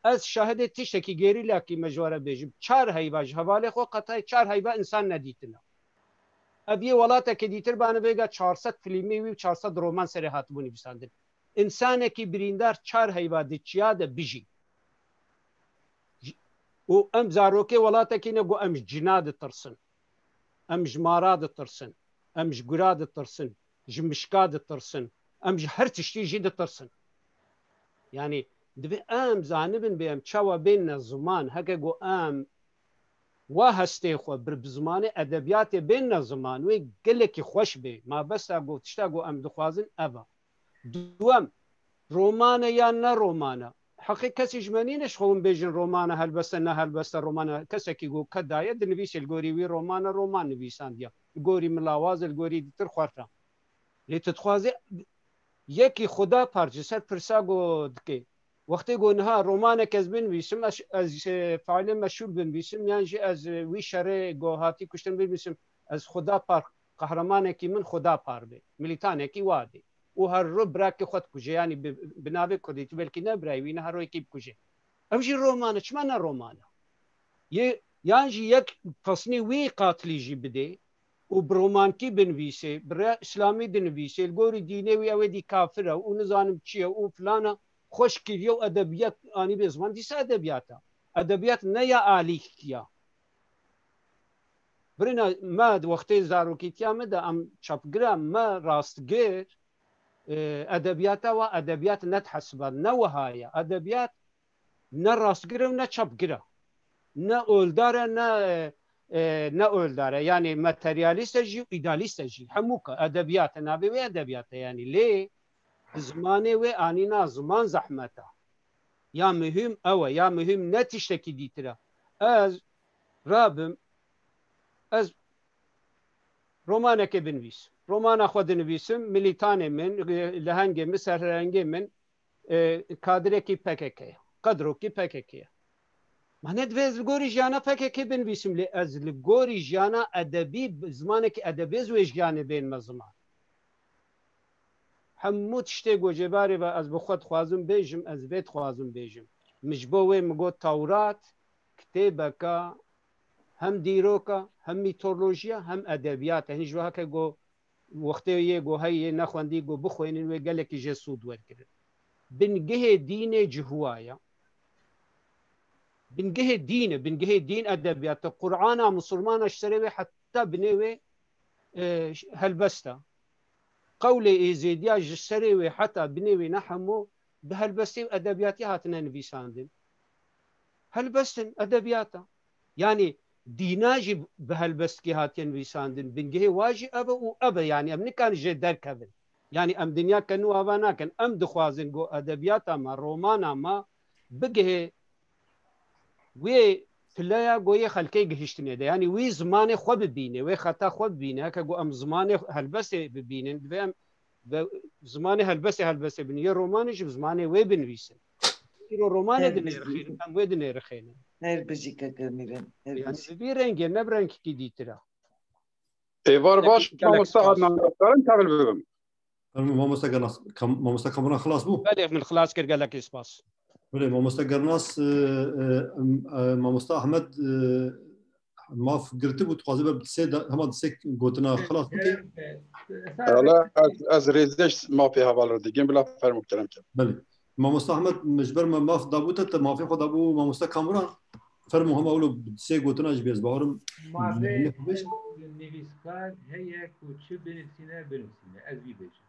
ez şahidê tiştekî gerîlakî me ji were bêjim 4 heyva ji hevalê xwe qetayê 4 heyva insan nedîtine ev yê welatekê dîtir bane vêga 400 filmê wî 400 roman serê hatibû nivîsandin insanekî birîndar 4 heyva di çiya de bijî û em zarokê welatekî ne got em ji cina ditirsin em ji mara ditirsin em ji gura ditirsin ji mişka ditirsin em ji her tiştî jî ditirsin yani divê em zanibin bê em çawa bêne ziman heke got em wa hestê xwe bir bi zimanê edebiyatê bêne ziman wê gelekî xweş bê mabesta got tişta got em dixwazin ev e دوم رومانه یا نه رومانه حقیقت کسی جمعنینش خوون بیجن رومانه هلبسته نه هلبسته رومانه کسی که گو کدایه دنویس الگوری وی رومانه رومان نویسان دیا گوری ملاواز الگوری دیتر خورتا لیتت خوازه یکی خدا پرجسر پرسا گو دکی وقتی گو نها رومانه کز بنویسم از فعال مشهور بنویسم یعنی از وی شره گوهاتی کشتن بنویسم از خدا پر قهرمانه کی من خدا پر بی ملیتانه کی وادی و هر رو براک خود کجه یعنی بنابه کردی تو بلکی نبرای وی نه هر روی کی بکجه امجی رومانه چما نه رومانه یعنی یک فصنی وی قاتلی جی بده و برومان کی بنویسه برای اسلامی بنویسه الگوری دینه وی اوی دی کافره و نزانم چیه و فلانه خوش کریه و ادبیات آنی به زمان دیسه ادبیات نه یا عالی کیا برنا ما وقتی زاروکیتیا مده ام چپگرام ما راستگیر ادبیات و ادبیات نتحسب نه وهايه ادبیات نه راستگره و نه چپگره نه اولداره نه اولداره یعنی ماتریالیست جی و ایدالیست جی هموکا ادبیات نابی و ادبیات یعنی لی زمانه و آنینا زمان زحمته یا مهم اوه یا مهم نتیشتکی دیتره از رابم از رومانه که بنویس رومان خود نویسم ملیتان من لهنگ من سرهنگ من کادره کی پککه قدرو کی پککه من دوز لگوری جانا پککه بنویسم لی از لگوری جانا ادبی زمانه که ادبی زویش جانه بین مزمان همو تشتی گوجباری و از بخود خوازم بیجم از بیت خوازم بیجم مجبوه مگو تورات کتابکا هم دیروکا هم میتولوژیا هم ادبیات هنی جوها که گو وقتی یه گوهی نخوندی گو بخوینین و گلکی جسود ورکرد بنگه دین جهوایا بنگه دین ادبیات قرآن مسلمان اشتری حتی بنوی هلبستا قول ایزیدیا جسری حتی بنوی نحمو به هلبستی ادبیاتی هاتنا نویساندن هلبستن ادبیاتا یعنی دیناجی به هلبست کی هاتین ویساندن بنگه واجی ابا و ابا یعنی ام نکان جه درکبن یعنی ام دنیا کنو ابا نکن ام دخوازن گو ادبیات ما رومان ما بگه وی فلایا گوی خلکی گهشتنه ده یعنی وی زمان خو ببینه وی خطا خو ببینه که گو ام زمان هلبست ببینن و زمان هلبست ببینه رومانش زمان وی بنویسن رو رومان دنیرخین ام وی دنیرخینه Her bezika kamiren. Yani bir rengi ne renk ki ditira. Var baş mamusta adnan daftarın tabil bugün. مامۆستا کەمڕان خلاص بوو بەێ من خلاص کرد گەلەکەی سپاس بڵێ مامۆستا گەرناس مامۆستا ئەحمەد ماف قرتب وتقاضي بسيد هم تسك قوتنا خلاص اوكي لا از ريزش ما في حواله دیگه بلا فرمو کردم که بله ما مصطفى احمد مجبر ما ماف دابوت ما في خد ابو ما مصطفى كامران فرمو هم اولو بسي قوتنا جبيز باورم ما في نویسکار هي کوچه بنویسینه از بی بشه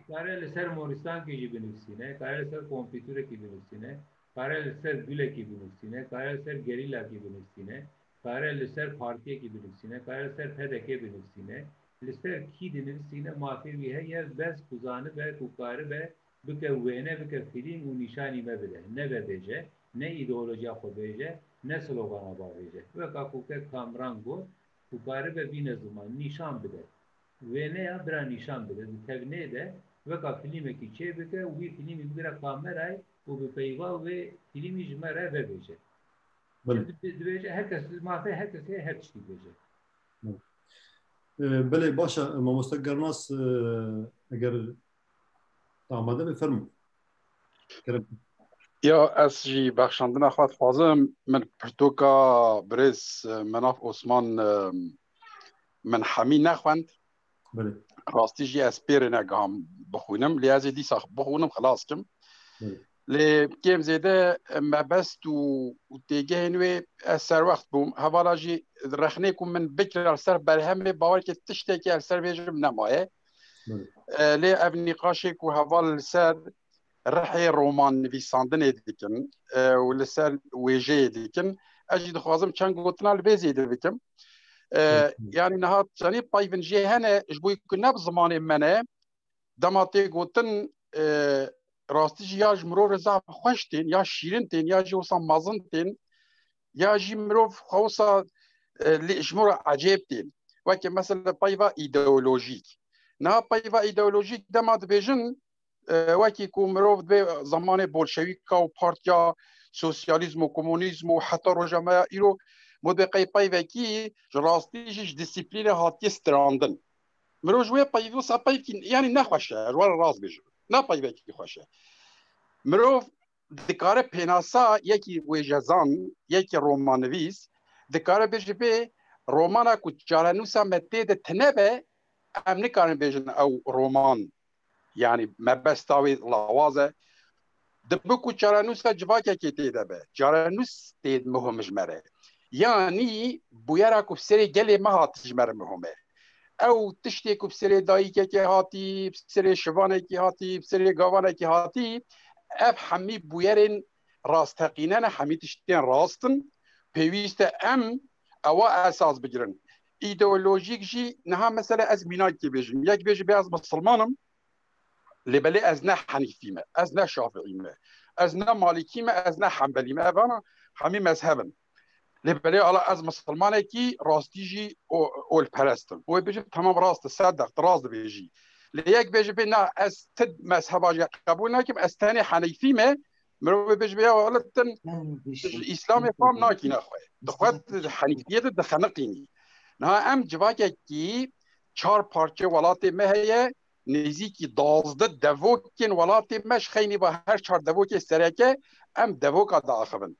کاره لسر مورستان کی بنویسینه کاره لسر کامپیوتر کی بنویسینه کاره لسر گوله کی بنویسینه کاره لسر گریلا کی بنویسینه کاره لسر پارتی کی بنویسینه کاره لسر پدکه بنویسینه لسر کی بنویسینه مافی وی هي بس کوزانه به کوکاره به بک وینه بک فیلم و نشانی بده نه بده نه ایدئولوژی خو بده نه سلوگان با بده و کوکه کامران گو کوکاره به بین زمان نشان بده وینه یا برا نشان بده تبنه ده و کا فیلمی کی چه بده و وی فیلمی بگیره کامرای و به پیوا و فیلمی جمره بده بله هر کس ما هر کس هر چی بده بله باشه ما مستقرناس اگر آماده بفرمو یا از جی بخشندن خواهد خوازم من پرتوکا برز مناف عثمان من حمی نخوند بله راستی جی از پیر نگام بخونم لیازی دی ساخ بخونم خلاص کم لی کم زیده مبست و دیگه هنوی سر وقت بوم حوالا جی رخنه کم من بکر سر برهمه باور که تشته که سر بیجم نمایه لی او نقاشه که حوال سر رحي رومان نویساندن دیکن و لسر ویژه دیکن اجی دخوازم چند گوتنا لبیزی دیکم یعنی نهات جانی پایونجی هنه جبوی کنه بزمان منه دماتی گوتن راستی جی یا جمرو رزا خوشتین یا شیرین تین یا جی وصا مازن تین یا جی مرو خوصا جمرو عجیب تین وکی مثلا پایوا ایدئولوژیک نه پایوا ایدئولوژیک دمات بیجن وکی که مروف به زمان بولشویکا و پارتیا سوسیالیزم و کمونیزم و حتی روژامه ایرو مدقی پایوکی راستیش دیسیپلین هاتی استراندن مروف جوی پایوی سا پایوکی یعنی نخوشه روال راز بیجن نه پایوکی خوشه مروف دکاره پیناسا یکی ویجزان یکی رومانویس دکاره بیجه به رومانا که جارنوسا متید تنبه ام نکارن بیجن او رومان يعني ما بستاوي لوازه دبكو جارانوس جواكا كي تيدا به جارانوس تيد مهم جمره يعني بويراكو بسري جلي ما هات جمره مهمه او تشتيكو بسري دايكا كي هاتي بسري شوانه كي هاتي بسري غاوانه كي هاتي اب حمي بويرين راستقيننا حمي تشتين راستن بيويست ام او اساس بجرن ايديولوجيك جي نها مثلا از ميناك كي بيجن ياك بيجي بياز مسلمانم لبلي ازنا حنيفي ما ازنا شافعي ما ازنا مالكي ما ازنا حنبلي ما انا حمي مذهبا لبلي على از مسلمانه كي راستيجي او البرستن هو بيجي تمام راست صدق راست بيجي ليك بيجي بينا از تد مذهبا قبول نكم از ثاني حنيفي ما مرو بيجي بيا ولتن الاسلام فهم ناكي نخوي دخوت حنيفيه دخنقيني نا ام جواكي كي چهار پارچه ولاته ما هي نزیکی 12 دوکین ولاتی مش خیلی با هر 4 دوک سرکه ام دوکا داخبن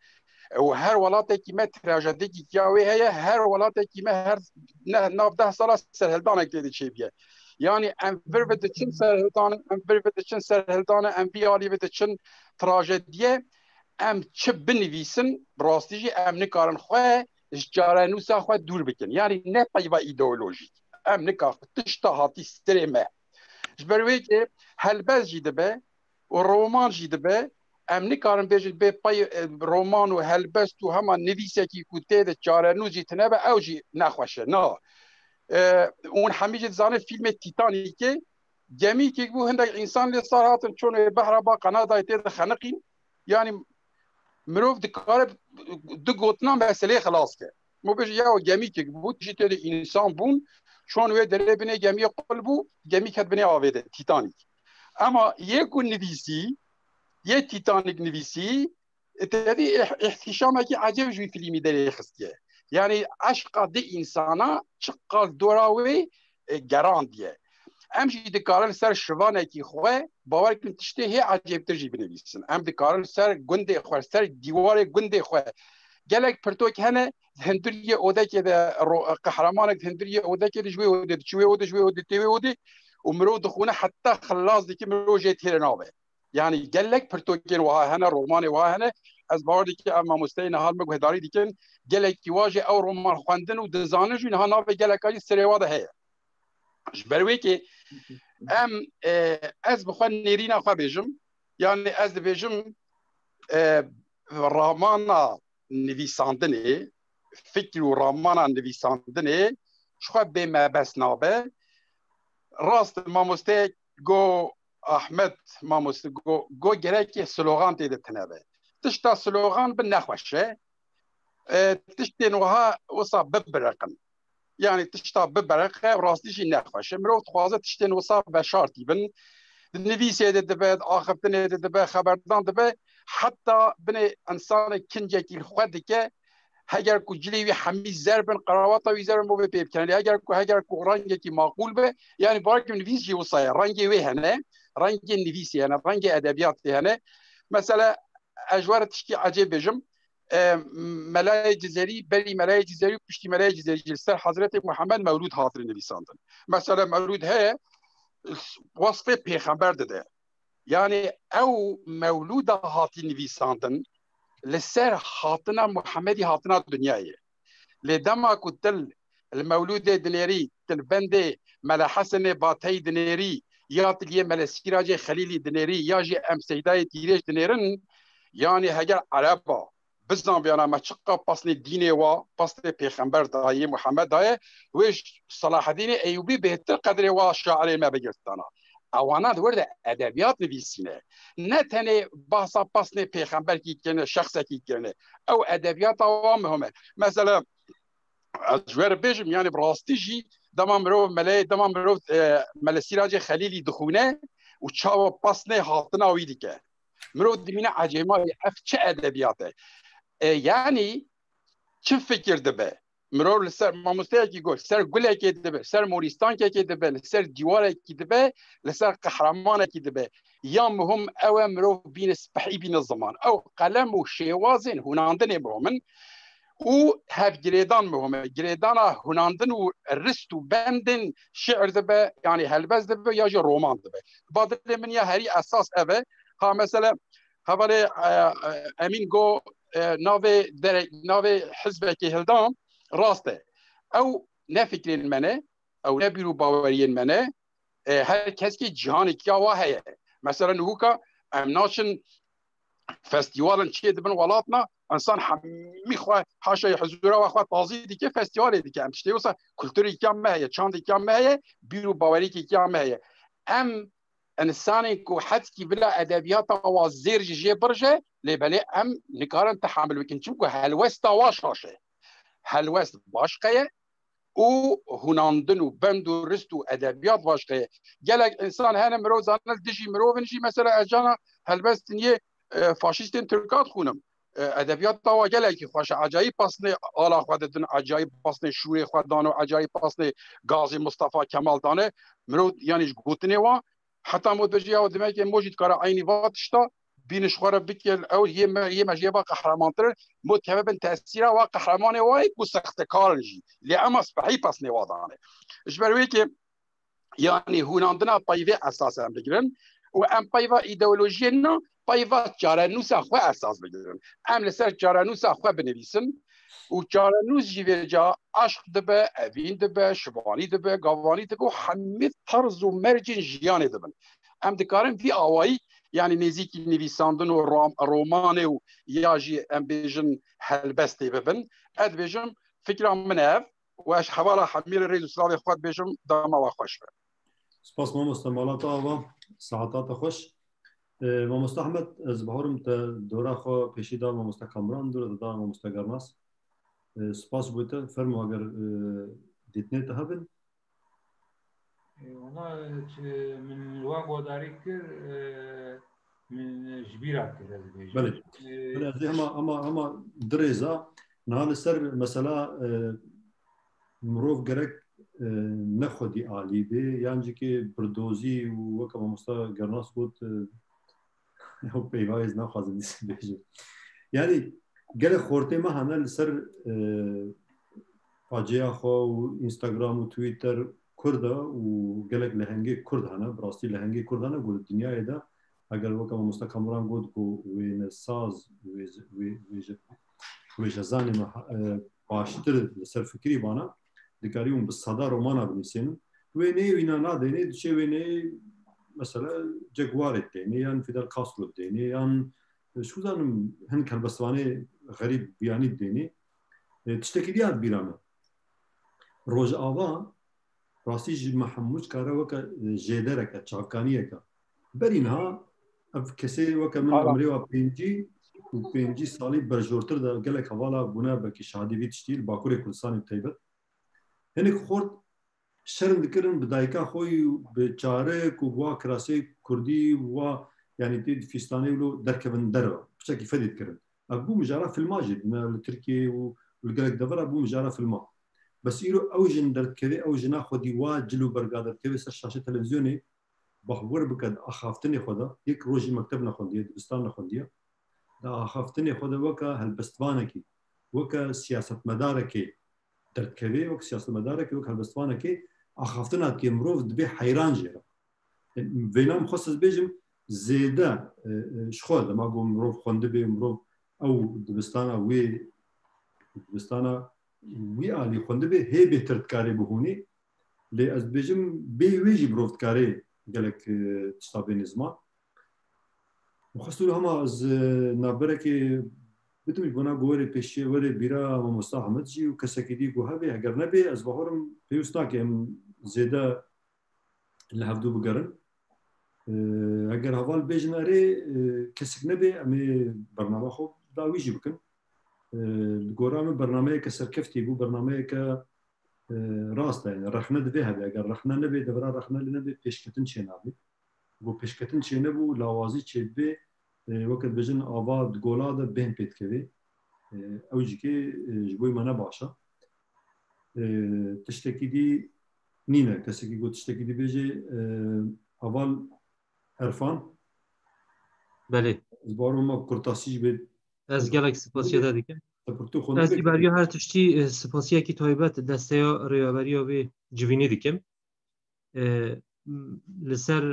و هر ولاتی که ما تراژدی کی کیاوی هي هر ولاتی که ما هر 19 سال سرهلدان کدی چی بیه یعنی ام وربت چن سرهلدان ام وربت چن سرهلدان ام بیالی بت چن تراژدی ام چه بنویسن براستیجی ام نکارن خو جارانوسا خو دور بکن یعنی نه پایوا ایدئولوژیک ام نکاف تشتهاتی استرمه جبروی که هلبز جیده به و رومان جیده به ام نکارن بیجید به پای رومان و هلبز تو همان نویسه کی کوته ده چارنو جیتنه به او جی نخوشه نه اون همیشه زانه فیلم تیتانیکه گمی که بو هندک انسان لسار هاتن چون بحر با قنادای تید خنقین یعنی مروف دکار دو گوتنام مسئله خلاص که مو بیجید یا گمی که بو جیته انسان بون چون وی دره بینه گمی قلبو گمی کد بینه آویده تیتانیک اما یکو نویسی یه تیتانیک نویسی اتدی احتشامه که عجب جوی فیلمی داره خستیه یعنی عشق دی انسانا چقدر دوراوی گراندیه امجی دکارن سر شوانه کی خواه باور کن تشته هی عجب تر جی بنویسن ام دکارن سر گنده خواه سر دیوار گنده خواه gelek pertok hene هندرية أودا كده قهرمانك هندرية أودا كده شوي أودا شوي أودا شوي أودا تي أودا ومرو دخونه حتى خلاص ديك مرو جيت هنا نابه يعني قال لك برتوكين وها هنا روماني وها هنا از باوردی که اما مستعین حال مگه هداری دیکن گله کی واژه او رومان خواندن و دزانش نه ناو گله کاری سریواده هه جبروی که ام از بخوان نیرینا خو بجم yani از بجم رامانا نویساندنه فکر و رامانا نویساندنه شخوا به مبس نابه راست ماموسته گو احمد ماموسته گو گرک سلوغان تیده تنبه تشتا سلوغان بالنخوشه تشتي نوها وصا ببرقن يعني تشتا ببرقه راستي شي نخوشه مرو تخوازه تشتي وصا بشارتي بن النبيسي دبا اخفتني دبا خبردان دبا حتى بني انسان كنجكي الخدك هاجر کو جلوی حمی زربن قراوات و زربن مو به كان هاجر کو رنگی معقول به يعني بارك نویس جي وصاي رنگي وي هنا رنگي نویسي هنا رنگي ادبيات هنا مثلا اجوار تشكي عجيب بجم ملاي جزري بلي ملاي جزري بشتي ملاي جزري جلسر حضرت محمد مولود حاضر نویساندن مثلا مولود هي وصف پیغمبر ده يعني او مولود هاتي نویساندن لسر حاطنا محمدي حاطنا دنياي لدما كتل المولود دنيري تلبند ملا حسن باتي دنيري يا تلي ملا سيراج خليلي دنيري يا جي ام سيداي تيريش دنيرن يعني هجر عربا بزن بيانا ما تشقى باسني ديني وا باسني پیغمبر داي محمد داي وش صلاح الدين ايوبي بهتر قدر وا شاعر ما بجستانا اوانا دورد ادبیات نویسینه نه تنه بحثا پاسنه پیغمبر کی کنه شخص کی کنه او ادبیات عوام همه مثلا اجور بجم يعني براستيجي دمام رو ملاي دمام رو ملا سراج خليلي دخونه وتشاو باسنه هاتنا ويديكه مرو دمينا عجيمه اف چه ادبياته يعني چه فكر دبه مرور لسر ماموسته کی گل سر گله کی دبه سر مورستان کی دبه لسر دیواره کی دبه لسر قهرمان کی دبه یا مهم او مرو بین سبحی بین الزمان او قلم و شوازن هناندن مهمن و هف جريدان مهمه جريدان هناندن و رست و بندن شعر دبه يعني هلبز دبه یا رومان دبه بعد من يا هري اساس اوه ها مثلا خبر امين جو ناوي حزب کی هلدام راسته او نه فکر منه او نه بیرو باوری منه هر کس که جهان کیا واه مثلا هوکا ام ناشن فستیوالن چی دبن ولاتنا انسان حمی خو حاشا حضور و خو تازی دیگه فستیوال دیگه ام چتی وسا کلتوری کم مه چاند کم مه بیرو باوری کی کم مه ام انسان کو حد کی بلا ادبیات و زیر جه برجه لبلی ام نکارن تحمل وکن چونکو هلوستا واشاشه هلوست باشقه او هناندن و بند و رست و ادبیات باشقه گلک انسان هنه مرو زانل دجی مرو بنجی مثلا اجانا هلوست نیه فاشیستین ترکات خونم ادبیات تا گلکی خوش عجایب پاسنه آلا خودتن عجایب پاسنه شوی خوددان و عجایب پاسنه غازی مصطفی کمال دانه مرو یعنی گوتنه و حتی مود بجی او دمه که موجود کار عینی واتشتا بینش خوره بکل او یه مجیبا قهرمانتر مود که ببین تأثیره و قهرمان وای کو سخت کارنجی لی اما صبحی پس نوادانه اجبروی که یعنی هوناندنا پایوه اساسا بگیرن و ام پایوه ایدئولوژی نه پایوه چارنوس خو اساس بگیرن ام لسر چارنوس خو بنویسن و چارنوس جیوه جا عشق دبه اوین دبه شبانی دبه گاوانی دبه و همه طرز و مرجن جیانه دبن ام دکارن وی آوایی يعني نزيكي نویساندن و رومان و یا جی ام بیجن هلبستی ببن اد بیجم فکرم مناف واش حوالا حمیر رئیس اسلامی خود بیجم داما و خوش بر سپاس ماموستا مالاتا و ساعتات خوش ماموستا احمد از بهارم تا دورا خو پیشیدا ماموستا کامران دور دا ماموستا گرناس سپاس بوده فرمو اگر دیتنه تا هبن والله من الواقع داري كر من جبيرة كده بله بله اما دريزا نهال السر مثلا مروف جرك نخدي عالي بي يعني كي بردوزي وكما مستا جرناس بود هو بيوايز نخازم بيجي يعني gelek xortê me hene li ser faciya xwe û Instagram û Twitter Kurd e û gelek lehengê Kurd hene bi rastî lehengê Kurd hene got dinyayê de eger weka Mamoste Kamran got ku wê saz wê ji zanê me baştir li ser fikrî bana dikarî hûn bi seda romana binîsînin wê neyê wîna nadênê diçe wê neyê mesela Cegwarê tênê yan Fidel Castro tênê yan şu zanim hin helbestvanê xerîb biyanî tênê tiştekî diya bîra me rojava rastî ji me hemû kare weke jêdereke çavkaniyeke berî niha ev kesê weke min emirê wa pêncî salî berjortir de gelek hevala bûne bekî şadî vî tiştî li Bakurê Kurdistanê taybet hinek xort şerm dikirin bi dayika xwe bi çarek û wa kirasê Kurdî wa yani tê Fistanê wilo derkevin derve piçekî fedê dikirin ev bû mijara filma jî li Tirkiye û li gelek devera bû mijara filma bes îro ew jin derdkevê ew jina xwedî wa cil û berga derdkevê ser şaşê televizyonê baxwer bike axaftinê xwe de yek rojî mekteb nexwendiye dibistan nexwendiye di axaftinê xwe de weka helbestvanekî weka siyasetmedarekê derdkevê wek siyasetmedarekê wek helbestvanekê axaftina kê mirov dibe heyran jê re vêna min xwest ez bêjim zêde ji xwe dema got mirov xwendibe mirov ew dibistana wî alî xwendibe hê bêhtir dikarê bihûnê lê ez dibêjim bê wê jî mirov dikarê gelek tişta bênê ziman xwest hema ez navberekê bidim bona gorê pêşiye werê bîra Mamoste Hemed jî û kesekî dî got hebe eger nebe ez bahorim pêwîst nake em zêde li hevdû bigerin eger heval bêjin erê kesik nebe em ê bername xwe dawî jî bikin li gora min bernameyeke serkeftî bû bernameyeke rast e rexne divê hebe eger rexne nebê devra rexne li nebê pêşketin çê nabê got pêşketin çê nebû lawazî çê dibê weke dibêjin ava di gola de bên pê dikeve ew jîkê ji bo me ne baş e tiştekî dî nîne kesekî got tiştekî dî bêje heval Erfan belê ez barom me kurtasî jî bê ez gelek spasiye de dikim ez î beriya her tiştî spasiyekî taybet desteya rêveberiya wê civînê dikim li ser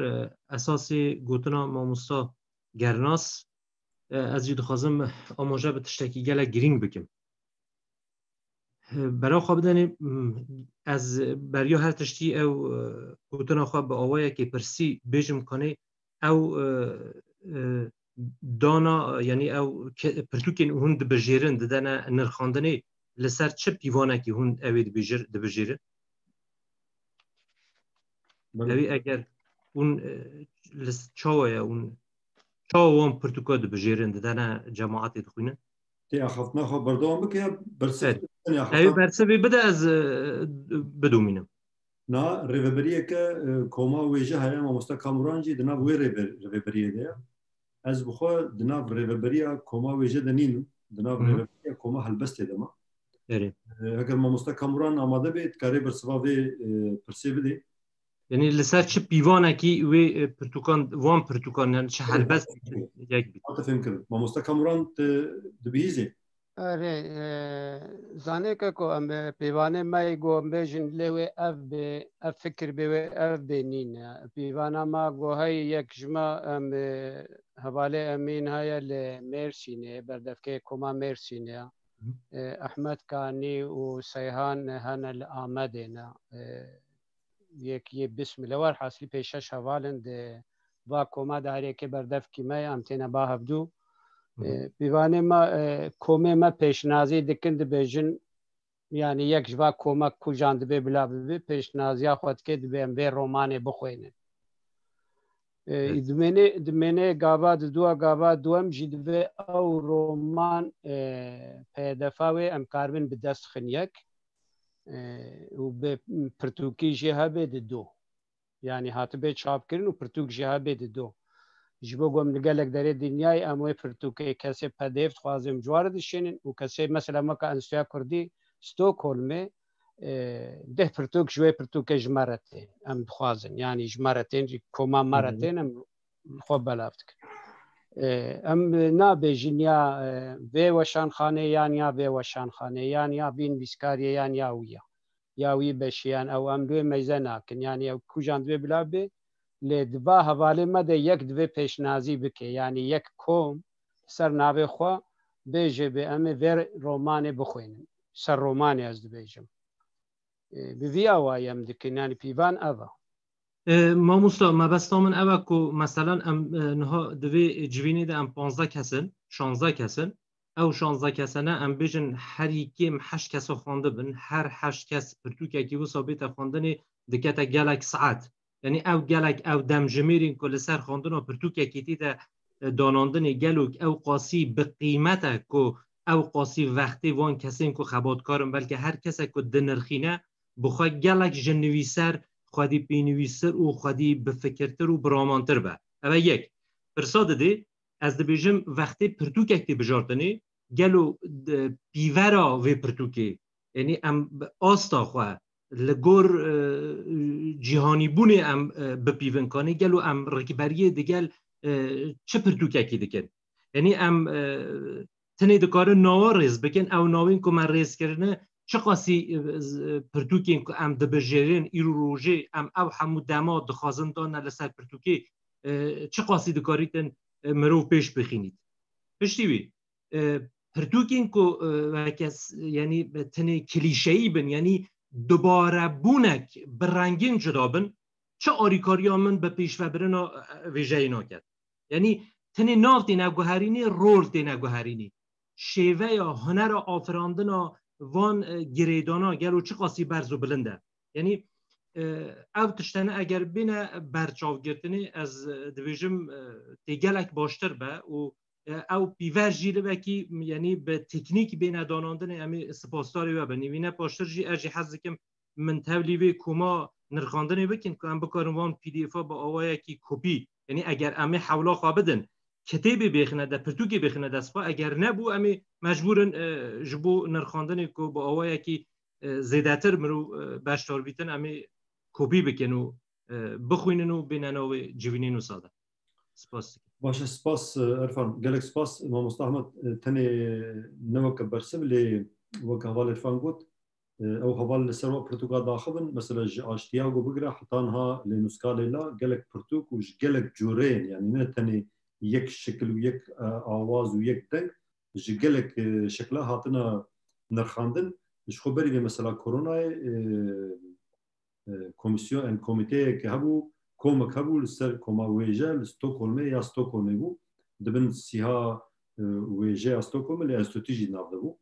esasê gotina Mamoste Gernas ez jî dixwazim amaje bi tiştekî gelek girîng bikim bera xwe bidenê ez beriya her tiştî ew gotina xwe bi awayekê pirsî bêjim kanê ew dana yani ew pirtûkên hûn dibijêrin didene nirxandinê li ser çi pîvanekî hûn ew ê dibijêrin evî eger hûn çawa ye hûn çawa wan pirtûka dibijêrin didene cemaetê dixwînin tê axaftina xwe berdewam bike ew bersivê bide ez bidomînim na rêveberiyeke koma wê jî heye Mamoste Kamran jî di nav wê rêveberiyê de ye ez bi xwe di nav rêveberiya koma wê jî de nînim di nav rêveberiya koma helbestê de me eger Mamoste Kamran amade bê dikarê bersiva vê pirsê bidê yani li ser çi pîvanekî wê pirtûkan wan pirtûkan yani çi helbest yek bî fêm kirin Mamoste Kamran dibihîzê Ere zaneke ku em pîvanê me got em bêjin lê wê ev fikir bê wê ev bênîne pîvana me got hey yek ji me em hevalê Emîn heye li Mêrsînê berdevkê koma Mêrsînê Ehmed Kanî û Seyhan hene li Amedê ne yekî bismillah war hasilî pê şeş hevalin di va koma de herêkê berdevkî me em têne ba hevdû pîvanê me komê me pêşnazî dikin dibêjin yani yek ji va komek ku jan dibe bila bibe pêşnaziya xwe dike dibe em vê romanê bixwênin dimêne gava di duwa gava duem jî dibe ew roman pêdefa wê em karibin bi dest xin yek û bi pirtûkî jî hebe di do yani hatibe çapkirin û pirtûk jî hebe di do ji bo gom li gelek derê dinyayê em wê pirtûkê kesê pdf dixwazim ciwarê dişînin û kesê mesela meka Enstitûya Kurdî Stockholmê deh pirtûk ji wê pirtûkê ji me re tê em dixwazin yani ji me re tên jî koma me re tên em xwe belav dikin ئەم نابێژین یا vê weşanxaneyان یا vê weşanxaneyان یا bîn bîskariyeyان ya wiya ya wî beşiyan ew em duê meyze nakin yanî ew kujan divê bila bê lê diba hevalê me de yek divê pêşnazî bike yanî yek kom ser navê xwe bêje bê em ê vê romanê bixwînin ser romanê ez dibêjim bi vî awayî em dikin yanî pîvan ev e مامۆستا مەبەستا من ئەوە کو مەسەلەن ئەم نها divê civînê de em 15 kesin 16 kesin ew 16 kesene em bêjin herîkêm 8 kes xwendin bin her 8 kes pirtûkekî wisa bête xwendinê dikete gelek saet yanî ew gelek ew demjimêrên ku li ser xwendina pirtûkekî tê de danandinê gelok ew qasî bi qîmete ku ew qasî vextê van kesên ku xebatkarin belke her kesek ku dinirxîne bixwe gelek ji nivîser xwedî pênivîstir û xwedî bifikirtir û biramantir be ev yek pirsa didê ez dibêjim vextê pirtûkek tê bijartinê gelo pîvera vê pirtûkê yanî em asta xwe li gor cîhanîbûnê em bipîvinkanê gelo em rêkberiyê digel çi pirtûkekî dikin yanî em tinê dikarin nawa rêz bikin ew navên ku me rêzkirine çi qasî pirtûkên ku em dibijêrin îro rojê em ew hemû dema dixwazin dane li ser pirtûkê çi qasî dikarîtin mirov pêş bixînît piştî wî pirtûkên ku yanî tinê kilîşeyî bin yanî dubarebûnek bi rengîn cuda bin çi alîkariya min bi pêşvebirina vêjeyê naket yanî tinê nav tê neguherînî rol tê neguherînî şêveya hunera afirandina van girêdana gelo çi qasî berz û bilind e yanî ew tiştene eger bîne berçavgirtinê ez dibêjim tê gelek baştir be û ew pîver jî li vekî yanî bi teknîk bêne danandinê em ê spasdarê we bin nîvîne paştir jî ez jî hez dikim min tevlî vê koma nirxandinê bikin ku em bikarin van pdf-a bi awayekî kopî yanî eger em ê hewla xwe bidin kitêbê bêxine de pirtûkê bêxine destxwe eger nebû em ê mecbûrin ji bo nirxandinê ku bi awayekî zêdetir mirov beşdar bîtin em ê kopî bikin û bixwînin û bêne navê civînên wisa de spas باشه سپاس عرفان gelek spas mamosta Ahmed tenê neweke bersiv lê wek heval Irfan got ew heval li ser pirtûka daxibin mesela ji aştiya got bigire heta niha lê nûska lêla gelek pirtûk û ji gelek cureyên yanî ne tenê yek şekil û yek awaz û yek deng ji gelek şekla hatina nirxandin ji xwe berî vê mesela koronayê komisyon komiteyek hebû komek hebû li ser koma wêje li Stockholmê ya Stockholmê bû dibin sîha wêje ya Stockholmê lê enstitû jî nav dibû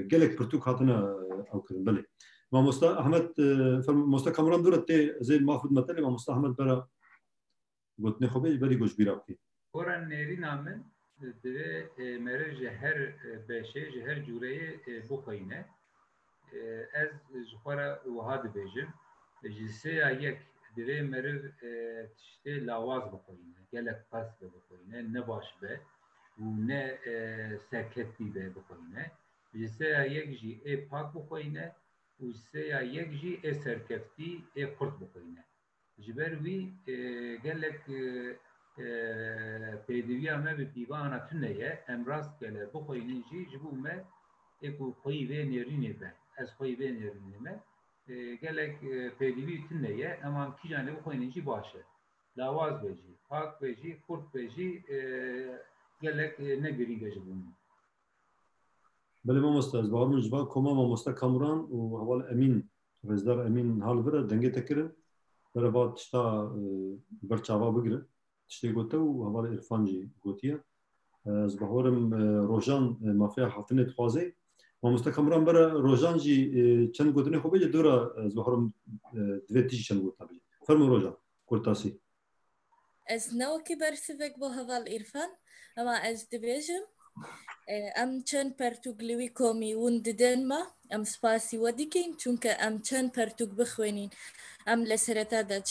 gelek pirtûk hatine ew kirin belê mamosta Ahmed mamosta Kamran dur tê zê mafrûd me telê mamosta Ahmed bera gotinê xwe bê berî goşbîra bikî Koran nêrîna min divê mere ji her beşê ji her cûreyê bixwîne ez ji xwe re wiha dibêjim ji sêya yek divê meriv tiştê lawaz bixwîne gelek qas be bixwîne ne baş be û ne serkeftî be bixwîne ji sêya yek jî ê pak bixwîne û ji sêya yek jî ê serkeftî ê qurt bixwîne ji ber wî gelek pêdiviya me bi pîvana tune ye em rastgele bixwînin jî ji bo me ê ku xwî vê nêrînê be ez xwî vê nêrînê me gelek pêdivî tune ye eman kîjanê bixwînin jî baş e lawaz be jî pak be jî qurt be jî gelek ne girîng e ji bo min belê mamosta ez bawer min ji van koma mamosta Kamran û heval Emîn Rêzdar Emîn hal bire dengê te kirin bereva tişta berçava bigirin tiştê gote û heval Irfan jî gotiye ez bawerim rojan mafeya hatinê dixwaze mamosta Kamran bere rojan jî çend gotinê xwe bêje dora ez bawerim divê tî jî çend gota bêje fermo rojan kurtasî ez newekî bersivek bo heval Irfan ama ez dibêjim em çend pertûk li wî komî hûn didin me em spasî we dikin çûnke em çend pertûk bixwînîn em li sereta de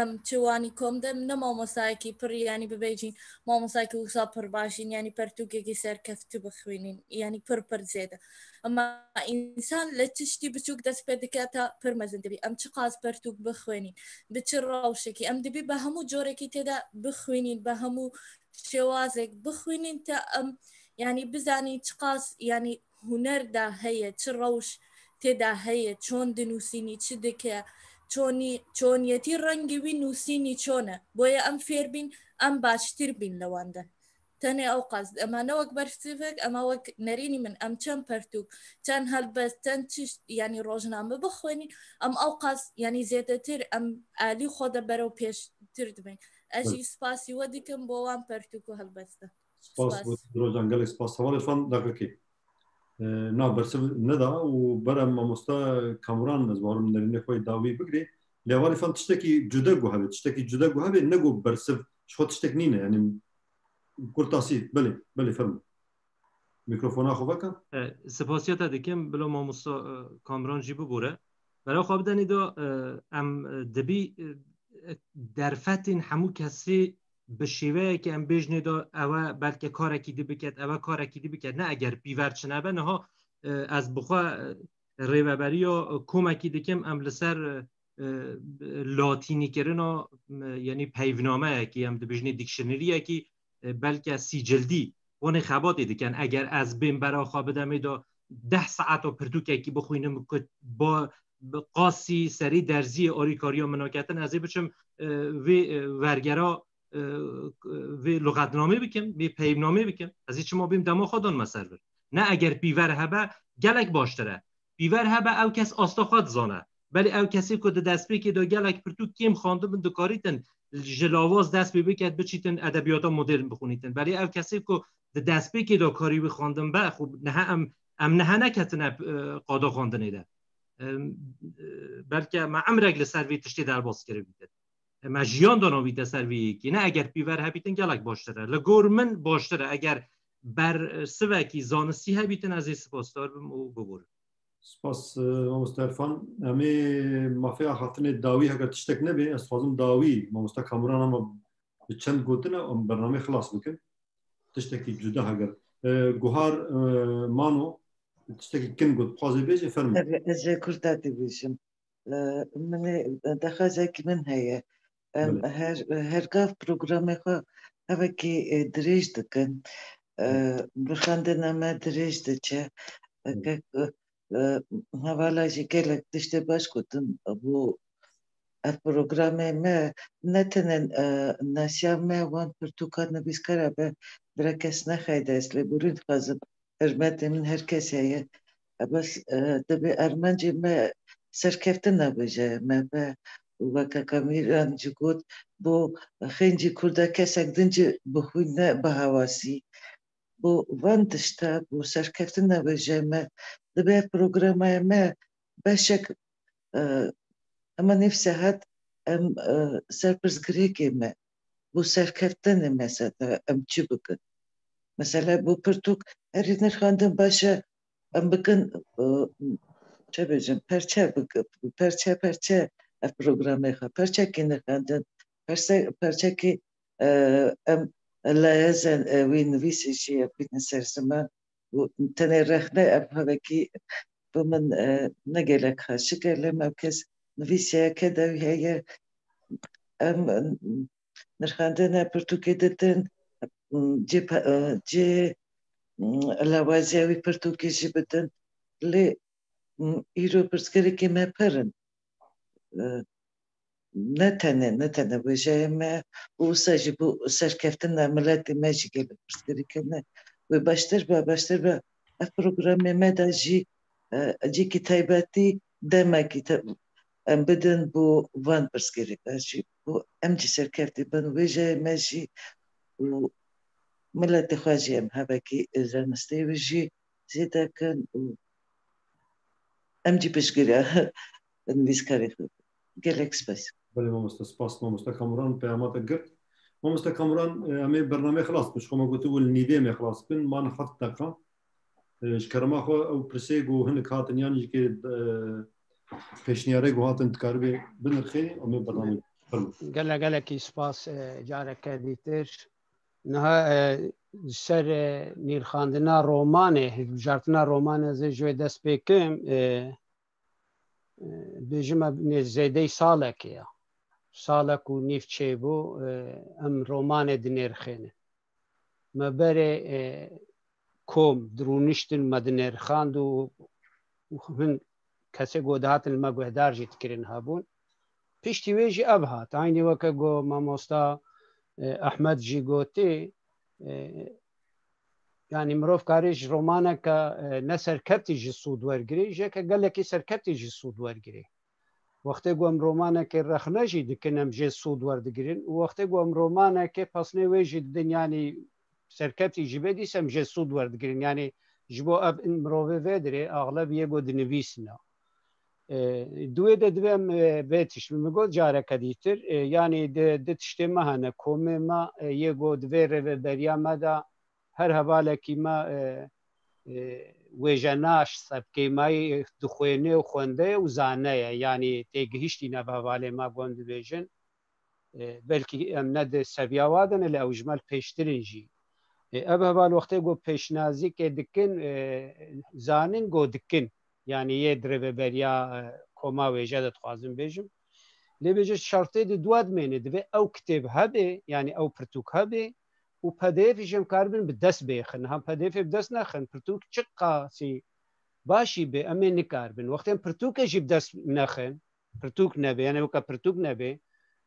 em çi wanî kom de ne mamosayekî pir yanî bibêjîn mamosayekî wisa pir başîn yanî pertûkekî serkeftî bixwînîn yanî pir zêde ama însan li tiştî biçûk dest pê dike ta pir mezin dibî em çi qas pertûk bixwînîn bi çi rewşekî em dibî bi hemû corekî tê de bixwînîn bi hemû شێوازێک بخوێنین تا ئەم ینی بزانی چ قاس ینی هوەردا هەیە چ ڕەوش تێدا هەیە چۆن دنووسینی چ دکە چۆنیەتی ڕەنگی وی نووسینی چۆنە بۆیە ئەم فێربین ئەم باشتر بین لەواندا تەنێ ئەو قاس ئەمانە وەک بەرسیفێک ئەمە وەک نەرینی من ئەم چەند پەرتوک چەند هەلبەست چەند ینی ڕۆژنامە بخوێنین ئەم ئەو قاس ینی زیێدەتر ئەم ئالی خۆدە بەرەو پێشتر دبین ئەژی سپاسی وە دیکەم بۆ وان پەرتوک و هەلبەستە درۆژان گەلێک سپاس هەواڵێشان دەقەکەی نا بەرسە نەدا و بەرە مامۆستا کامران نەزوارم نەرینە خۆی داوی بگرێ لێوانێفان تشتێکی جودە گو هەبێت تشتێکی جودە گو هەبێت نەگو بەرسە خۆ تشتێک نینە ینی کورتاسی بەێ فەرمو میکرۆفۆنا خۆ بکە سپاسیەتە دەکەم بلۆ مامۆستا کامرانژی ببوورە بەرەو خوا بدەنیدا ئەم دەبی دەرفەتین هەموو کەسی بە شێوەیەکی ئەم بێژنێدا ئەوە بەلکە کارێکی دی بکات ئەوە کارێکی دی بکات نه ئەگەر پیڤەر چنەبە نەها ئەس بخوا ڕێوەبەری و کۆمەکی دکەم ئەم لەسەر لاتینیکردنا یعنی پەیونامەیەکی ئەم دەبێژنێ دیکشنەریەکی بەلکە سیجلدی وەنێ خەباتێ دکەن ئەگەر ئەس بێن بەرا خوا بدەمێدا 10 ساعت و پرتوکێکی بخوێنم بۆ قاسی سەری دەرزی ئۆریکاریا مناکەتن ئەزێ بچم وێ وەرگەرا لغتنامه بکەم بێ پەیونامە بکەم ئەزی چما بیم دەما خۆدان مەسەر نه ئەگەر پیڤەر هەبە gelek baştire پیڤەر هەبە ئەو کەس ئاستەخوا دزانە بەلی ئەو کەسی کو دەستپێکێدا gelek پرتوک کێم خواندبن دکاریتن ji lavaz dest pê biket biçîtin edebiyata modern bixwînitin belê ev kesê ku di destpêkê da karî wî xwandin be niha em niha neketine qada xwandinê de belke me emrek li ser vê tiştê derbas kiribîtin me jiyan danavîte ser vê yekî ne eger pîver hebîtin gelek baştir e li gor min baştir e eger ber sivekî zanistî hebîtin ez ê spasdar bim û biborim Spas Mamosta Erfan emê mafeya hatinê dawî heger tiştek nebe ez xwazim dawî Mamosta Kamran ama bi çend gotina em bername xilas bikin tiştekî cuda heger guhar mano tiştekî kin got xwazê bêje ferm ez ê Kurdatî bêjim min dexwazekî min heye her gav programê xwe hevekî dirêj dikin bi xwendina me dirêj diçe hevala jî gelek tiştê baş gotin bû ev programê me ne tene nasiya me wan pirtûka nivîskara be bire kes nexeyde ez lêborîn dixwazim hizmetê min her kes heye bes divê ermencê me serkeftin nebêje me be weke Kamîran jî got bo xêncî Kurda kesek din jî bixwîne bi hewasî bo van tişta bo serkeftin nebêje me divê programaya me beşek ama nîv sehet em serpirsgirêkê me bo serkeftinê mesela em çi bikin mesela bo pirtûk herî nirxandin baş e em bikin çi bêjim perçe bikin perçe ev programê xwe perçekê nirxandin perçekê em lehezên wî nivîsê jî bînin ser ziman û tenê rexne ev hevekî bi min ne gelek xweşik e lê ev kes nivîsiyeke de wî heye em nirxandina pirtûkê didin cê lawaziya wî pirtûkê jî bidin lê îro pirsgirêkê me pirin ne tene wêjeyê me û wisa jî bo serkeftina miletê me jî gelek pirsgirêke ne wê baştir be ev programê me de jî cîkî taybetî demekî em bidin bo van pirsgirêkan jî bo em jî serkeftî bin wêjeyê me jî û miletê xwe jî em hevekî zanistê wî jî zêde kin û em jî piştgiriya nivîskarê xwe gelek spas Belê Mamosta spas Mamosta Kamran peyama te girt Mamosta Kamran em ê bername xilas bin xwe me gotibû li nîvê me xilas bin man heft deqa ji kerema xwe ew pirsê got hinek hatin yan jî pêşniyarê got hatin dikaribê binirxê em ê bername gelekî spas careke dîtir niha ser nîrxandina romanê hilbijartina romanê ez ê ji wê dest pê kim bêjim zêdey salekê ye salek û nîv çêbû em romanê dinêrxêne مەبەرێ کۆم درونیشتن مەدنێرخاند و من کەسێک گۆ داهاتن لمە گوهدارژی تکردن هەبوون پشتی وێژی ئەب هات عینی وەکە گۆ مامۆستا ئەحمەد ژی گۆتێ ینی مرۆڤ کارێژ ڕۆمانەکە نە سەرکەپتیژی سوود وەرگری ژێکە گەلێکی سەرکەپتیژی سوود وەرگری وەختێ گۆم ڕۆمانەکە رەخنەژی دکنم ژێ سوود وەردەگرن و وەختێ گۆم ڕۆمانەکە پەسنێ وێژی دنیانی سەرکەپتیژی بێ دیسەم ژێ سوود وەردەگرن ینی ji bo ev mirovê vedire axleb yê got dinivîsine duê de divêm vê tişt min got careke dîtir yanî di tiştê me hene komê me yê got divê rêveberiya me de her hevalekî me wêjenaş sebkêmayî dixwêne û xwendeye û zane ye yanî têgihîştîne bi hevalê me gon dibêjin belkî em ne di seviya wa de ne li ew ji me pêştirin jî ev heval wextê got pêşnazîkê dikin zanin got dikin yanî yê dirêveberiya koma wêje de dixwazim bêjim lê bêje şartê di du edmêne divê ew kitêb hebe yanî ew pirtûk hebe û pdf jî em karibin bi dest bêxin hem pdf bi dest nexin pirtûk çi qasî başî bê em ê nikarbin wextê em pirtûkê jî bi dest nexin pirtûk nebe yani weka pirtûk nebe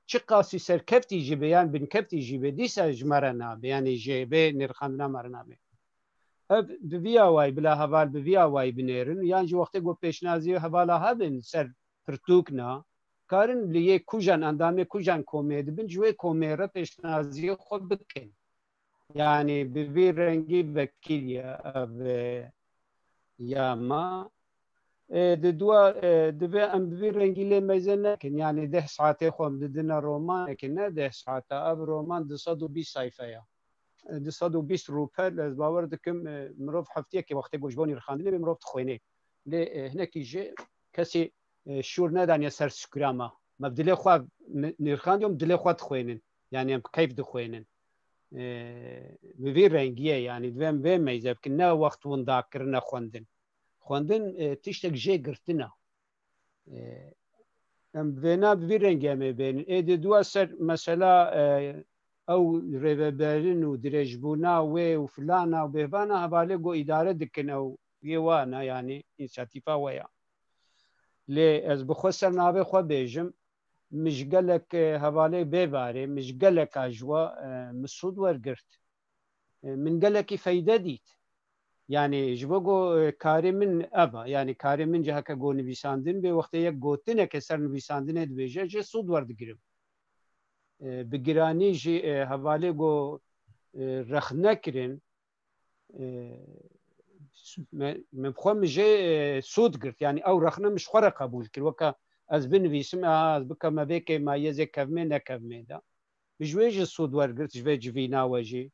çi qasî serkeftî jî bê yan binkeftî jî bê dîsa ji me re nabe yanî jê bê nêrxandina me re nabe ev bi vîya wayî bila heval bi vîya wayî binêrin yan jî wextê got pêşnazî hevala hebin ser pirtûk na karin li yê kujan endamê kujan komê dibin ji wê komê re pêşnaziyê xwe bikin yani bi vî rengî vekîliye ev ya me di duwa divê em bi vî rengî lê meze nekin yani 10 saetê xwe em didine romanekê ne 10 saeta ev roman 220 sayfeya 220 rûpel ez bawer dikim mirov heftiyekê wextê got ji bo nîrxandinê bê mirov dixwêne lê hinekî jî kesî şûr nedaniye ser skûra me me bi dilê xwe nîrxandiyo dilê xwe dixwênin yani em keyf dixwênin bi vî rengî ye yani divê em vê meyze bikin ne wext windakirine xwendin xwendin tiştek jê girtina em vêna bi vî rengî em ê bênin ê di duwa ser mesela ew rêveberin û dirêjbûna wê û filana û bêvana hevalê got îdare dikin ew yê wane yanî însiyatîfa we ya lê ez bi xwe ser navê xwe bêjim min ji gelek hevalê bêvarê min ji geleka ji we min sûd wergirt min gelekî feyde dît yani ji bo got karê min ev yani karê min ji heke got nivîsandin bê wextê yek gotineke ser nivîsandinê dibêje jê sûd werdigirim bi giranî jî hevalê got rex nekirin min xwe min jê sûd girt yani ew rexne min ji xwe re qebûl kir weka ez binivîsim ez bikim vêkê mayezê kevmê nekevmê de bi ji wê jî sûd wergirt ji vê civîna we jî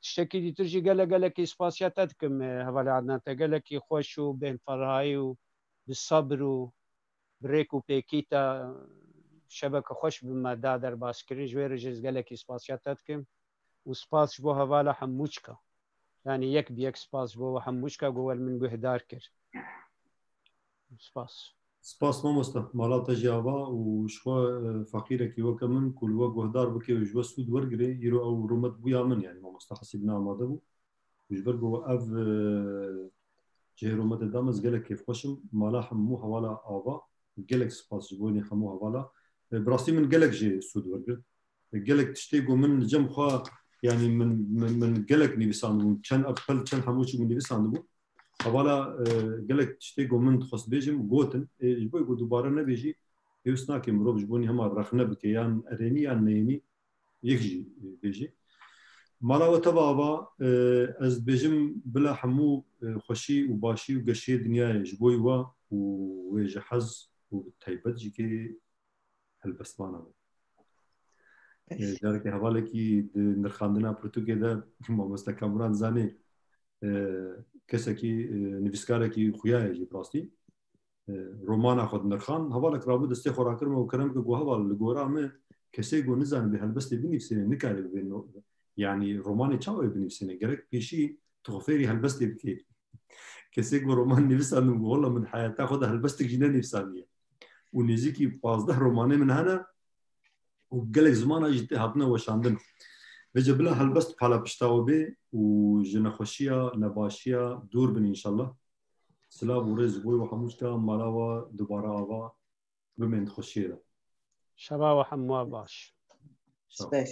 tiştekî dîtir jî gelek gelekî spasiya te dikim hevalê Adnan te gelekî xweş û bênferhayî û bi sabr û bi rêk û pêkî te şebeke xweş bi me da derbaskirin ji wê re jî gelekî spasiya te dikim û spas ji bo hevala hemû çika yani yek bi yek spas ji bo hemû çika got wel min guhdar kir spas سپاس مامۆستا ماڵاتە ژیاوا و شخوا فەقیرێکی وەکە من کو وە گۆهدار بکێ و ژوە سوود وەرگێ ئیرۆ ئەو ڕومەت بوویا من یانی مامۆستا حەسیب نامادە بوو ژبەر بۆ ئەv جێڕومەتە دامەز gelek kêfxweşim mala hemû hevala ava gelek spas ji bonê hemû hevala birastî min gelek jê sûd wergirt gelek tiştê got min li cem xwe yani min gelek nivîsandibû çend epel çend hemû çi bû nivîsandibû hevala gelek tiştê got min dixwast bêjim gotin ji bo got dubare nebêjî pêwîst nake mirov ji bonî hema rexne bike yan erênî yan neyênî yek jî bêjî mala we teva ava ez dibêjim bila hemû xweşî û başî û geşiyê dinyayê ji bo we û wê ji hez û taybet jî kê helbestmana be carekê hevalekî di nirxandina pirtûkê de mamoste Kamran zanê kesekî nivîskarekî xuya jî rastî romana xwe dinirxand hevalek rabû destê xwe rakirme û kirim ki got heval li gora me kesê got nizane bê helbestê binivîsîne nikare bibê yani romanê çawa binivîsîne gerek pêşî tu xwe fêrî helbestê bikî kesê got roman nivîsandim got wala min heyata xwe de helbestek jî nenivîsandiye û nêzîkî 15 romanê min hene û gelek zimana jî tê hatine weşandin بجي بلا هلبست بحالا بشتاو بي وجنخوشيا نباشيا دور بني إن شاء الله سلاب ورز بوي وحموشتا مالاوا دوباره آوا بمين خوشيا شبا وحموا باش